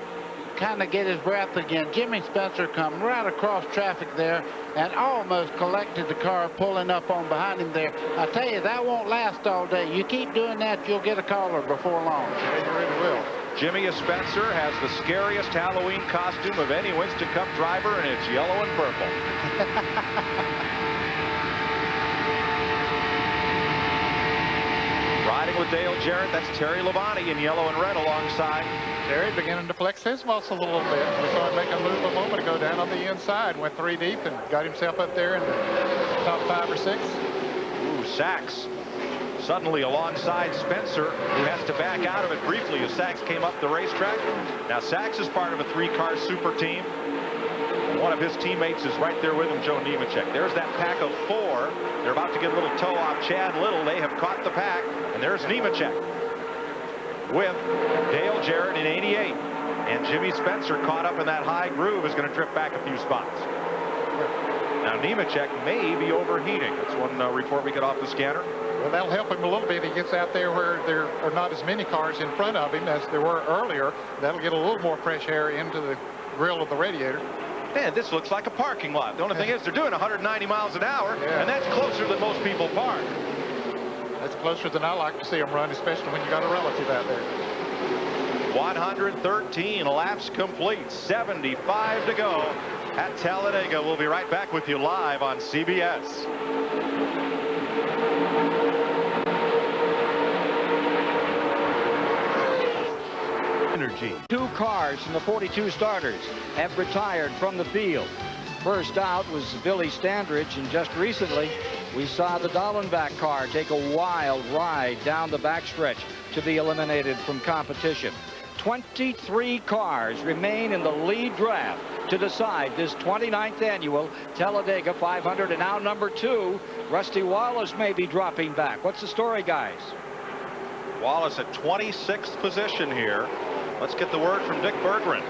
kind of get his breath again. Jimmy Spencer come right across traffic there and almost collected the car pulling up on behind him there. I tell you, that won't last all day. You keep doing that, you'll get a caller before long. Yeah, you really will. Jimmy Spencer has the scariest Halloween costume of any Winston Cup driver, and it's yellow and purple. Riding with Dale Jarrett, that's Terry Labonte in yellow and red alongside. Terry beginning to flex his muscle a little bit. We saw him make a move a moment ago down on the inside, went 3 deep and got himself up there in the top 5 or 6. Ooh, Sachs suddenly alongside Spencer, who has to back out of it briefly as Sachs came up the racetrack. Now Sachs is part of a 3-car super team. One of his teammates is right there with him, Joe Nemechek. There's that pack of 4. They're about to get a little toe off Chad Little. They have caught the pack, and there's Nemechek with Dale Jarrett in 88. And Jimmy Spencer, caught up in that high groove, is going to drift back a few spots. Now Nemechek may be overheating. That's one report we got off the scanner. Well, that'll help him a little bit. He gets out there where there are not as many cars in front of him as there were earlier. That'll get a little more fresh air into the grill of the radiator. Man, this looks like a parking lot. The only thing is they're doing 190 miles an hour, and that's closer than most people park. That's closer than I like to see them run, especially when you got a relative out there. 113 laps complete, 75 to go at Talladega. We'll be right back with you live on CBS. Energy. 2 cars from the 42 starters have retired from the field. First out was Billy Standridge, and just recently we saw the Dallenbach car take a wild ride down the backstretch to be eliminated from competition. 23 cars remain in the lead draft to decide this 29th annual Talladega 500, and now number 2, Rusty Wallace may be dropping back. What's the story, guys? Wallace at 26th position here. Let's get the word from Dick Berggren.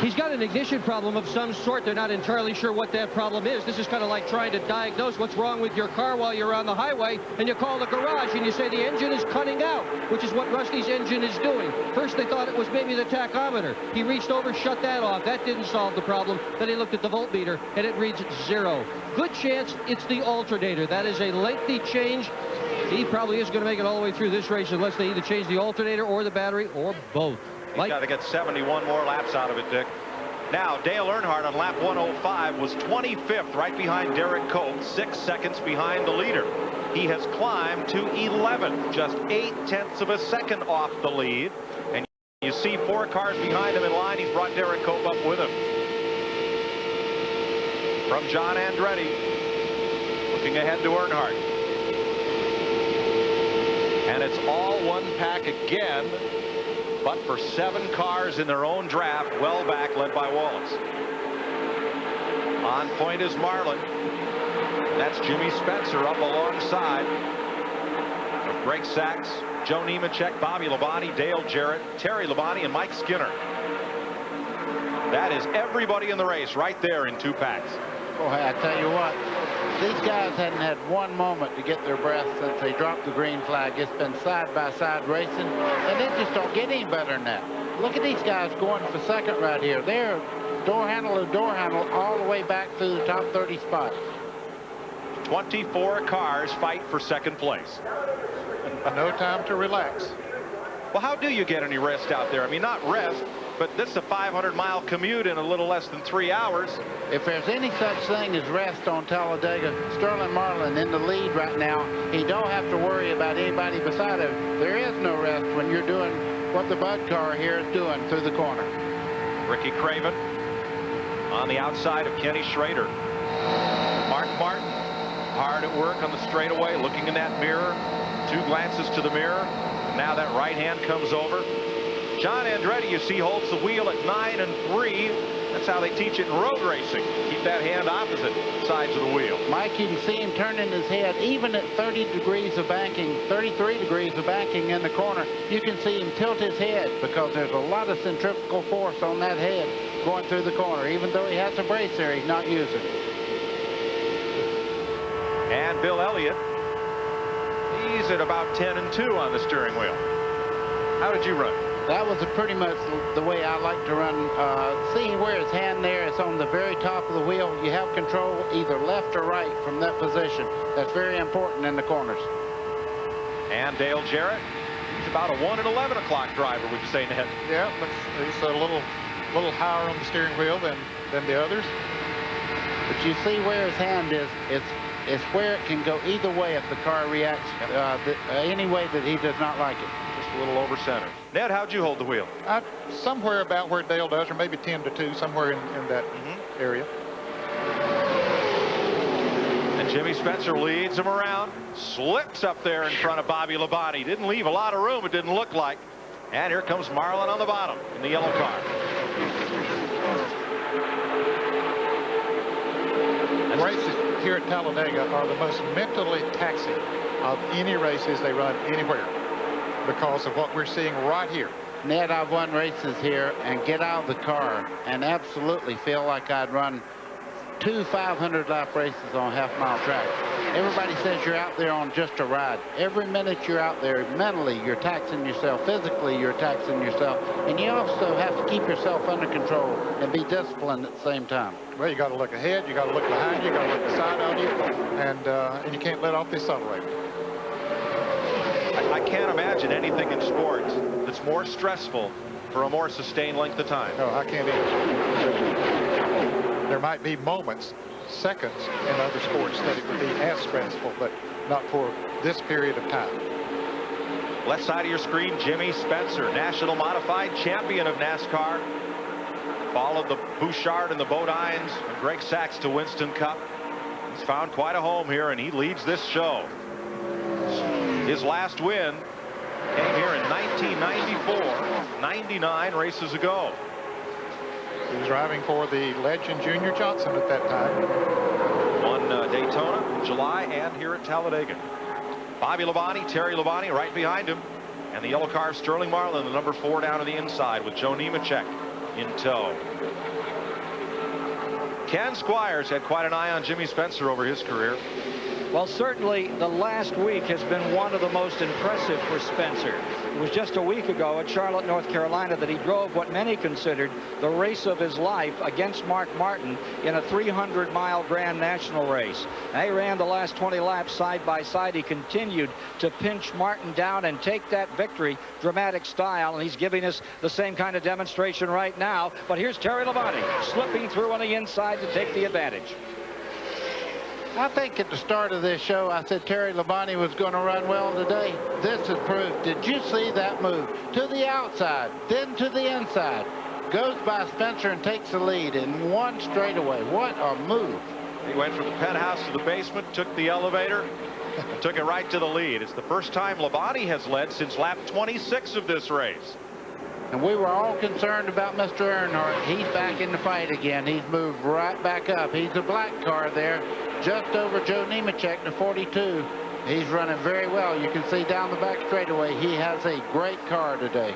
He's got an ignition problem of some sort. They're not entirely sure what that problem is. This is kind of like trying to diagnose what's wrong with your car while you're on the highway, and you call the garage and you say the engine is cutting out, which is what Rusty's engine is doing. First they thought it was maybe the tachometer. He reached over, shut that off. That didn't solve the problem. Then he looked at the voltmeter and it reads 0. Good chance it's the alternator. That is a lengthy change. He probably is going to make it all the way through this race unless they either change the alternator or the battery or both. He's got to get 71 more laps out of it, Dick. Now, Dale Earnhardt on lap 105 was 25th, right behind Derek Cope, 6 seconds behind the leader. He has climbed to 11, just 0.8 of a second off the lead. And you see 4 cars behind him in line. He's brought Derek Cope up with him. From John Andretti, looking ahead to Earnhardt. And it's all one pack again, but for 7 cars in their own draft, well back, led by Wallace. On point is Marlin. That's Jimmy Spencer up alongside of Greg Sachs, Joe Nemechek, Bobby Labonte, Dale Jarrett, Terry Labonte, and Mike Skinner. That is everybody in the race right there in 2 packs. Boy, I tell you what, these guys hadn't had one moment to get their breath since they dropped the green flag. It's been side-by-side racing, and they just don't get any better than that. Look at these guys going for second right here. They're door handle to door handle all the way back through the top 30 spots. 24 cars fight for second place. No time to relax. Well, how do you get any rest out there? I mean, not rest, but this is a 500-mile commute in a little less than 3 hours. If there's any such thing as rest on Talladega, Sterling Marlin in the lead right now. He don't have to worry about anybody beside him. There is no rest when you're doing what the Bud car here is doing through the corner. Ricky Craven on the outside of Kenny Schrader. Mark Martin hard at work on the straightaway, looking in that mirror. 2 glances to the mirror. Now that right hand comes over. John Andretti, you see, holds the wheel at 9 and 3. That's how they teach it in road racing. Keep that hand opposite sides of the wheel. Mike, you can see him turning his head even at 30 degrees of banking, 33 degrees of banking in the corner. You can see him tilt his head because there's a lot of centrifugal force on that head going through the corner. Even though he has a brace there, he's not using it. And Bill Elliott, he's at about 10 and 2 on the steering wheel. How did you run? That was pretty much the way I like to run. Seeing where his hand there is on the very top of the wheel, you have control either left or right from that position. That's very important in the corners. And Dale Jarrett, he's about a 1 at 11 o'clock driver, would you say, Ned? Yeah, he's a little higher on the steering wheel than the others. But you see where his hand is. It's where it can go either way if the car reacts any way that he does not like it. Just a little over center. Ned, how'd you hold the wheel? Somewhere about where Dale does, or maybe 10 to 2, somewhere in that area. And Jimmy Spencer leads him around, slips up there in front of Bobby Labonte. Didn't leave a lot of room, it didn't look like. And here comes Marlin on the bottom in the yellow car. Races here at Talladega are the most mentally taxing of any races they run anywhere because of what we're seeing right here. Ned, I've won races here and get out of the car and absolutely feel like I'd run 2 500-lap races on a half-mile track. Everybody says you're out there on just a ride. Every minute you're out there, mentally you're taxing yourself, physically you're taxing yourself, and you also have to keep yourself under control and be disciplined at the same time. Well, you got to look ahead, you got to look behind you, you got to look beside on you, and you can't let off the accelerator. I can't imagine anything in sports that's more stressful for a more sustained length of time. No, I can't either. There might be moments, seconds in other sports that it would be as stressful, but not for this period of time. Left side of your screen, Jimmy Spencer, National Modified Champion of NASCAR. Followed the Bouchard and the Bodines and Greg Sachs to Winston Cup. He's found quite a home here, and he leads this show. His last win came here in 1994, 99 races ago. He was driving for the legend Junior Johnson at that time. Won Daytona in July and here at Talladega. Bobby Labonte, Terry Labonte right behind him. And the yellow car, Sterling Marlin, the number 4 down to the inside with Joe Nemechek in tow. Ken Squires had quite an eye on Jimmy Spencer over his career. Well, certainly the last week has been one of the most impressive for Spencer. It was just a week ago at Charlotte, North Carolina, that he drove what many considered the race of his life against Mark Martin in a 300-mile Grand National race. They ran the last 20 laps side by side. He continued to pinch Martin down and take that victory, dramatic style, and he's giving us the same kind of demonstration right now. But here's Terry Labonte slipping through on the inside to take the advantage. I think at the start of this show, I said Terry Labonte was going to run well today. This is proof. Did you see that move? To the outside, then to the inside. Goes by Spencer and takes the lead in one straightaway. What a move. He went from the penthouse to the basement, took the elevator, and took it right to the lead. It's the first time Labonte has led since lap 26 of this race. And we were all concerned about Mr. Earnhardt. He's back in the fight again. He's moved right back up. He's a black car there, just over Joe Nemechek, the 42. He's running very well. You can see down the back straightaway, he has a great car today.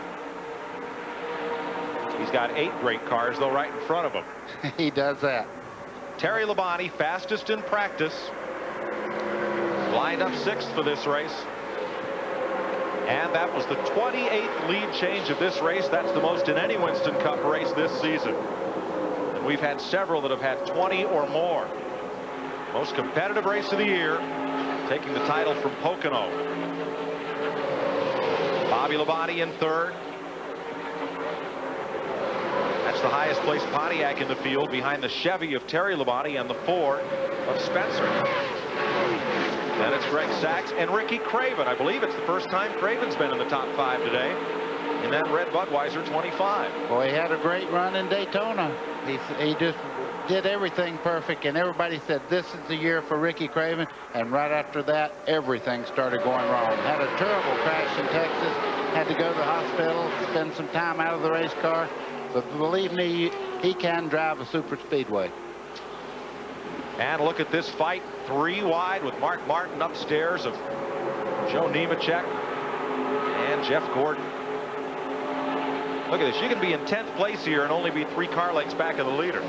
He's got 8 great cars, though, right in front of him. He does that. Terry Labonte, fastest in practice. Lined up 6th for this race. And that was the 28th lead change of this race. That's the most in any Winston Cup race this season. And we've had several that have had 20 or more. Most competitive race of the year, taking the title from Pocono. Bobby Labonte in 3rd. That's the highest placed Pontiac in the field, behind the Chevy of Terry Labonte and the Ford of Spencer. Then it's Greg Sachs and Ricky Craven. I believe it's the first time Craven's been in the top 5 today in that red Budweiser 25. Boy, he had a great run in Daytona. He just did everything perfect, and everybody said this is the year for Ricky Craven. And right after that, everything started going wrong. Had a terrible crash in Texas. Had to go to the hospital, spend some time out of the race car. But believe me, he can drive a super speedway. And look at this fight, 3 wide with Mark Martin upstairs of Joe Nemechek and Jeff Gordon. Look at this. You can be in 10th place here and only be 3 car lengths back of the leader.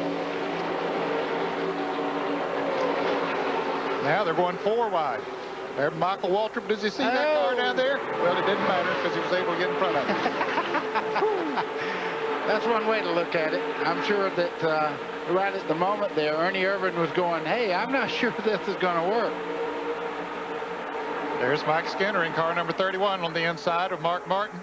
Now they're going 4 wide. There, Michael Waltrip, does he see that car down there? Well, it didn't matter because he was able to get in front of it. That's one way to look at it. I'm sure that right at the moment there, Ernie Irvin was going, hey, I'm not sure this is going to work. There's Mike Skinner in car number 31 on the inside of Mark Martin.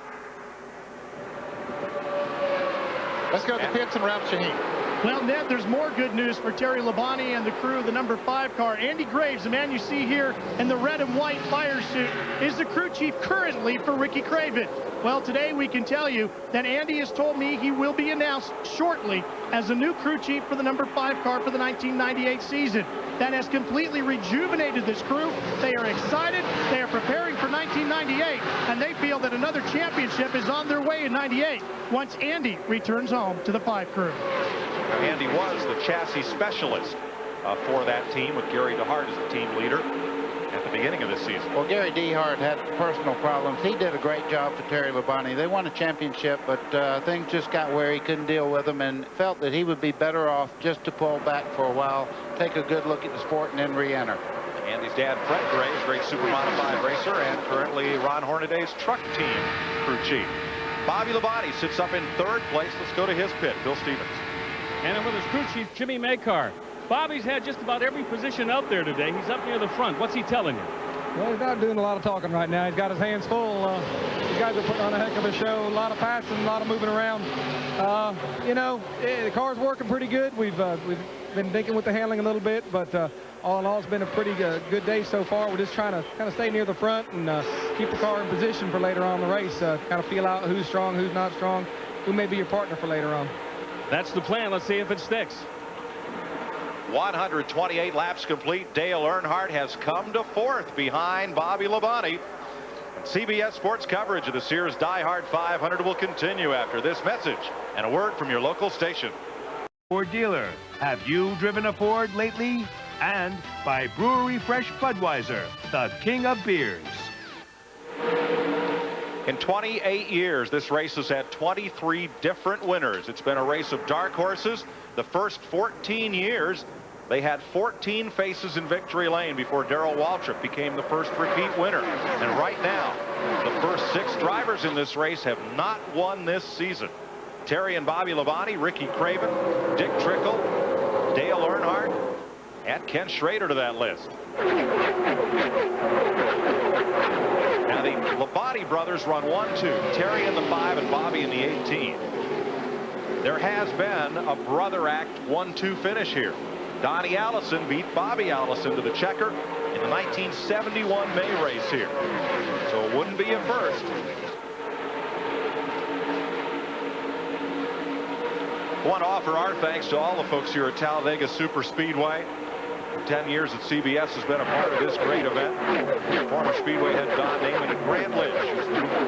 Let's go to the pits and Ralph Shaheen. Well, Ned, there's more good news for Terry Labonte and the crew of the number 5 car. Andy Graves, the man you see here in the red and white fire suit, is the crew chief currently for Ricky Craven. Well, today we can tell you that Andy has told me he will be announced shortly as the new crew chief for the number 5 car for the 1998 season. That has completely rejuvenated this crew. They are excited. They are preparing for 1998, and they feel that another championship is on their way in 98 once Andy returns home to the 5 crew. Andy was the chassis specialist for that team, with Gary DieHard as the team leader at the beginning of this season. Well, Gary DieHard had personal problems. He did a great job for Terry Labonte. They won a championship, but things just got where he couldn't deal with them, and felt that he would be better off just to pull back for a while, take a good look at the sport, and then re-enter. Andy's dad, Fred Graves, great super modified racer, and currently Ron Hornaday's truck team crew chief. Bobby Labonte sits up in 3rd place. Let's go to his pit. Bill Stevens. And then with his crew chief, Jimmy Maycar. Bobby's had just about every position out there today. He's up near the front. What's he telling you? Well, he's not doing a lot of talking right now. He's got his hands full. These guys are putting on a heck of a show. A lot of passing, a lot of moving around. You know, the car's working pretty good. We've been thinking with the handling a little bit, but all in all, it's been a pretty good day so far. We're just trying to kind of stay near the front and keep the car in position for later on in the race. Kind of feel out who's strong, who's not strong, who may be your partner for later on. That's the plan. Let's see if it sticks. 128 laps complete. Dale Earnhardt has come to 4th behind Bobby Labonte. And CBS Sports coverage of the Sears DieHard 500 will continue after this message and a word from your local station. Ford dealer. Have you driven a Ford lately? And by Brewery Fresh Budweiser, the king of beers. In 28 years, this race has had 23 different winners. It's been a race of dark horses. The first 14 years, they had 14 faces in victory lane before Darrell Waltrip became the first repeat winner. And right now, the first 6 drivers in this race have not won this season. Terry and Bobby Labonte, Ricky Craven, Dick Trickle, Dale Earnhardt, and Ken Schrader to that list. Now the Labonte brothers run 1-2, Terry in the 5 and Bobby in the 18. There has been a brother act 1-2 finish here. Donnie Allison beat Bobby Allison to the checker in the 1971 May race here. So it wouldn't be a first. I want to offer our thanks to all the folks here at Talladega Super Speedway. 10 years at CBS has been a part of this great event. Former Speedway head Don Naiman and Grant Lynch,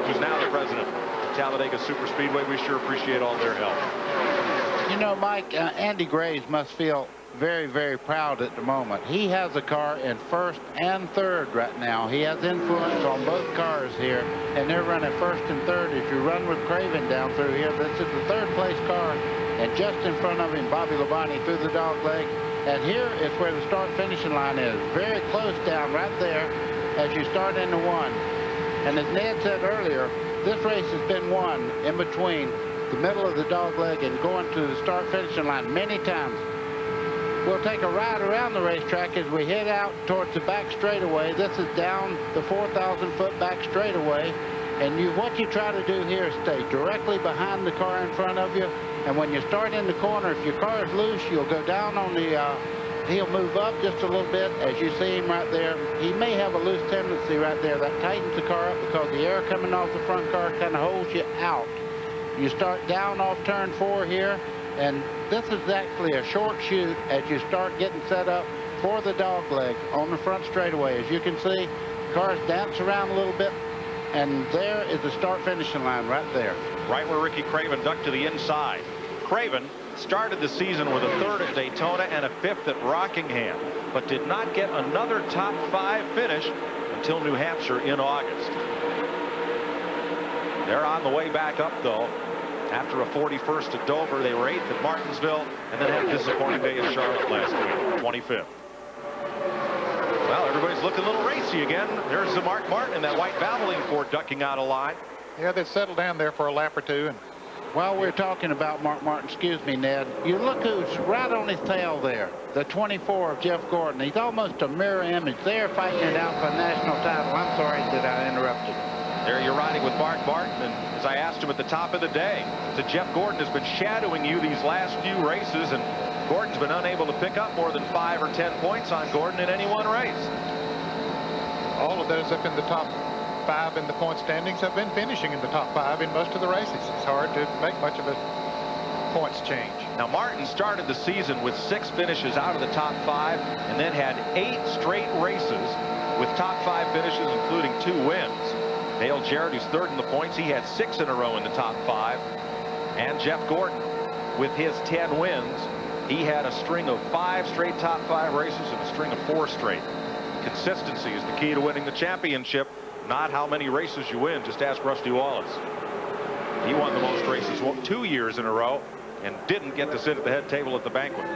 who's now the president of Talladega Super Speedway. We sure appreciate all their help. You know, Mike, Andy Graves must feel very, very proud at the moment. He has a car in first and third right now. He has influence on both cars here, and they're running first and third. If you run with Craven down through here, this is the third place car, and just in front of him, Bobby Labonte through the dog leg. And here is where the start-finishing line is. Very close down right there as you start into one. And as Ned said earlier, this race has been won in between the middle of the dog leg and going to the start-finishing line many times. We'll take a ride around the racetrack as we head out towards the back straightaway. This is down the 4,000-foot back straightaway. And what you try to do here is stay directly behind the car in front of you. And when you start in the corner, if your car is loose, you'll go down on the, he'll move up just a little bit as you see him right there. He may have a loose tendency right there. That tightens the car up because the air coming off the front car kind of holds you out. You start down off turn 4 here, and this is actually a short chute as you start getting set up for the dog leg on the front straightaway. As you can see, cars dance around a little bit, and there is the start-finishing line right there. Right where Ricky Craven ducked to the inside. Craven started the season with a 3rd at Daytona and a 5th at Rockingham, but did not get another top 5 finish until New Hampshire in August. They're on the way back up, though. After a 41st at Dover, they were 8th at Martinsville, and then had a disappointing day at Charlotte last week, 25th. Well, everybody's looking a little racy again. There's the Mark Martin in that white Valvoline Ford ducking out of line. Yeah, they settled down there for a lap or two. And while we're talking about Mark Martin, excuse me, Ned, you look who's right on his tail there, the 24 of Jeff Gordon. He's almost a mirror image. They're fighting it out for a national title. I'm sorry that I interrupted. There you're riding with Mark Martin, and as I asked him at the top of the day, so Jeff Gordon has been shadowing you these last few races, and Gordon's been unable to pick up more than 5 or 10 points on Gordon in any one race. All of those up in the top 5 in the point standings have been finishing in the top 5 in most of the races. It's hard to make much of a points change. Now, Martin started the season with 6 finishes out of the top 5, and then had 8 straight races with top 5 finishes, including 2 wins. Dale Jarrett, who's 3rd in the points, he had 6 in a row in the top 5. And Jeff Gordon, with his 10 wins, he had a string of 5 straight top 5 races and a string of 4 straight. Consistency is the key to winning the championship, not how many races you win. Just ask Rusty Wallace. He won the most races 2 years in a row and didn't get to sit at the head table at the banquet.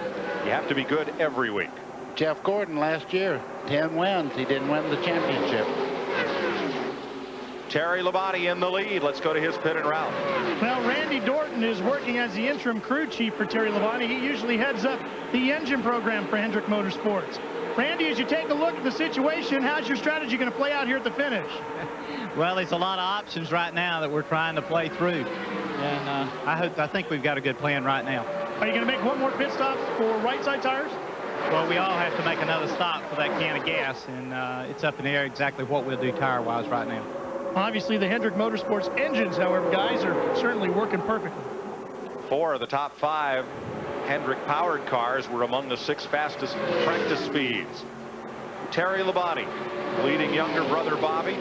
You have to be good every week. Jeff Gordon last year, 10 wins. He didn't win the championship. Terry Labonte in the lead. Let's go to his pit and route. Well, Randy Dorton is working as the interim crew chief for Terry Labonte. He usually heads up the engine program for Hendrick Motorsports. Randy, as you take a look at the situation, how's your strategy going to play out here at the finish? Well, there's a lot of options right now that we're trying to play through, and I think we've got a good plan right now. Are you going to make one more pit stop for right side tires? Well, we all have to make another stop for that can of gas, and it's up in the air exactly what we'll do tire-wise right now. Obviously, the Hendrick Motorsports engines, however, guys, are certainly working perfectly. 4 of the top 5 Hendrick powered cars were among the 6 fastest practice speeds. Terry Labonte leading younger brother Bobby.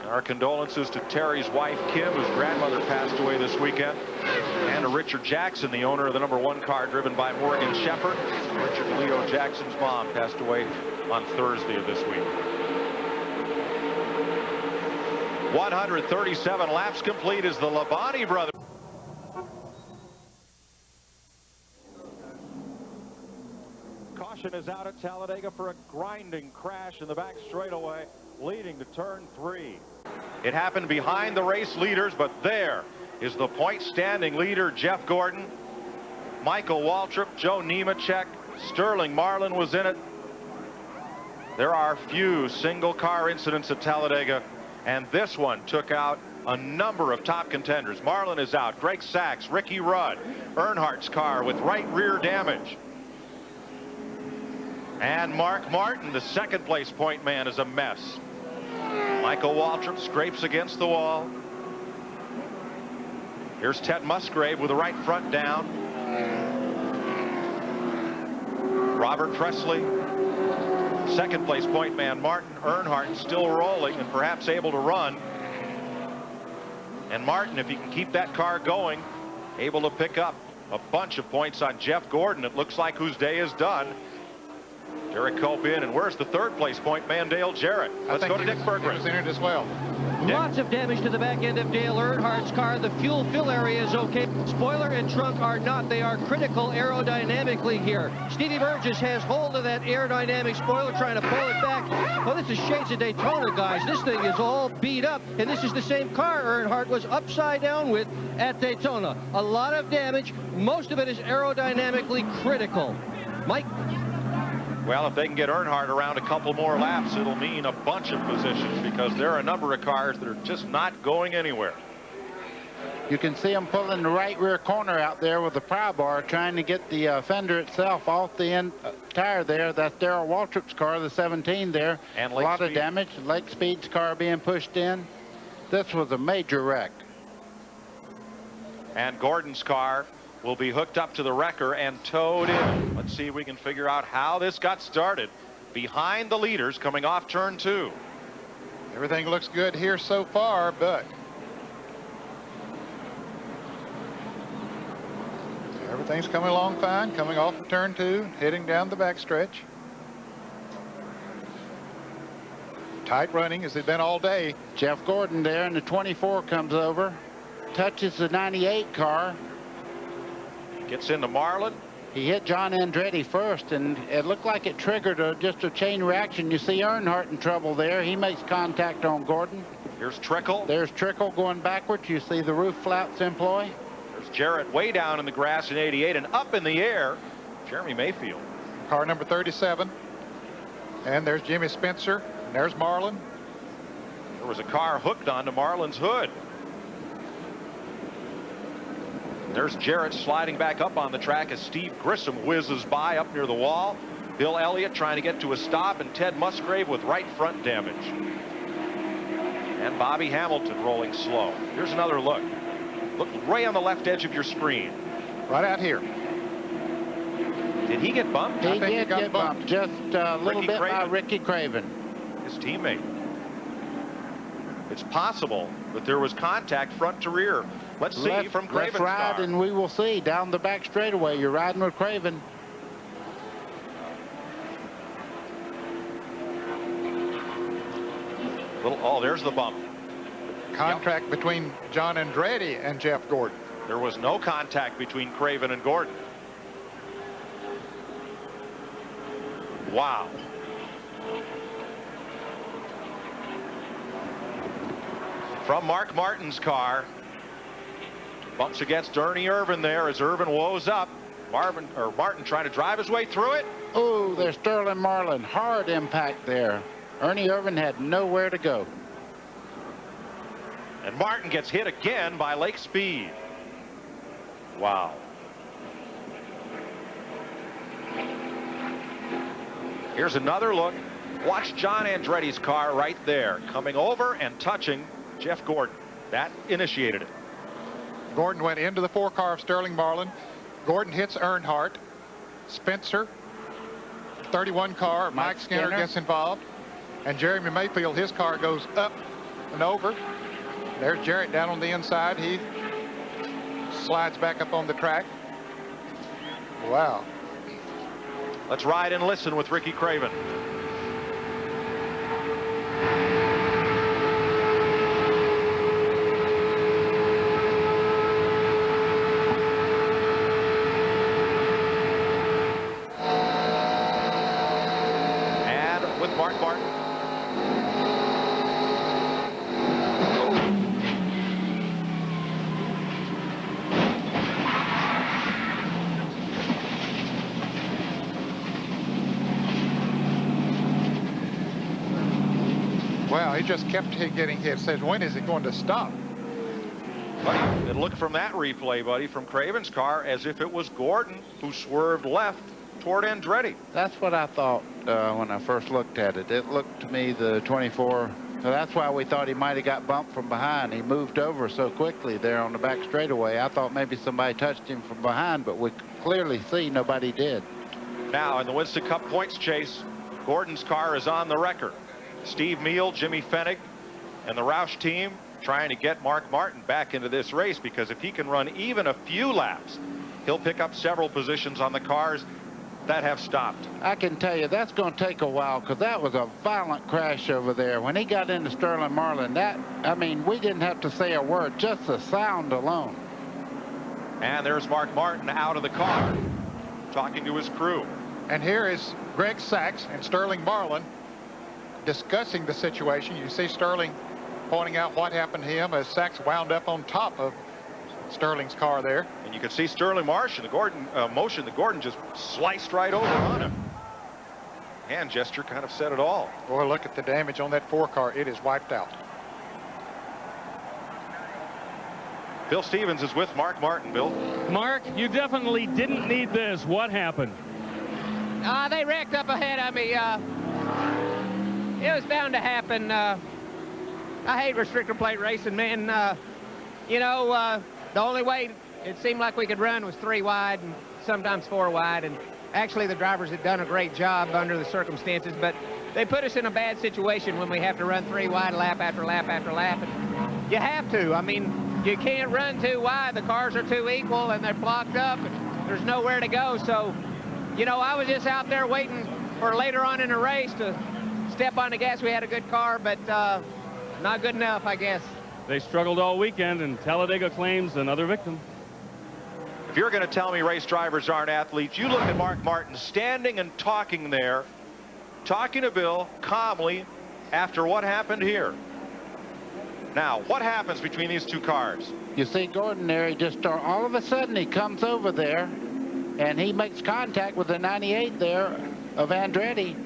Our condolences to Terry's wife Kim, whose grandmother passed away this weekend, and to Richard Jackson, the owner of the #1 car driven by Morgan Shepherd. Richard Leo Jackson's mom passed away on Thursday of this week. 137 laps complete as the Labonte brothers. Caution is out at Talladega for a grinding crash in the back straightaway, leading to turn 3. It happened behind the race leaders, but there is the point standing leader, Jeff Gordon. Michael Waltrip, Joe Nemechek, Sterling Marlin was in it. There are few single car incidents at Talladega, and this one took out a number of top contenders. Marlin is out, Greg Sachs, Ricky Rudd, Earnhardt's car with right rear damage. And Mark Martin, the second place point man, is a mess. Michael Waltrip scrapes against the wall. Here's Ted Musgrave with the right front down. Robert Presley, second place point man Martin. Earnhardt still rolling and perhaps able to run. And Martin, if he can keep that car going, able to pick up a bunch of points on Jeff Gordon. It looks like whose day is done. Derek Cope in, and where's the third place point man, Dale Jarrett? Let's go to Dick Berggren. He was entered as well. Lots of damage to the back end of Dale Earnhardt's car. The fuel fill area is okay. Spoiler and trunk are not. They are critical aerodynamically here. Stevie Burgess has hold of that aerodynamic spoiler, trying to pull it back. Well, this is shades of Daytona, guys. This thing is all beat up, and this is the same car Earnhardt was upside down with at Daytona. A lot of damage. Most of it is aerodynamically critical. Mike? Well, if they can get Earnhardt around a couple more laps, it'll mean a bunch of positions, because there are a number of cars that are just not going anywhere. You can see them pulling the right rear corner out there with the pry bar, trying to get the fender itself off the end tire there. That's Darrell Waltrip's car, the 17 there. And a lot of damage. Lake Speed's car being pushed in. This was a major wreck. And Gordon's car will be hooked up to the wrecker and towed in. Let's see if we can figure out how this got started. Behind the leaders coming off turn 2. Everything looks good here so far, but everything's coming along fine, coming off of turn 2, heading down the backstretch. Tight running as they've been all day. Jeff Gordon there in the 24 comes over, touches the 98 car. Gets into Marlin. He hit John Andretti first, and it looked like it triggered just a chain reaction. You see Earnhardt in trouble there. He makes contact on Gordon. Here's Trickle. There's Trickle going backwards. You see the roof flaps employ. There's Jarrett way down in the grass in 88, and up in the air, Jeremy Mayfield. Car number 37. And there's Jimmy Spencer, and there's Marlin. There was a car hooked onto Marlin's hood. There's Jarrett sliding back up on the track as Steve Grissom whizzes by up near the wall. Bill Elliott trying to get to a stop, and Ted Musgrave with right front damage. And Bobby Hamilton rolling slow. Here's another look. Look right on the left edge of your screen. Right out here. Did he get bumped? He did get bumped. Just a little bit by Ricky Craven. His teammate. It's possible that there was contact front to rear. Let's see from Craven's Let's ride car. and we will see. Down the back straightaway, you're riding with Craven. Oh, there's the bump. Contact between John Andretti and Jeff Gordon. There was no contact between Craven and Gordon. Wow. From Mark Martin's car. Bumps against Ernie Irvin there as Irvin woes up. Martin trying to drive his way through it. Oh, there's Sterling Marlin. Hard impact there. Ernie Irvin had nowhere to go. And Martin gets hit again by Lake Speed. Wow. Here's another look. Watch John Andretti's car right there, coming over and touching Jeff Gordon. That initiated it. Gordon went into the 4 car of Sterling Marlin. Gordon hits Earnhardt. Spencer, 31 car, Mike Skinner gets involved. And Jeremy Mayfield, his car goes up and over. There's Jarrett down on the inside. He slides back up on the track. Wow. Let's ride and listen with Ricky Craven. And with Mark Martin. Wow, he just kept getting hit. Says, when is it going to stop? Buddy, it looked from that replay, buddy, from Craven's car as if it was Gordon who swerved left toward Andretti. That's what I thought when I first looked at it. It looked to me, the 24, so that's why we thought he might have got bumped from behind. He moved over so quickly there on the back straightaway. I thought maybe somebody touched him from behind, but we clearly see nobody did. Now in the Winston Cup points chase, Gordon's car is on the record. Steve Meal, Jimmy Fennig, and the Roush team trying to get Mark Martin back into this race, because if he can run even a few laps, he'll pick up several positions on the cars that have stopped. I can tell you that's going to take a while, because that was a violent crash over there. When he got into Sterling Marlin, that, I mean, we didn't have to say a word, just the sound alone. And there's Mark Martin out of the car, talking to his crew. And here is Greg Sachs and Sterling Marlin discussing the situation. You see Sterling pointing out what happened to him as Sachs wound up on top of Sterling's car there. And you can see Sterling motion. The Gordon just sliced right over on him. Hand gesture kind of said it all. Boy, look at the damage on that 4 car. It is wiped out. Bill Stevens is with Mark Martin. Bill. Mark, you definitely didn't need this. What happened? They wrecked up ahead of me. It was bound to happen. I hate restrictor plate racing, man. You know, the only way it seemed like we could run was 3 wide and sometimes 4 wide. And actually, the drivers had done a great job under the circumstances, but they put us in a bad situation when we have to run 3 wide lap after lap after lap. And you have to. I mean, you can't run 2 wide. The cars are too equal and they're blocked up and there's nowhere to go. So, you know, I was just out there waiting for later on in the race to step on the gas. We had a good car, but not good enough, I guess. They struggled all weekend, and Talladega claims another victim. If you're going to tell me race drivers aren't athletes, you look at Mark Martin standing and talking there, talking to Bill calmly after what happened here. Now, what happens between these 2 cars? You see Gordon there, he just all of a sudden he comes over there and he makes contact with the 98 there of Andretti.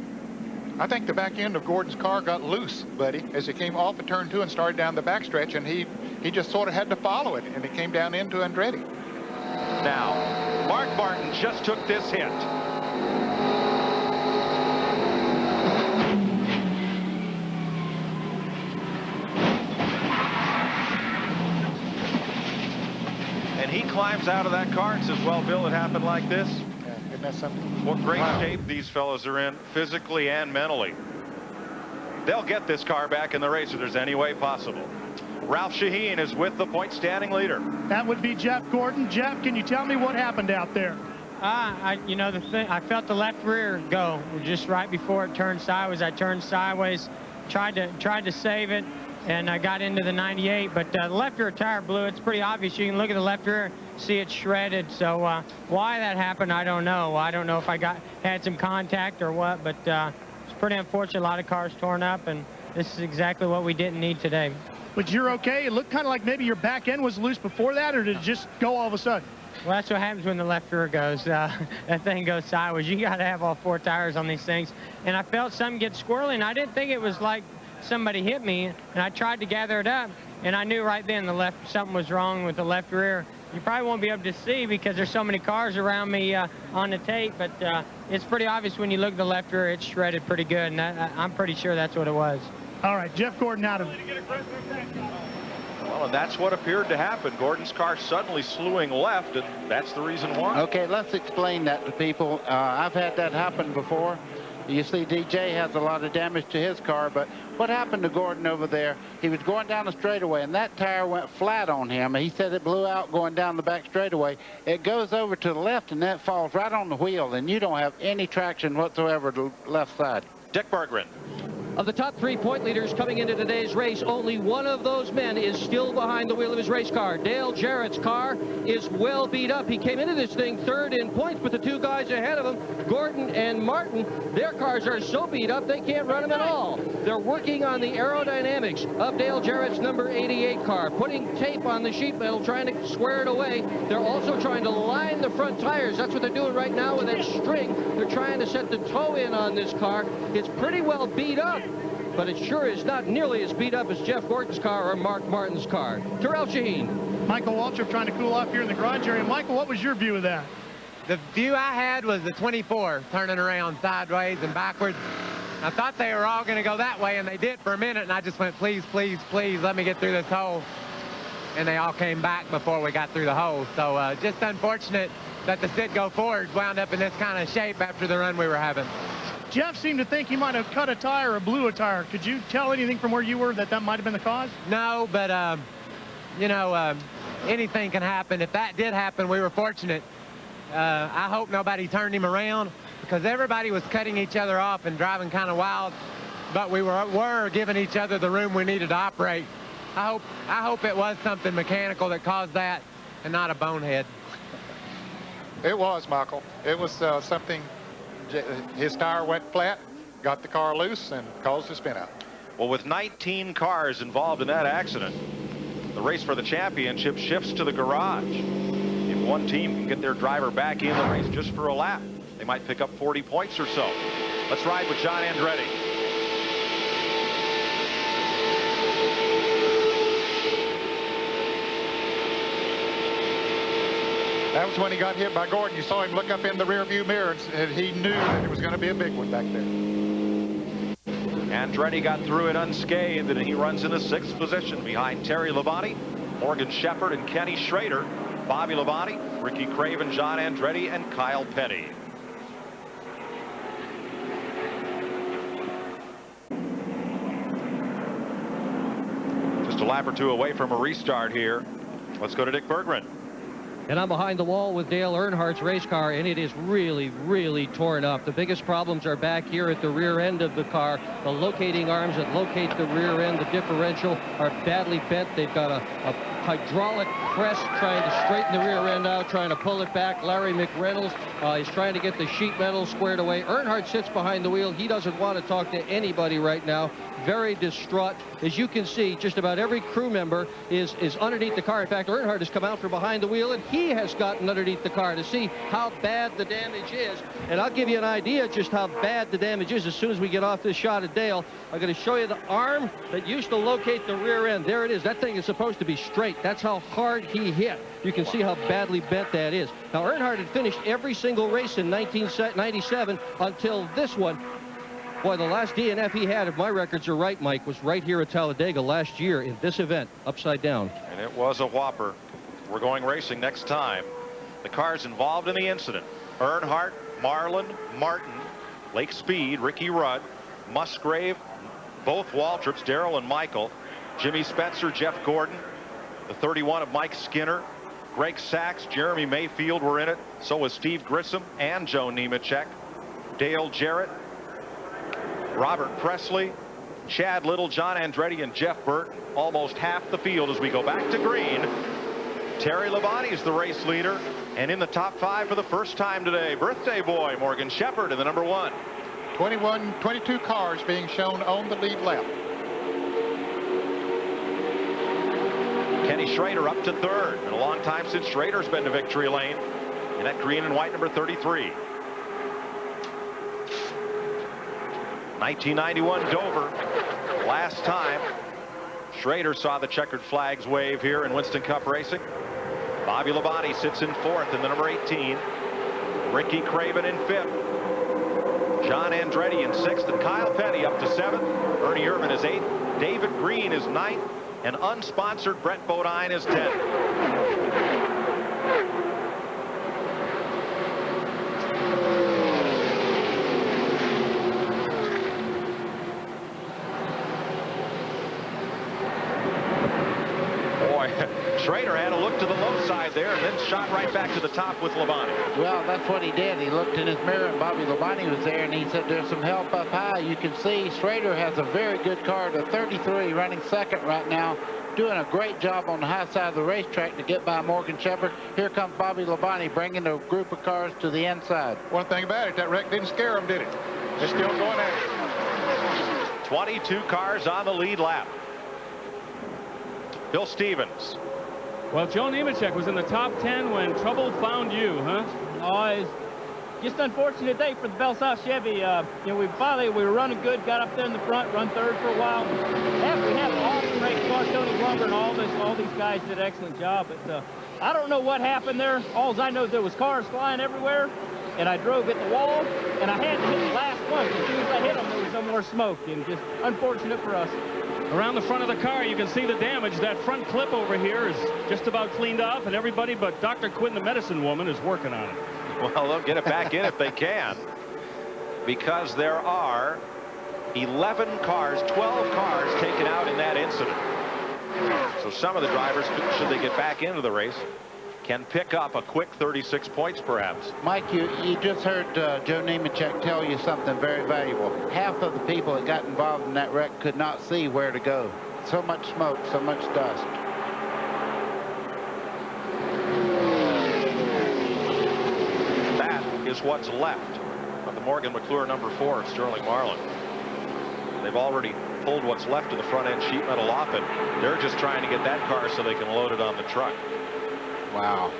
I think the back end of Gordon's car got loose, buddy, as he came off of turn 2 and started down the backstretch, and he just sort of had to follow it, and it came down into Andretti. Now, Mark Martin just took this hit. And he climbs out of that car and says, well, Bill, it happened like this. Isn't that something? What great shape these fellows are in, physically and mentally. They'll get this car back in the race if there's any way possible. Ralph Shaheen is with the point standing leader. That would be Jeff Gordon. Jeff, can you tell me what happened out there? You know, I felt the left rear go just right before it turned sideways. I turned sideways, tried to save it, and I got into the 98, but the left rear tire blew. It's pretty obvious. You can look at the left rear, see it shredded. So why that happened, I don't know. I don't know if I had some contact or what, but it's pretty unfortunate. A lot of cars torn up, and this is exactly what we didn't need today. But you're okay? It looked kind of like maybe your back end was loose before that, or did it just go all of a sudden? Well, that's what happens when the left rear goes. That thing goes sideways. You got to have all 4 tires on these things. And I felt something get squirrely, and I didn't think it was like somebody hit me, and I tried to gather it up, and I knew right then something was wrong with the left rear. You probably won't be able to see because there's so many cars around me on the tape, but it's pretty obvious when you look at the left rear, it's shredded pretty good, and I'm pretty sure that's what it was. All right, Jeff Gordon out of it. Well, and that's what appeared to happen. Gordon's car suddenly slewing left, and that's the reason why. Okay, let's explain that to people. I've had that happen before. You see, DJ has a lot of damage to his car, but what happened to Gordon over there, he was going down the straightaway, and that tire went flat on him. He said it blew out going down the back straightaway. It goes over to the left, and that falls right on the wheel, and you don't have any traction whatsoever to the left side. Dick Berggren. Of the top 3 point leaders coming into today's race, only one of those men is still behind the wheel of his race car. Dale Jarrett's car is well beat up. He came into this thing 3rd in points, but the 2 guys ahead of him, Gordon and Martin, their cars are so beat up they can't run them at all. They're working on the aerodynamics of Dale Jarrett's number 88 car, putting tape on the sheet metal, trying to square it away. They're also trying to line the front tires. That's what they're doing right now with that string. They're trying to set the toe in on this car. It's pretty well beat up, but it sure is not nearly as beat up as Jeff Gordon's car or Mark Martin's car. Terrell Shaheen. Michael Waltrip trying to cool off here in the garage area. Michael, what was your view of that? The view I had was the 24 turning around sideways and backwards. I thought they were all going to go that way, and they did for a minute, and I just went, please, please, please, let me get through this hole. And they all came back before we got through the hole. So just unfortunate that the Citgo Fords wound up in this kind of shape after the run we were having. Jeff seemed to think he might have cut a tire or blew a tire. Could you tell anything from where you were that might have been the cause? No, but, you know, anything can happen. If that did happen, we were fortunate. I hope nobody turned him around, because everybody was cutting each other off and driving kind of wild, but we were giving each other the room we needed to operate. I hope it was something mechanical that caused that and not a bonehead. It was, Michael. It was something, his tire went flat, got the car loose, and caused a spin out. Well, with 19 cars involved in that accident, the race for the championship shifts to the garage. If one team can get their driver back in the race just for a lap, they might pick up 40 points or so. Let's ride with John Andretti. That was when he got hit by Gordon. You saw him look up in the rearview mirror, and he knew that it was going to be a big one back there. Andretti got through it unscathed, and he runs in the 6th position behind Terry Labonte, Morgan Shepherd, and Kenny Schrader, Bobby Labonte, Ricky Craven, John Andretti, and Kyle Petty. Just a lap or two away from a restart here. Let's go to Dick Bergman. And I'm behind the wall with Dale Earnhardt's race car, and it is really, really torn up. The biggest problems are back here at the rear end of the car. The locating arms that locate the rear end, the differential, are badly bent. They've got a hydraulic press trying to straighten the rear end out, trying to pull it back. Larry McReynolds is trying to get the sheet metal squared away. Earnhardt sits behind the wheel. He doesn't want to talk to anybody right now. Very distraught. As you can see, just about every crew member is underneath the car. In fact, Earnhardt has come out from behind the wheel, and he has gotten underneath the car to see how bad the damage is. And I'll give you an idea just how bad the damage is as soon as we get off this shot of Dale. I'm going to show you the arm that used to locate the rear end. There it is. That thing is supposed to be straight. That's how hard he hit. You can see how badly bent that is. Now, Earnhardt had finished every single race in 1997 until this one. Boy, the last DNF he had, if my records are right, Mike, was right here at Talladega last year in this event, upside down. And it was a whopper. We're going racing next time. The cars involved in the incident: Earnhardt, Marlin, Martin, Lake Speed, Ricky Rudd, Musgrave, both Waltrips, Darrell and Michael, Jimmy Spencer, Jeff Gordon, the 31 of Mike Skinner, Greg Sachs, Jeremy Mayfield were in it. So was Steve Grissom and Joe Nemechek, Dale Jarrett, Robert Presley, Chad Little, John Andretti, and Jeff Burton. Almost half the field as we go back to green. Terry Labonte is the race leader, and in the top 5 for the first time today, birthday boy Morgan Shepherd in the number 1. 22 cars being shown on the lead lap. Kenny Schrader up to 3rd. Been a long time since Schrader's been to victory lane in that green and white number 33. 1991 Dover, last time Schrader saw the checkered flags wave here in Winston Cup racing. Bobby Labonte sits in 4th in the number 18. Ricky Craven in 5th. John Andretti in 6th, and Kyle Petty up to 7th. Ernie Irvin is 8th. David Green is 9th, and unsponsored Brett Bodine is 10th. Schrader had a look to the low side there and then shot right back to the top with Labonte. Well, that's what he did. He looked in his mirror, and Bobby Labonte was there, and he said there's some help up high. You can see Schrader has a very good car, the 33, running 2nd right now, doing a great job on the high side of the racetrack to get by Morgan Shepherd. Here comes Bobby Labonte bringing a group of cars to the inside. One thing about it, that wreck didn't scare him, did it? They're still going at it. 22 cars on the lead lap. Bill Stevens. Well, Joe Nemechek was in the top 10 when trouble found you, huh? Oh, it's just unfortunate day for the Bell South Chevy. You know, we were running good, got up there in the front, run 3rd for a while. We have an awesome race car. Tony Lumber and all these guys did an excellent job. But I don't know what happened there. All I know there was cars flying everywhere, and I drove at the wall, and I had to hit the last one. As soon as I hit them, there was no more smoke, and just unfortunate for us. Around the front of the car, you can see the damage. That front clip over here is just about cleaned off, and everybody but Dr. Quinn, the medicine woman, is working on it. Well, they'll get it back in if they can, because there are 11 cars, 12 cars taken out in that incident. So some of the drivers, should they get back into the race, can pick up a quick 36 points perhaps. Mike, you just heard Joe Nemechek tell you something very valuable. Half of the people that got involved in that wreck could not see where to go. So much smoke, so much dust. That is what's left of the Morgan McClure number 4 of Sterling Marlin. They've already pulled what's left of the front end sheet metal off it. They're just trying to get that car so they can load it on the truck. Wow.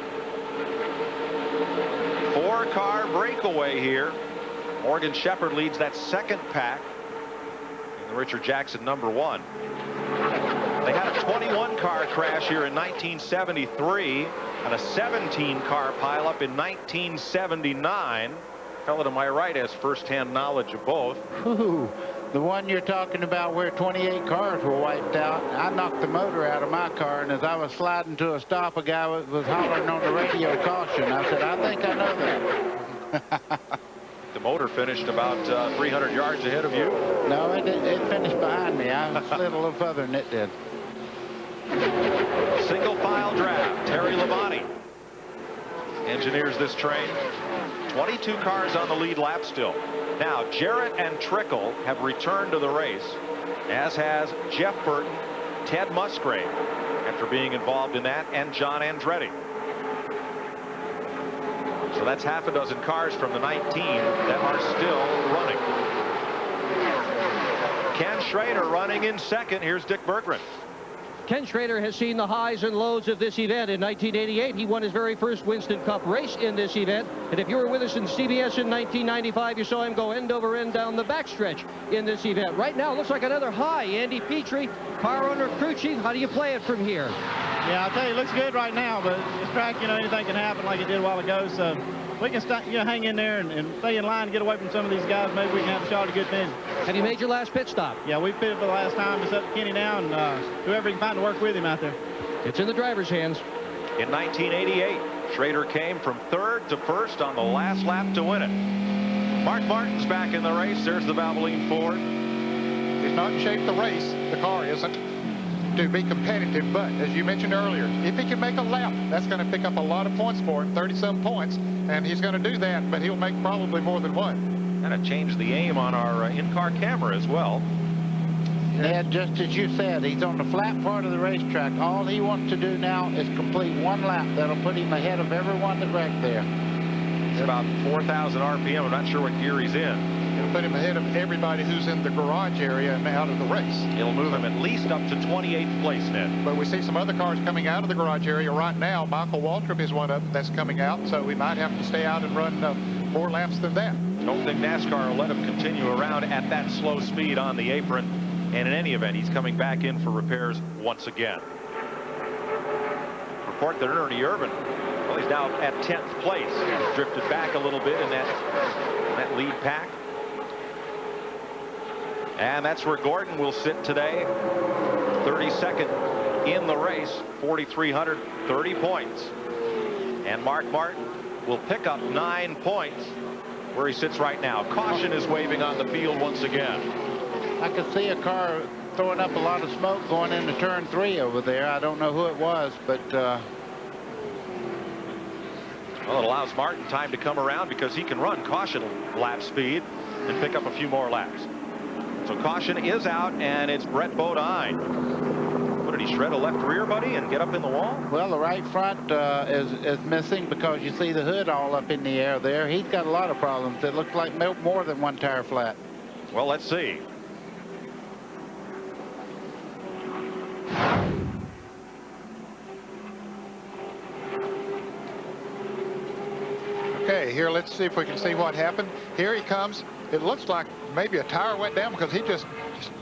4-car breakaway here. Morgan Shepherd leads that second pack in the Richard Jackson number 1. They had a 21-car crash here in 1973 and a 17-car pileup in 1979. Fellow to my right has first-hand knowledge of both. Ooh, the one you're talking about where 28 cars were wiped out. I knocked the motor out of my car, and as I was sliding to a stop, a guy was hollering on the radio, caution. I said, I think I know that. The motor finished about 300 yards ahead of you. No, it finished behind me. I slid a little further than it did. Single file draft. Terry Labonte engineers this train. 22 cars on the lead lap still. Now, Jarrett and Trickle have returned to the race, as has Jeff Burton, Ted Musgrave, after being involved in that, and John Andretti. So that's half a dozen cars from the 19 that are still running. Ken Schrader running in second. Here's Dick Berggren. Ken Schrader has seen the highs and lows of this event. In 1988, he won his very first Winston Cup race in this event. And if you were with us in CBS in 1995, you saw him go end over end down the backstretch in this event. Right now, it looks like another high. Andy Petrie, car owner crew chief. How do you play it from here? Yeah, I'll tell you, it looks good right now, but this track, you know, anything can happen like it did a while ago. So we can hang in there and stay in line and get away from some of these guys. Maybe we can have a shot at a good finish. Have you made your last pit stop? Yeah, we pitted for the last time. It's up to Kenny now, and whoever he can find to work with him out there. It's in the driver's hands. In 1988, Schrader came from third to first on the last lap to win it. Mark Martin's back in the race. There's the Valvoline Ford. He's not in shape to race. The car isn't, to be competitive, but as you mentioned earlier, if he can make a lap, that's going to pick up a lot of points for him, 30-some points, and he's going to do that, but he'll make probably more than one. Kind of changed the aim on our in-car camera as well. Ed, just as you said, he's on the flat part of the racetrack. All he wants to do now is complete one lap. That'll put him ahead of everyone that wrecked there. It's about 4,000 RPM. I'm not sure what gear he's in. It'll put him ahead of everybody who's in the garage area and out of the race. It'll move him at least up to 28th place, Ned. But we see some other cars coming out of the garage area right now. Michael Waltrip is one of them that's coming out, so we might have to stay out and run more laps than that. Don't think NASCAR will let him continue around at that slow speed on the apron. And in any event, he's coming back in for repairs once again. Report that Ernie Irvin, well, he's now at 10th place. He's drifted back a little bit in that lead pack. And that's where Gordon will sit today. 32nd in the race, 4,330 points. And Mark Martin will pick up 9 points where he sits right now. Caution is waving on the field once again. I could see a car throwing up a lot of smoke going into turn 3 over there. I don't know who it was, but well, it allows Martin time to come around because he can run caution lap speed and pick up a few more laps. So caution is out, and it's Brett Bodine. What did he shred, a left rear, buddy, and get up in the wall? Well, the right front is missing because you see the hood all up in the air there. He's got a lot of problems. It looks like more than one tire flat. Well, let's see. Okay, here, let's see if we can see what happened. Here he comes. it looks like maybe a tire went down because he just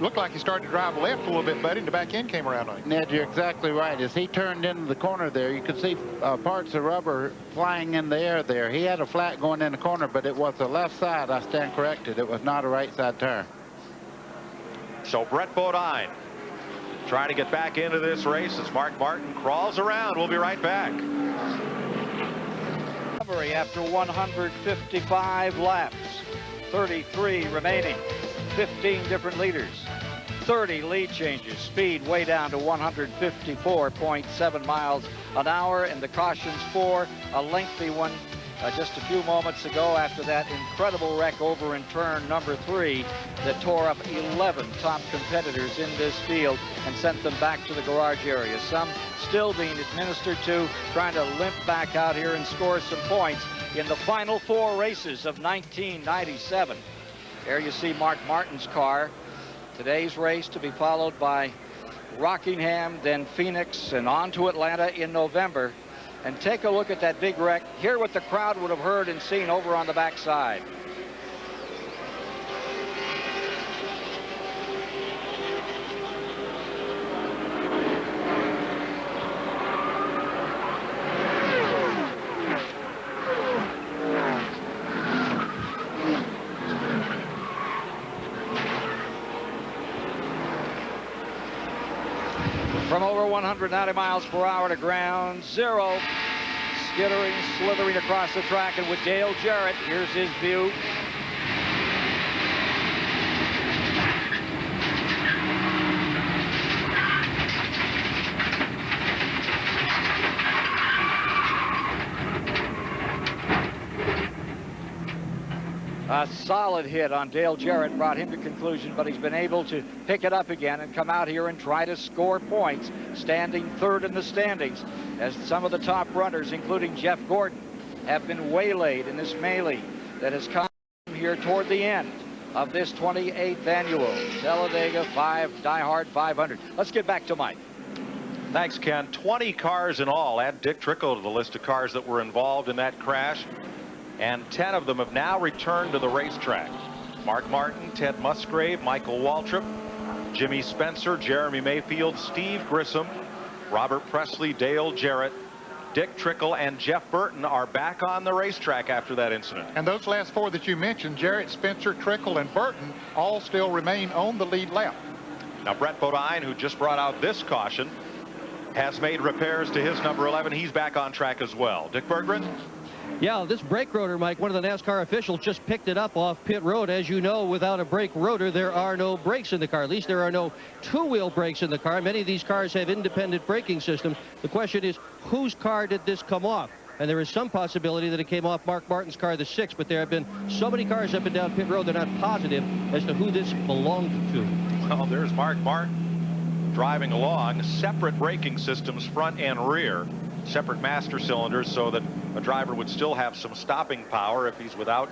looked like he started to drive left a little bit, buddy, and the back end came around on him. Ned, you're exactly right. As he turned into the corner there, you could see parts of rubber flying in the air there. He had a flat going in the corner, but it was the left side. I stand corrected. It was not a right side tire. So Brett Bodine trying to get back into this race as Mark Martin crawls around. We'll be right back. After 155 laps, 33 remaining, 15 different leaders, 30 lead changes, speed way down to 154.7 miles an hour, and the cautions for a lengthy one just a few moments ago after that incredible wreck over in turn number 3 that tore up 11 top competitors in this field and sent them back to the garage area. Some still being administered to, trying to limp back out here and score some points in the final 4 races of 1997. There you see Mark Martin's car. Today's race to be followed by Rockingham, then Phoenix, and on to Atlanta in November. And take a look at that big wreck. Hear what the crowd would have heard and seen over on the backside. From over 190 miles per hour to ground zero. Skittering, slithering across the track, and with Dale Jarrett, here's his view. A solid hit on Dale Jarrett brought him to conclusion, but he's been able to pick it up again and come out here and try to score points, standing third in the standings, as some of the top runners, including Jeff Gordon, have been waylaid in this melee that has come here toward the end of this 28th annual Talladega DieHard 500. Let's get back to Mike. Thanks, Ken. 20 cars in all. Add Dick Trickle to the list of cars that were involved in that crash. And 10 of them have now returned to the racetrack. Mark Martin, Ted Musgrave, Michael Waltrip, Jimmy Spencer, Jeremy Mayfield, Steve Grissom, Robert Presley, Dale Jarrett, Dick Trickle, and Jeff Burton are back on the racetrack after that incident. And those last 4 that you mentioned, Jarrett, Spencer, Trickle, and Burton, all still remain on the lead lap. Now, Brett Bodine, who just brought out this caution, has made repairs to his number 11. He's back on track as well. Dick Berggren? Yeah, this brake rotor, Mike, one of the NASCAR officials just picked it up off pit road. As you know, without a brake rotor, there are no brakes in the car. At least there are no two-wheel brakes in the car. Many of these cars have independent braking systems. The question is, whose car did this come off? And there is some possibility that it came off Mark Martin's car, the 6, but there have been so many cars up and down pit road, they're not positive as to who this belonged to. Well, there's Mark Martin driving along. Separate braking systems, front and rear. Separate master cylinders, so that a driver would still have some stopping power if he's without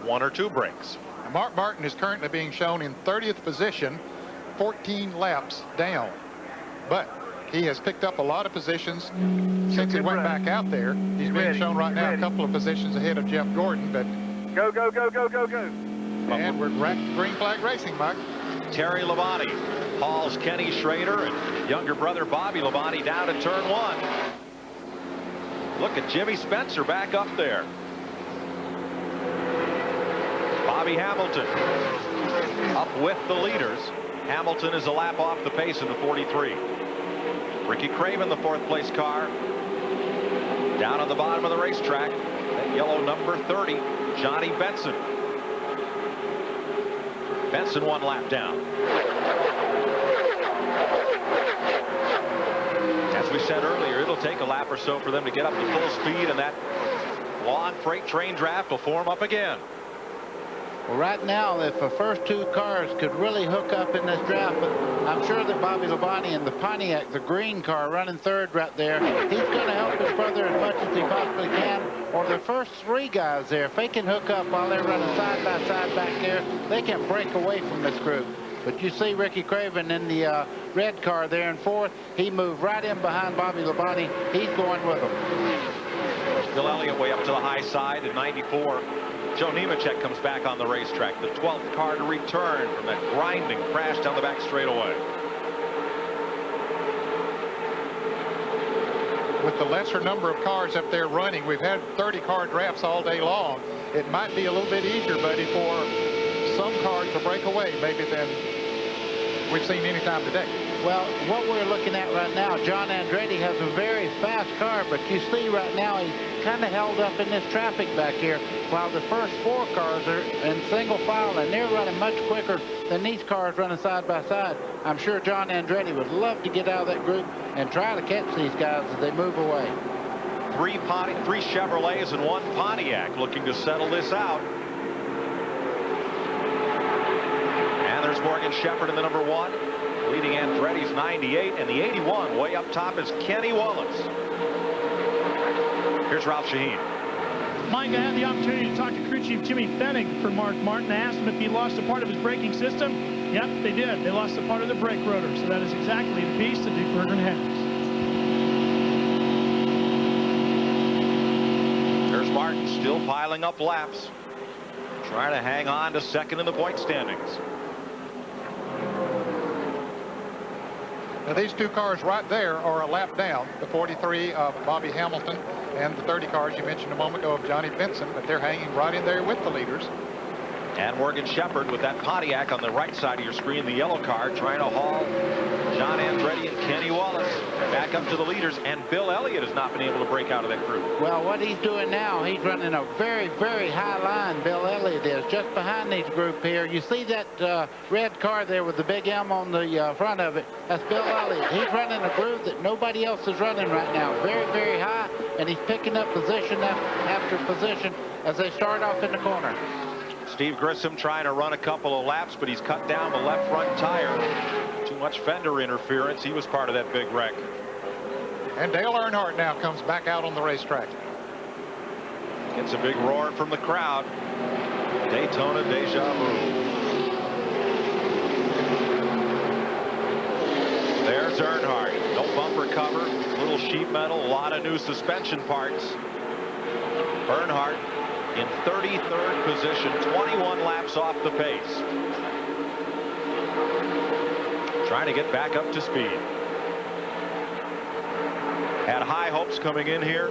1 or 2 brakes. And Mark Martin is currently being shown in 30th position, 14 laps down. But he has picked up a lot of positions since he went back out there. He's being shown right now a couple of positions ahead of Jeff Gordon. But go, go, go, go, go, go. And we're green flag racing, Mike. Terry Labonte hauls Kenny Schrader and younger brother Bobby Labonte down to turn 1. Look at Jimmy Spencer back up there. Bobby Hamilton up with the leaders. Hamilton is a lap off the pace in the 43. Ricky Craven, the 4th place car, down on the bottom of the racetrack. That yellow number 30, Johnny Benson. Benson 1 lap down. As we said earlier, it'll take a lap or so for them to get up to full speed, and that long freight train draft will form up again. Well, right now, if the first 2 cars could really hook up in this draft, but I'm sure that Bobby Labonte and the Pontiac, the green car running 3rd right there, he's going to help his brother as much as he possibly can. Or the first 3 guys there, if they can hook up while they're running side by side back there, they can break away from this group. But you see Ricky Craven in the red car there in 4th. He moved right in behind Bobby Labonte. He's going with him. Bill Elliott way up to the high side at 94. Joe Nemechek comes back on the racetrack, the 12th car to return from that grinding crash down the back straightaway. With the lesser number of cars up there running, we've had 30-car drafts all day long. It might be a little bit easier, buddy, for some cars to break away maybe than we've seen any time today. Well, what we're looking at right now, John Andretti has a very fast car, but you see right now he's kind of held up in this traffic back here, while the first 4 cars are in single file, and they're running much quicker than these cars running side by side. I'm sure John Andretti would love to get out of that group and try to catch these guys as they move away. 3 Chevrolets and 1 Pontiac looking to settle this out. And there's Morgan Shepherd in the number 1. Leading Andretti's 98, and the 81 way up top is Kenny Wallace. Here's Ralph Shaheen. Mike, I had the opportunity to talk to crew chief Jimmy Fennig for Mark Martin. I asked him if he lost a part of his braking system. Yep, they did. They lost a part of the brake rotor, so that is exactly the piece that Dick Berggren has. There's Martin still piling up laps, trying to hang on to second in the point standings. Now, these 2 cars right there are a lap down, the 43 of Bobby Hamilton and the 30 cars you mentioned a moment ago of Johnny Benson, but they're hanging right in there with the leaders. And Morgan Shepherd with that Pontiac on the right side of your screen, the yellow car, trying to haul John Andretti and Kenny Wallace back up to the leaders, and Bill Elliott has not been able to break out of that group. Well, what he's doing now, he's running a very, very high line, Bill Elliott is, just behind this group here. You see that red car there with the big M on the front of it? That's Bill Elliott. He's running a groove that nobody else is running right now. Very, very high, and he's picking up position after position as they start off in the corner. Steve Grissom trying to run a couple of laps, but he's cut down the left front tire. Too much fender interference. He was part of that big wreck. And Dale Earnhardt now comes back out on the racetrack. Gets a big roar from the crowd. Daytona deja vu. There's Earnhardt. No bumper cover, little sheet metal, a lot of new suspension parts. Earnhardt in 33rd position, 21 laps off the pace. Trying to get back up to speed. Had high hopes coming in here.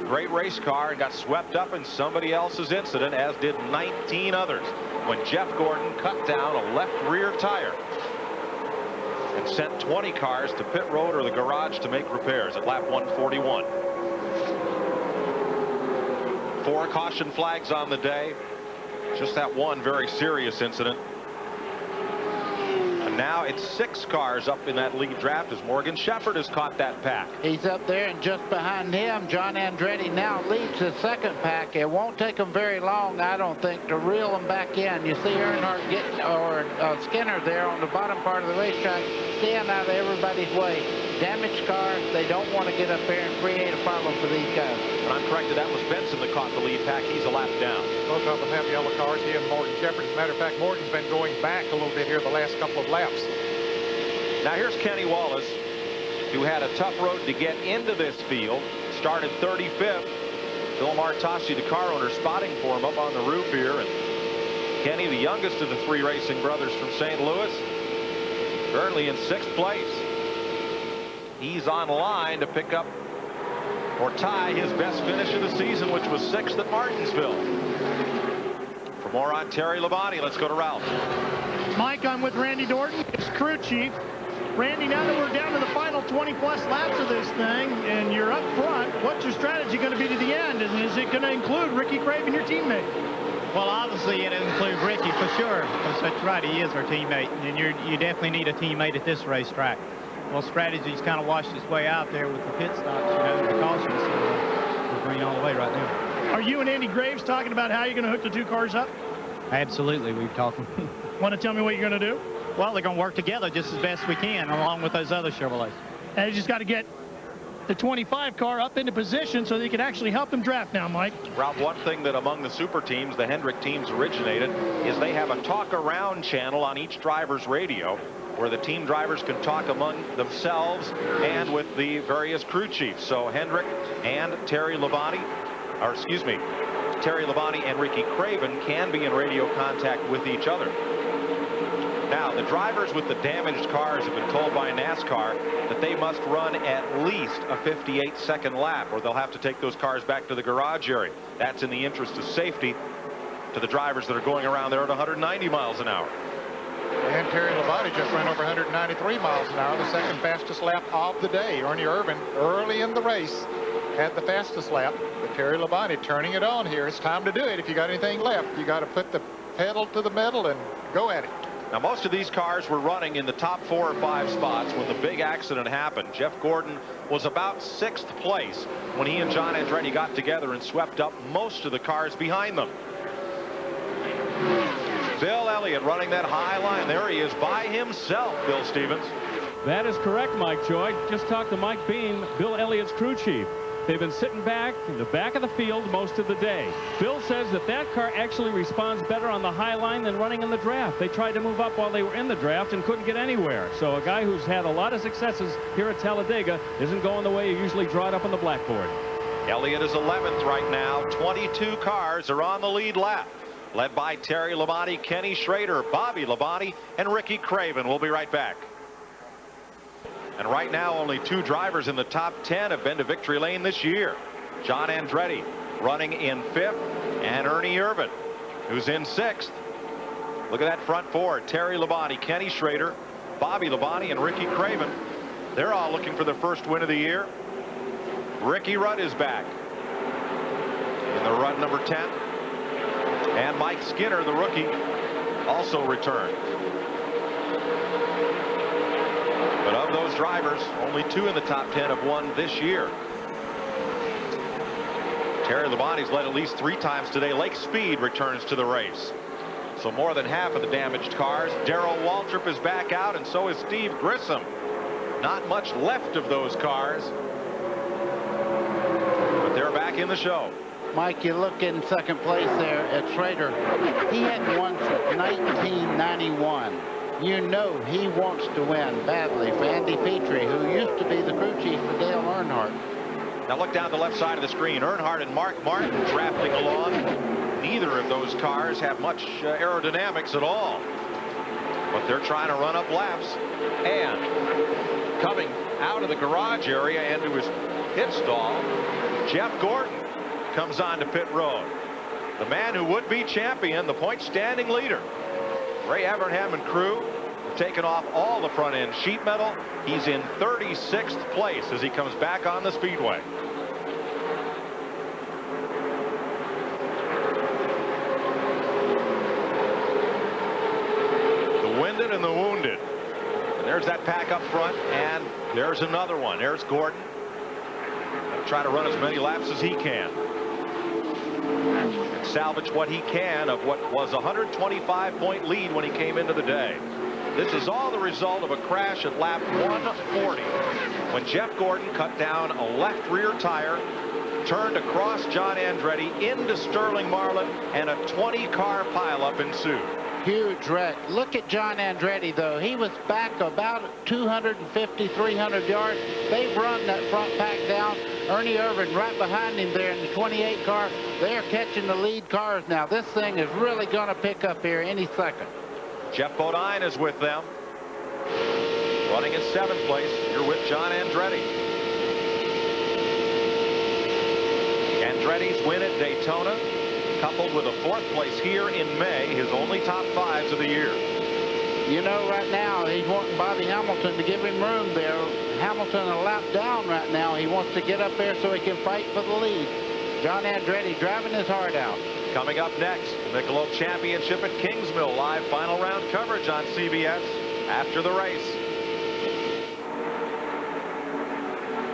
Great race car, and got swept up in somebody else's incident, as did 19 others, when Jeff Gordon cut down a left rear tire and sent 20 cars to pit road or the garage to make repairs at lap 141. 4 caution flags on the day. Just that one very serious incident. And now it's 6 cars up in that lead draft as Morgan Shepherd has caught that pack. He's up there, and just behind him, John Andretti now leads the second pack. It won't take them very long, I don't think, to reel them back in. You see Earnhardt getting, or Skinner there on the bottom part of the racetrack, staying out of everybody's way. Damaged cars, they don't want to get up there and create a problem for these guys. But I'm corrected, that was Benson that caught the lead pack. He's a lap down. Both of them have yellow cars, he and Morgan Shepherd. As a matter of fact, Morgan's been going back a little bit here the last couple of laps. Now here's Kenny Wallace, who had a tough road to get into this field. Started 35th. Bill Martossi, the car owner, spotting for him up on the roof here. And Kenny, the youngest of the 3 racing brothers from St. Louis, currently in 6th place. He's on line to pick up or tie his best finish of the season, which was 6th at Martinsville. For more on Terry Labonte, let's go to Ralph. Mike, I'm with Randy Dorton, his crew chief. Randy, now that we're down to the final 20-plus laps of this thing, and you're up front, what's your strategy going to be to the end? And is it going to include Ricky Craven, your teammate? Well, obviously it includes Ricky for sure, because that's right, he is our teammate, and you definitely need a teammate at this racetrack. Well, strategy's kind of washed its way out there with the pit stops, you know, the cautions. So we're green all the way right now. Are you and Andy Graves talking about how you're going to hook the 2 cars up? Absolutely, we've talked. Want to tell me what you're going to do? Well, they're going to work together just as best we can, along with those other Chevrolets. And you just got to get the 25 car up into position so they can actually help them draft now, Mike. Ralph, one thing that among the super teams, the Hendrick teams originated, is they have a talk around channel on each driver's radio where the team drivers can talk among themselves and with the various crew chiefs. So Hendrick and Terry Labonte or excuse me, Terry Labonte and Ricky Craven can be in radio contact with each other. Now, the drivers with the damaged cars have been told by NASCAR that they must run at least a 58-second lap, or they'll have to take those cars back to the garage area. That's in the interest of safety to the drivers that are going around there at 190 miles an hour. And Terry Labonte just ran over 193 miles an hour, the second fastest lap of the day. Ernie Irvan, early in the race, had the fastest lap. But Terry Labonte turning it on here. It's time to do it. If you got anything left, you got to put the pedal to the metal and go at it. Now, most of these cars were running in the top 4 or 5 spots when the big accident happened. Jeff Gordon was about 6th place when he and John Andretti got together and swept up most of the cars behind them. Bill Elliott running that high line. There he is by himself, Bill Stevens. That is correct, Mike Joy. Just talked to Mike Bean, Bill Elliott's crew chief. They've been sitting back in the back of the field most of the day. Bill says that that car actually responds better on the high line than running in the draft. They tried to move up while they were in the draft and couldn't get anywhere. So a guy who's had a lot of successes here at Talladega isn't going the way you usually draw it up on the blackboard. Elliott is 11th right now. 22 cars are on the lead lap, led by Terry Labonte, Kenny Schrader, Bobby Labonte, and Ricky Craven. We'll be right back. And right now, only 2 drivers in the top 10 have been to victory lane this year. John Andretti running in 5th, and Ernie Irvan, who's in 6th. Look at that front 4. Terry Labonte, Kenny Schrader, Bobby Labonte, and Ricky Craven. They're all looking for their first win of the year. Ricky Rudd is back in the run number 10. And Mike Skinner, the rookie, also returned. But of those drivers, only 2 in the top 10 have won this year. Terry Labonte's led at least 3 times today. Lake Speed returns to the race. So more than half of the damaged cars. Darrell Waltrip is back out, and so is Steve Grissom. Not much left of those cars, but they're back in the show. Mike, you look in second place there at Schrader. He hadn't won since 1991. You know he wants to win badly for Andy Petrie, who used to be the crew chief for Dale Earnhardt. Now look down the left side of the screen. Earnhardt and Mark Martin drafting along. Neither of those cars have much aerodynamics at all, but they're trying to run up laps. And coming out of the garage area into his pit stall, Jeff Gordon comes on to pit road. The man who would be champion, the point standing leader. Ray Evernham and crew have taken off all the front end sheet metal. He's in 36th place as he comes back on the speedway. The winded and the wounded. And there's that pack up front, and there's another one. There's Gordon. He'll try to run as many laps as he can. Salvage what he can of what was a 125-point lead when he came into the day. This is all the result of a crash at lap 140 when Jeff Gordon cut down a left rear tire, turned across John Andretti into Sterling Marlin, and a 20-car pileup ensued. Huge wreck. Look at John Andretti, though. He was back about 250, 300 yards. They've run that front pack down. Ernie Irvan right behind him there in the 28 car. They're catching the lead cars now. This thing is really going to pick up here any second. Jeff Bodine is with them. Running in 7th place. You're with John Andretti. Andretti's win at Daytona, coupled with a 4th place here in May, his only top 5s of the year. You know, right now, he's wanting Bobby Hamilton to give him room there. Hamilton a lap down right now. He wants to get up there so he can fight for the lead. John Andretti driving his heart out. Coming up next, the Michelob Championship at Kingsmill. Live final round coverage on CBS after the race.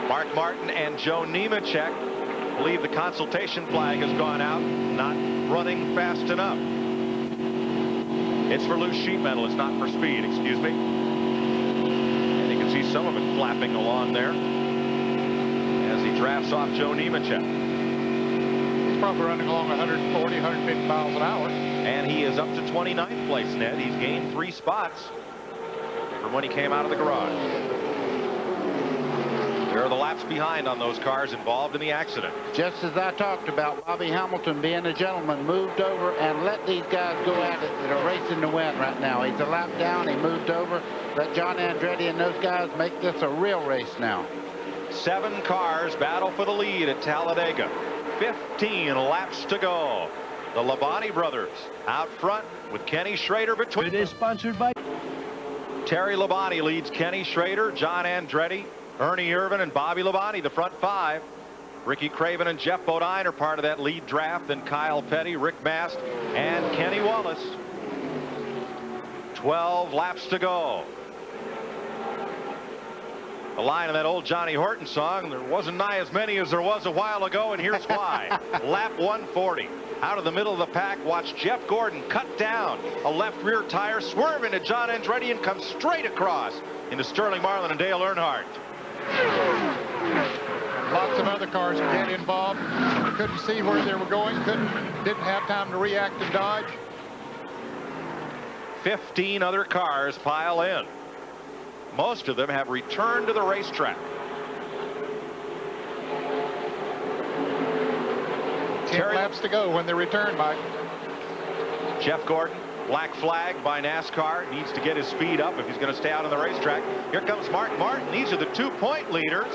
Mark Martin and Joe Nemechek believe the consultation flag has gone out, not running fast enough. It's for loose sheet metal. It's not for speed. Excuse me. And you can see some of it flapping along there as he drafts off Joe Nemechek. He's probably running along 140, 150 miles an hour. And he is up to 29th place, Ned. He's gained 3 spots from when he came out of the garage. They're the laps behind on those cars involved in the accident. Just as I talked about, Bobby Hamilton, being a gentleman, moved over and let these guys go at it that are racing to win right now. He's a lap down. He moved over. Let John Andretti and those guys make this a real race now. 7 cars battle for the lead at Talladega. 15 laps to go. The Labonte brothers out front with Kenny Schrader between. It is sponsored by Terry Labonte leads Kenny Schrader, John Andretti, Ernie Irvan, and Bobby Labonte, the front 5. Ricky Craven and Jeff Bodine are part of that lead draft. Then Kyle Petty, Rick Mast, and Kenny Wallace. 12 laps to go. The line of that old Johnny Horton song, there wasn't nigh as many as there was a while ago, and here's why. Lap 140. Out of the middle of the pack, watch Jeff Gordon cut down a left rear tire, swerve into John Andretti, and come straight across into Sterling Marlin and Dale Earnhardt. Lots of other cars get involved. Couldn't see where they were going, didn't have time to react and dodge. 15 other cars pile in. Most of them have returned to the racetrack. 10 laps to go when they return, Mike. Jeff Gordon, black flag by NASCAR, needs to get his speed up if he's going to stay out on the racetrack. Here comes Mark Martin. These are the 2-point leaders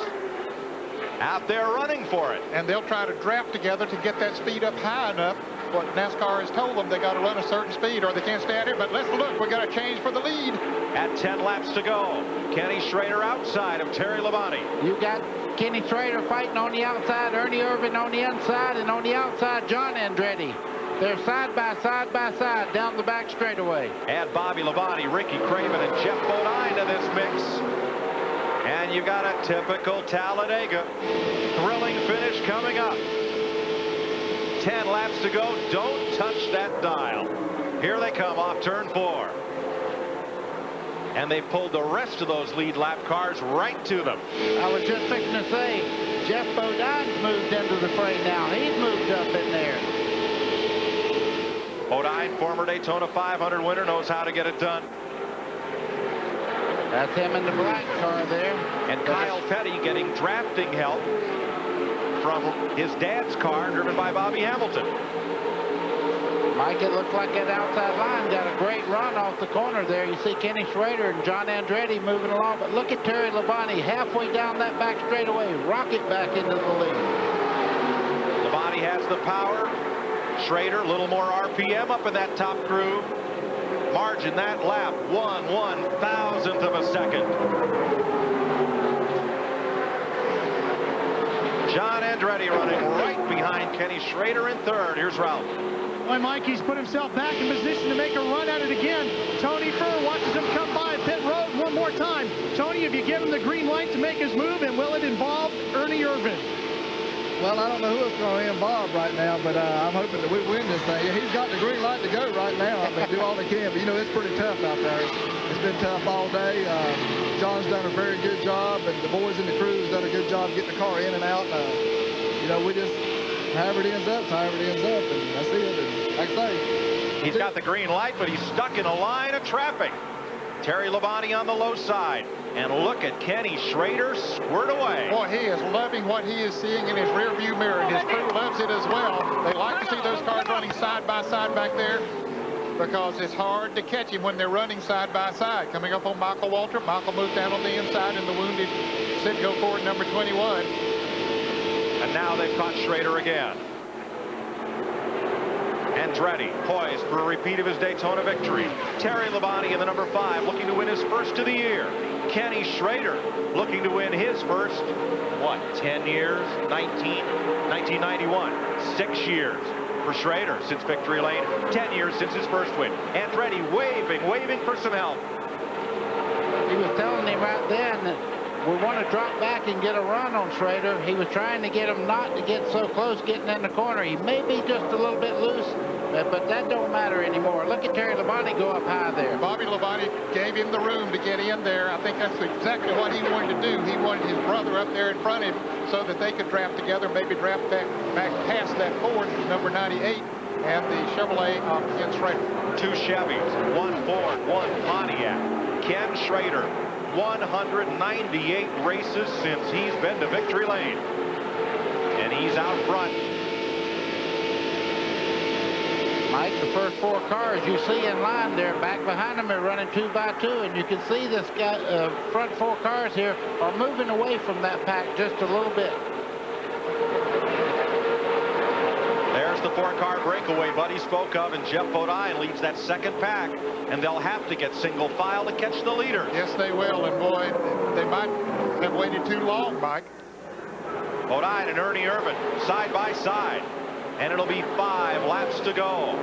out there running for it. And they'll try to draft together to get that speed up high enough. What NASCAR has told them, they got to run a certain speed or they can't stay out here. But let's look, we got to change for the lead. At 10 laps to go, Kenny Schrader outside of Terry Labonte. You got Kenny Schrader fighting on the outside, Ernie Irvan on the inside, and on the outside, John Andretti. They're side by side down the back straightaway. Add Bobby Labonte, Ricky Craven, and Jeff Bodine to this mix. And you got a typical Talladega. Thrilling finish coming up. 10 laps to go. Don't touch that dial. Here they come off turn 4. And they pulled the rest of those lead lap cars right to them. I was just fixing to say, Jeff Bodine's moved into the fray now. He's moved up in there. Bodine, former Daytona 500 winner, knows how to get it done. That's him in the black car there. And Kyle Petty getting drafting help from his dad's car, driven by Bobby Hamilton. Mike, it looks like that outside line got a great run off the corner there. You see Kenny Schrader and John Andretti moving along, but look at Terry Labonte halfway down that back straightaway, rocket back into the lead. Labonte has the power. Schrader, a little more RPM up in that top groove. Margin that lap, 1/1000th of a second. John Andretti running right behind Kenny Schrader in third. Here's Ralph. Boy, Mike, he's put himself back in position to make a run at it again. Tony Furr watches him come by pit road one more time. Tony, have you given him the green light to make his move, and will it involve Ernie Irvan? Well, I don't know who it's going to involve right now, but I'm hoping that we win this thing. He's got the green light to go right now. I mean, do all they can, but, you know, it's pretty tough out there. It's been tough all day. John's done a very good job, and the boys in the crew has done a good job getting the car in and out. You know, we just, however it ends up, and that's it. And like I say, he's got the green light, but he's stuck in a line of traffic. Terry Labonte on the low side. And look at Kenny Schrader squirt away. Boy, he is loving what he is seeing in his rearview mirror, and his crew loves it as well. They like to see those cars running side by side back there because it's hard to catch him when they're running side by side. Coming up on Michael Waltrip. Michael moved down on the inside in the wounded Citgo Ford number 21. And now they've caught Schrader again. Andretti poised for a repeat of his Daytona victory. Terry Labonte in the number 5 looking to win his first of the year. Kenny Schrader looking to win his first, what, 10 years? 1991. 6 years for Schrader since victory lane. 10 years since his first win. Andretti waving for some help. He was telling him right then that we want to drop back and get a run on Schrader. He was trying to get him not to get so close getting in the corner. He may be just a little bit loose, but that don't matter anymore. Look at Terry Labonte go up high there. Bobby Labonte gave him the room to get in there. I think that's exactly what he wanted to do. He wanted his brother up there in front of him so that they could draft together, maybe draft back past that Ford, number 98, and the Chevrolet of Ken Schrader. 2 Chevys, 1 Ford, 1 Pontiac. Ken Schrader 198 races since he's been to victory lane. And he's out front. Mike, the first 4 cars you see in line there, back behind them are running 2 by 2, and you can see this guy, front 4 cars here are moving away from that pack just a little bit. There's the 4-car breakaway Buddy spoke of, and Jeff Bodine leads that second pack, and they'll have to get single file to catch the leader. Yes, they will, and boy, they might have waited too long, Mike. Bodine and Ernie Irvin side by side, and it'll be 5 laps to go.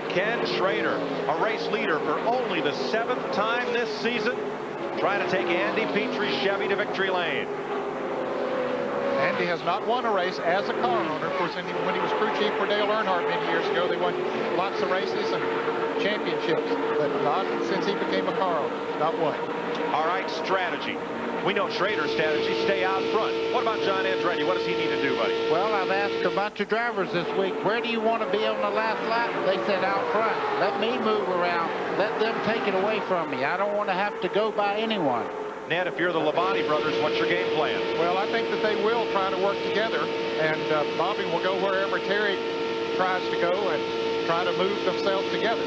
Ken Schrader, a race leader for only the 7th time this season, trying to take Andy Petrie's Chevy to victory lane. Andy has not won a race as a car owner. Of course, when he was crew chief for Dale Earnhardt many years ago, they won lots of races and championships, but not since he became a car owner. Not one. All right, strategy. We know Schrader's strategy, stay out front. What about John Andretti? What does he need to do, buddy? Well, I've asked a bunch of drivers this week, where do you want to be on the last lap? They said out front. Let me move around. Let them take it away from me. I don't want to have to go by anyone. Ned, if you're the Labonte brothers, what's your game plan? Well, I think that they will try to work together, and Bobby will go wherever Terry tries to go and try to move themselves together.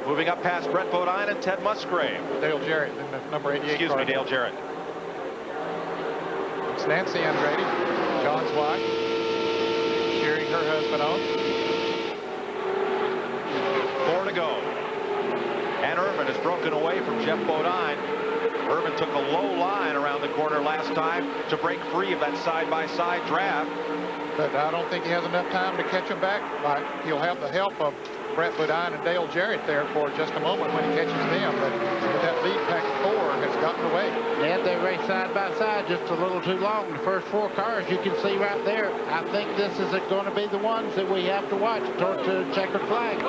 Moving up past Brett Bodine and Ted Musgrave. Dale Jarrett in the number 88 Excuse car. me, Dale Jarrett. It's Nancy Andretti, John's wife, cheering her husband on. 4 to go. And Irvin has broken away from Jeff Bodine. Irvin took a low line around the corner last time to break free of that side-by-side draft. But I don't think he has enough time to catch him back. He'll have the help of Brett Bodine and Dale Jarrett there for just a moment when he catches them. But that lead pack 4 has gotten away. Yeah, they race side by side just a little too long. The first 4 cars you can see right there. I think this is going to be the ones that we have to watch towards the checkered flag.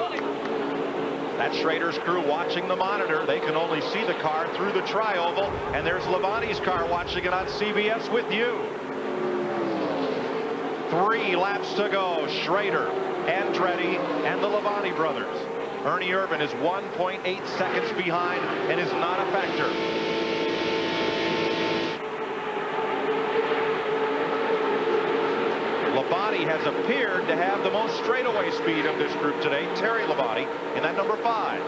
That's Schrader's crew watching the monitor. They can only see the car through the tri-oval, and there's Labonte's car watching it on CBS with you. 3 laps to go. Schrader, Andretti, and the Labonte brothers. Ernie Irvin is 1.8 seconds behind and is not a factor. Labonte has appeared to have the most straightaway speed of this group today. Terry Labonte in that number 5.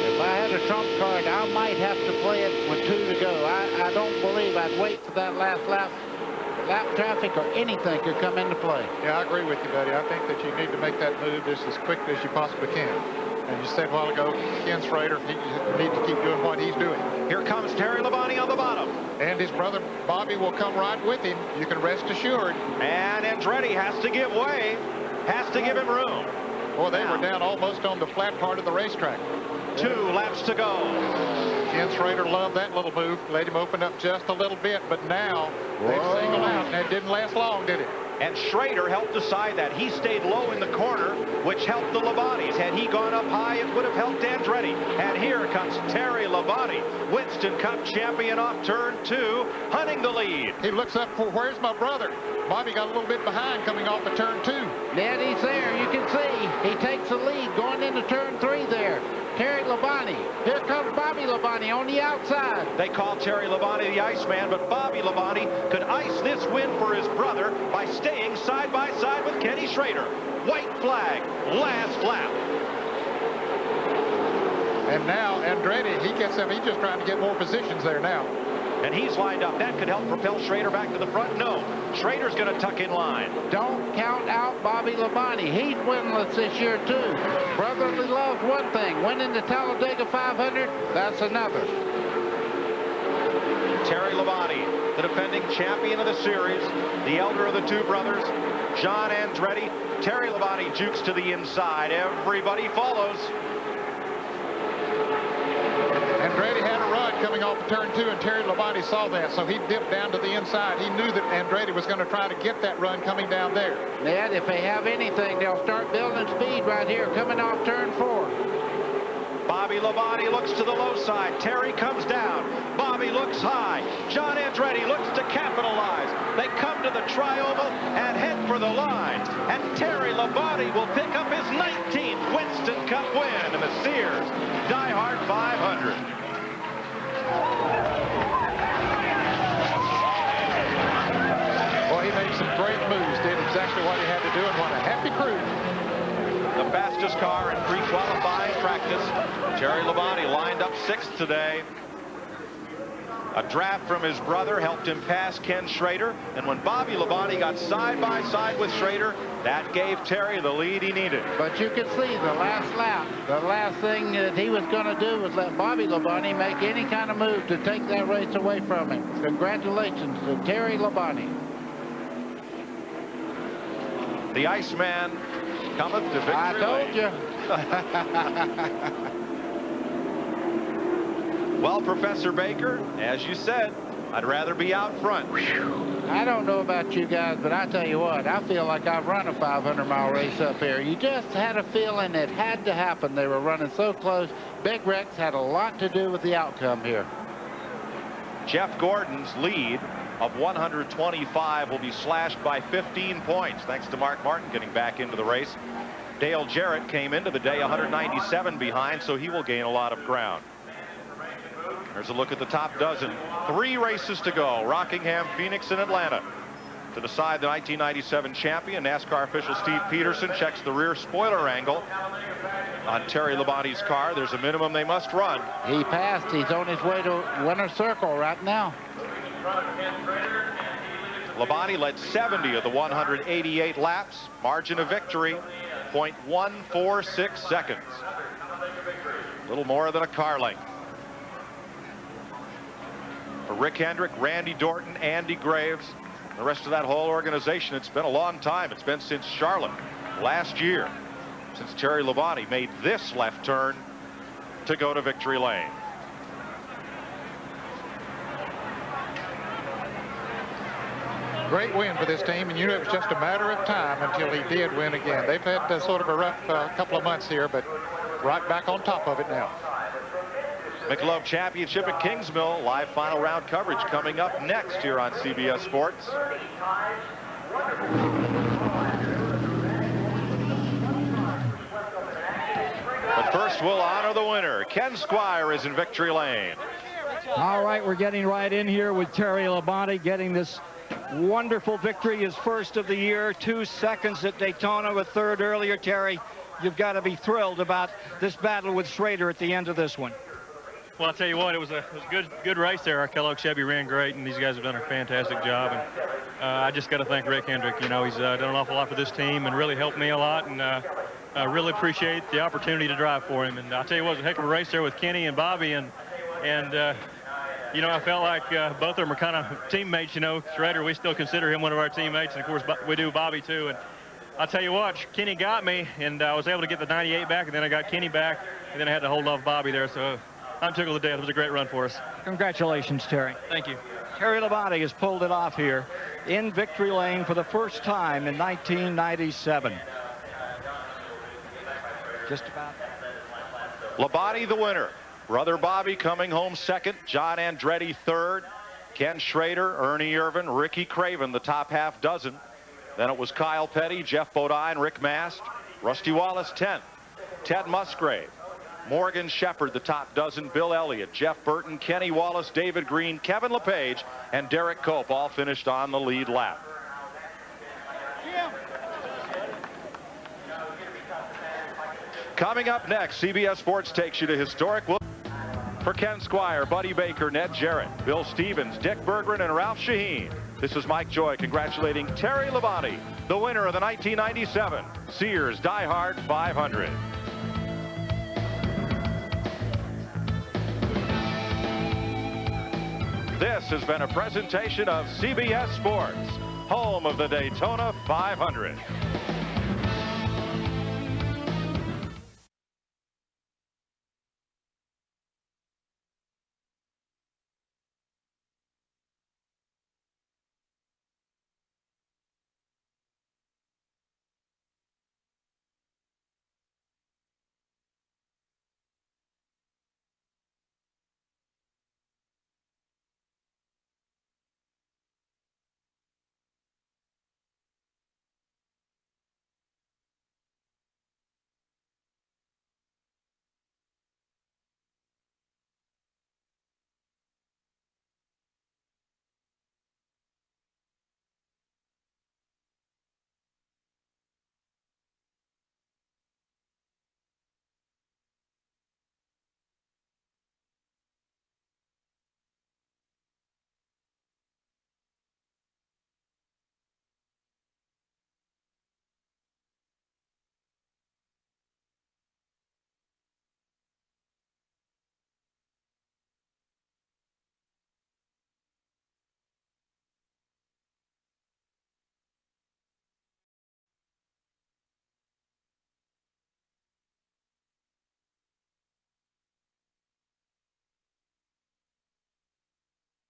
If I had a trump card, I might have to play it with 2 to go. I don't believe I'd wait for that last lap. Lap traffic or anything could come into play. Yeah, I agree with you, buddy. I think that you need to make that move just as quickly as you possibly can. And you said a while ago, Ken Schrader, he needs to keep doing what he's doing. Here comes Terry Labonte on the bottom. And his brother Bobby will come right with him. You can rest assured. And Andretti has to give way. Has to give him room. Boy, they were down almost on the flat part of the racetrack. 2 laps to go. Ken Schrader loved that little move. Let him open up just a little bit, but now they've singled out, and it didn't last long, did it? And Schrader helped decide that. He stayed low in the corner, which helped the Labontes. Had he gone up high, it would have helped Andretti. And here comes Terry Labonte, Winston Cup champion off turn 2, hunting the lead. He looks up for, where's my brother? Bobby got a little bit behind coming off the turn 2. Ned, he's there. You can see he takes the lead going into turn 3 there. Terry Labonte. Here comes Bobby Labonte on the outside. They call Terry Labonte the Iceman, but Bobby Labonte could ice this win for his brother by staying side by side with Kenny Schrader. White flag, last lap. And now Andretti, he gets up. He's just trying to get more positions there now. And he's lined up. That could help propel Schrader back to the front. No, Schrader's going to tuck in line. Don't count out Bobby Labonte. He's winless this year, too. Brotherly love's one thing. Winning the Talladega 500, that's another. Terry Labonte, the defending champion of the series, the elder of the 2 brothers, John Andretti. Terry Labonte jukes to the inside. Everybody follows. Andretti had a run coming off of turn 2, and Terry Labonte saw that, so he dipped down to the inside. He knew that Andretti was going to try to get that run coming down there. Ned, if they have anything, they'll start building speed right here coming off turn 4. Bobby Labonte looks to the low side. Terry comes down. Bobby looks high. John Andretti looks to capitalize. They come to the tri-oval and head for the line. And Terry Labonte will pick up his 19th Winston Cup win in the Sears DieHard 500. Well, he made some great moves, did exactly what he had to do, and what a happy crew. The fastest car in pre-qualifying practice. Terry Labonte lined up 6th today. A draft from his brother helped him pass Ken Schrader, and when Bobby Labonte got side by side with Schrader, that gave Terry the lead he needed. But you can see the last lap, the last thing that he was going to do was let Bobby Labonte make any kind of move to take that race away from him. Congratulations to Terry Labonte. The Iceman cometh to victory I told you. Well, Professor Baker, as you said, I'd rather be out front. I don't know about you guys, but I tell you what, I feel like I've run a 500-mile race up here. You just had a feeling it had to happen. They were running so close. Big Rex had a lot to do with the outcome here. Jeff Gordon's lead of 125 will be slashed by 15 points, thanks to Mark Martin getting back into the race. Dale Jarrett came into the day 197 behind, so he will gain a lot of ground. There's a look at the top dozen. 3 races to go. Rockingham, Phoenix, and Atlanta. To decide the 1997 champion, NASCAR official Steve Peterson checks the rear spoiler angle on Terry Labonte's car. There's a minimum they must run. He passed. He's on his way to winner's circle right now. Labonte led 70 of the 188 laps. Margin of victory, 0.146 seconds. A little more than a car length. For Rick Hendrick, Randy Dorton, Andy Graves, the rest of that whole organization, it's been a long time. It's been since Charlotte last year, since Terry Labonte made this left turn to go to victory lane. Great win for this team, and you know it was just a matter of time until he did win again. They've had sort of a rough couple of months here, but right back on top of it now. Michelob Championship at Kingsmill. Live final round coverage coming up next here on CBS Sports. But first, we'll honor the winner. Ken Squire is in victory lane. All right, we're getting right in here with Terry Labonte getting this wonderful victory, his first of the year. 2 seconds at Daytona, with 3rd earlier. Terry, you've got to be thrilled about this battle with Schrader at the end of this one. Well, I'll tell you what, it was a good race there. Our Kellogg Chevy ran great, and these guys have done a fantastic job. And I just got to thank Rick Hendrick. You know, he's done an awful lot for this team and really helped me a lot. And I really appreciate the opportunity to drive for him. And I'll tell you what, it was a heck of a race there with Kenny and Bobby. And you know, I felt like both of them are kind of teammates. You know, Schrader, we still consider him one of our teammates. And, of course, we do Bobby, too. And I'll tell you what, Kenny got me, and I was able to get the 98 back, and then I got Kenny back, and then I had to hold off Bobby there. So I'm tickled to death. It was a great run for us. Congratulations, Terry. Thank you. Terry Labonte has pulled it off here in victory lane for the first time in 1997. Just about. Labonte the winner. Brother Bobby coming home 2nd. John Andretti 3rd. Ken Schrader, Ernie Irvan, Ricky Craven, the top half dozen. Then it was Kyle Petty, Jeff Bodine, Rick Mast, Rusty Wallace 10th. Ted Musgrave, Morgan Shepherd, the top dozen. Bill Elliott, Jeff Burton, Kenny Wallace, David Green, Kevin LePage, and Derek Cope all finished on the lead lap. Coming up next, CBS Sports takes you to historic for Ken Squire, Buddy Baker, Ned Jarrett, Bill Stevens, Dick Berggren, and Ralph Shaheen. This is Mike Joy congratulating Terry Labonte, the winner of the 1997 Sears DieHard 500. This has been a presentation of CBS Sports, home of the Daytona 500.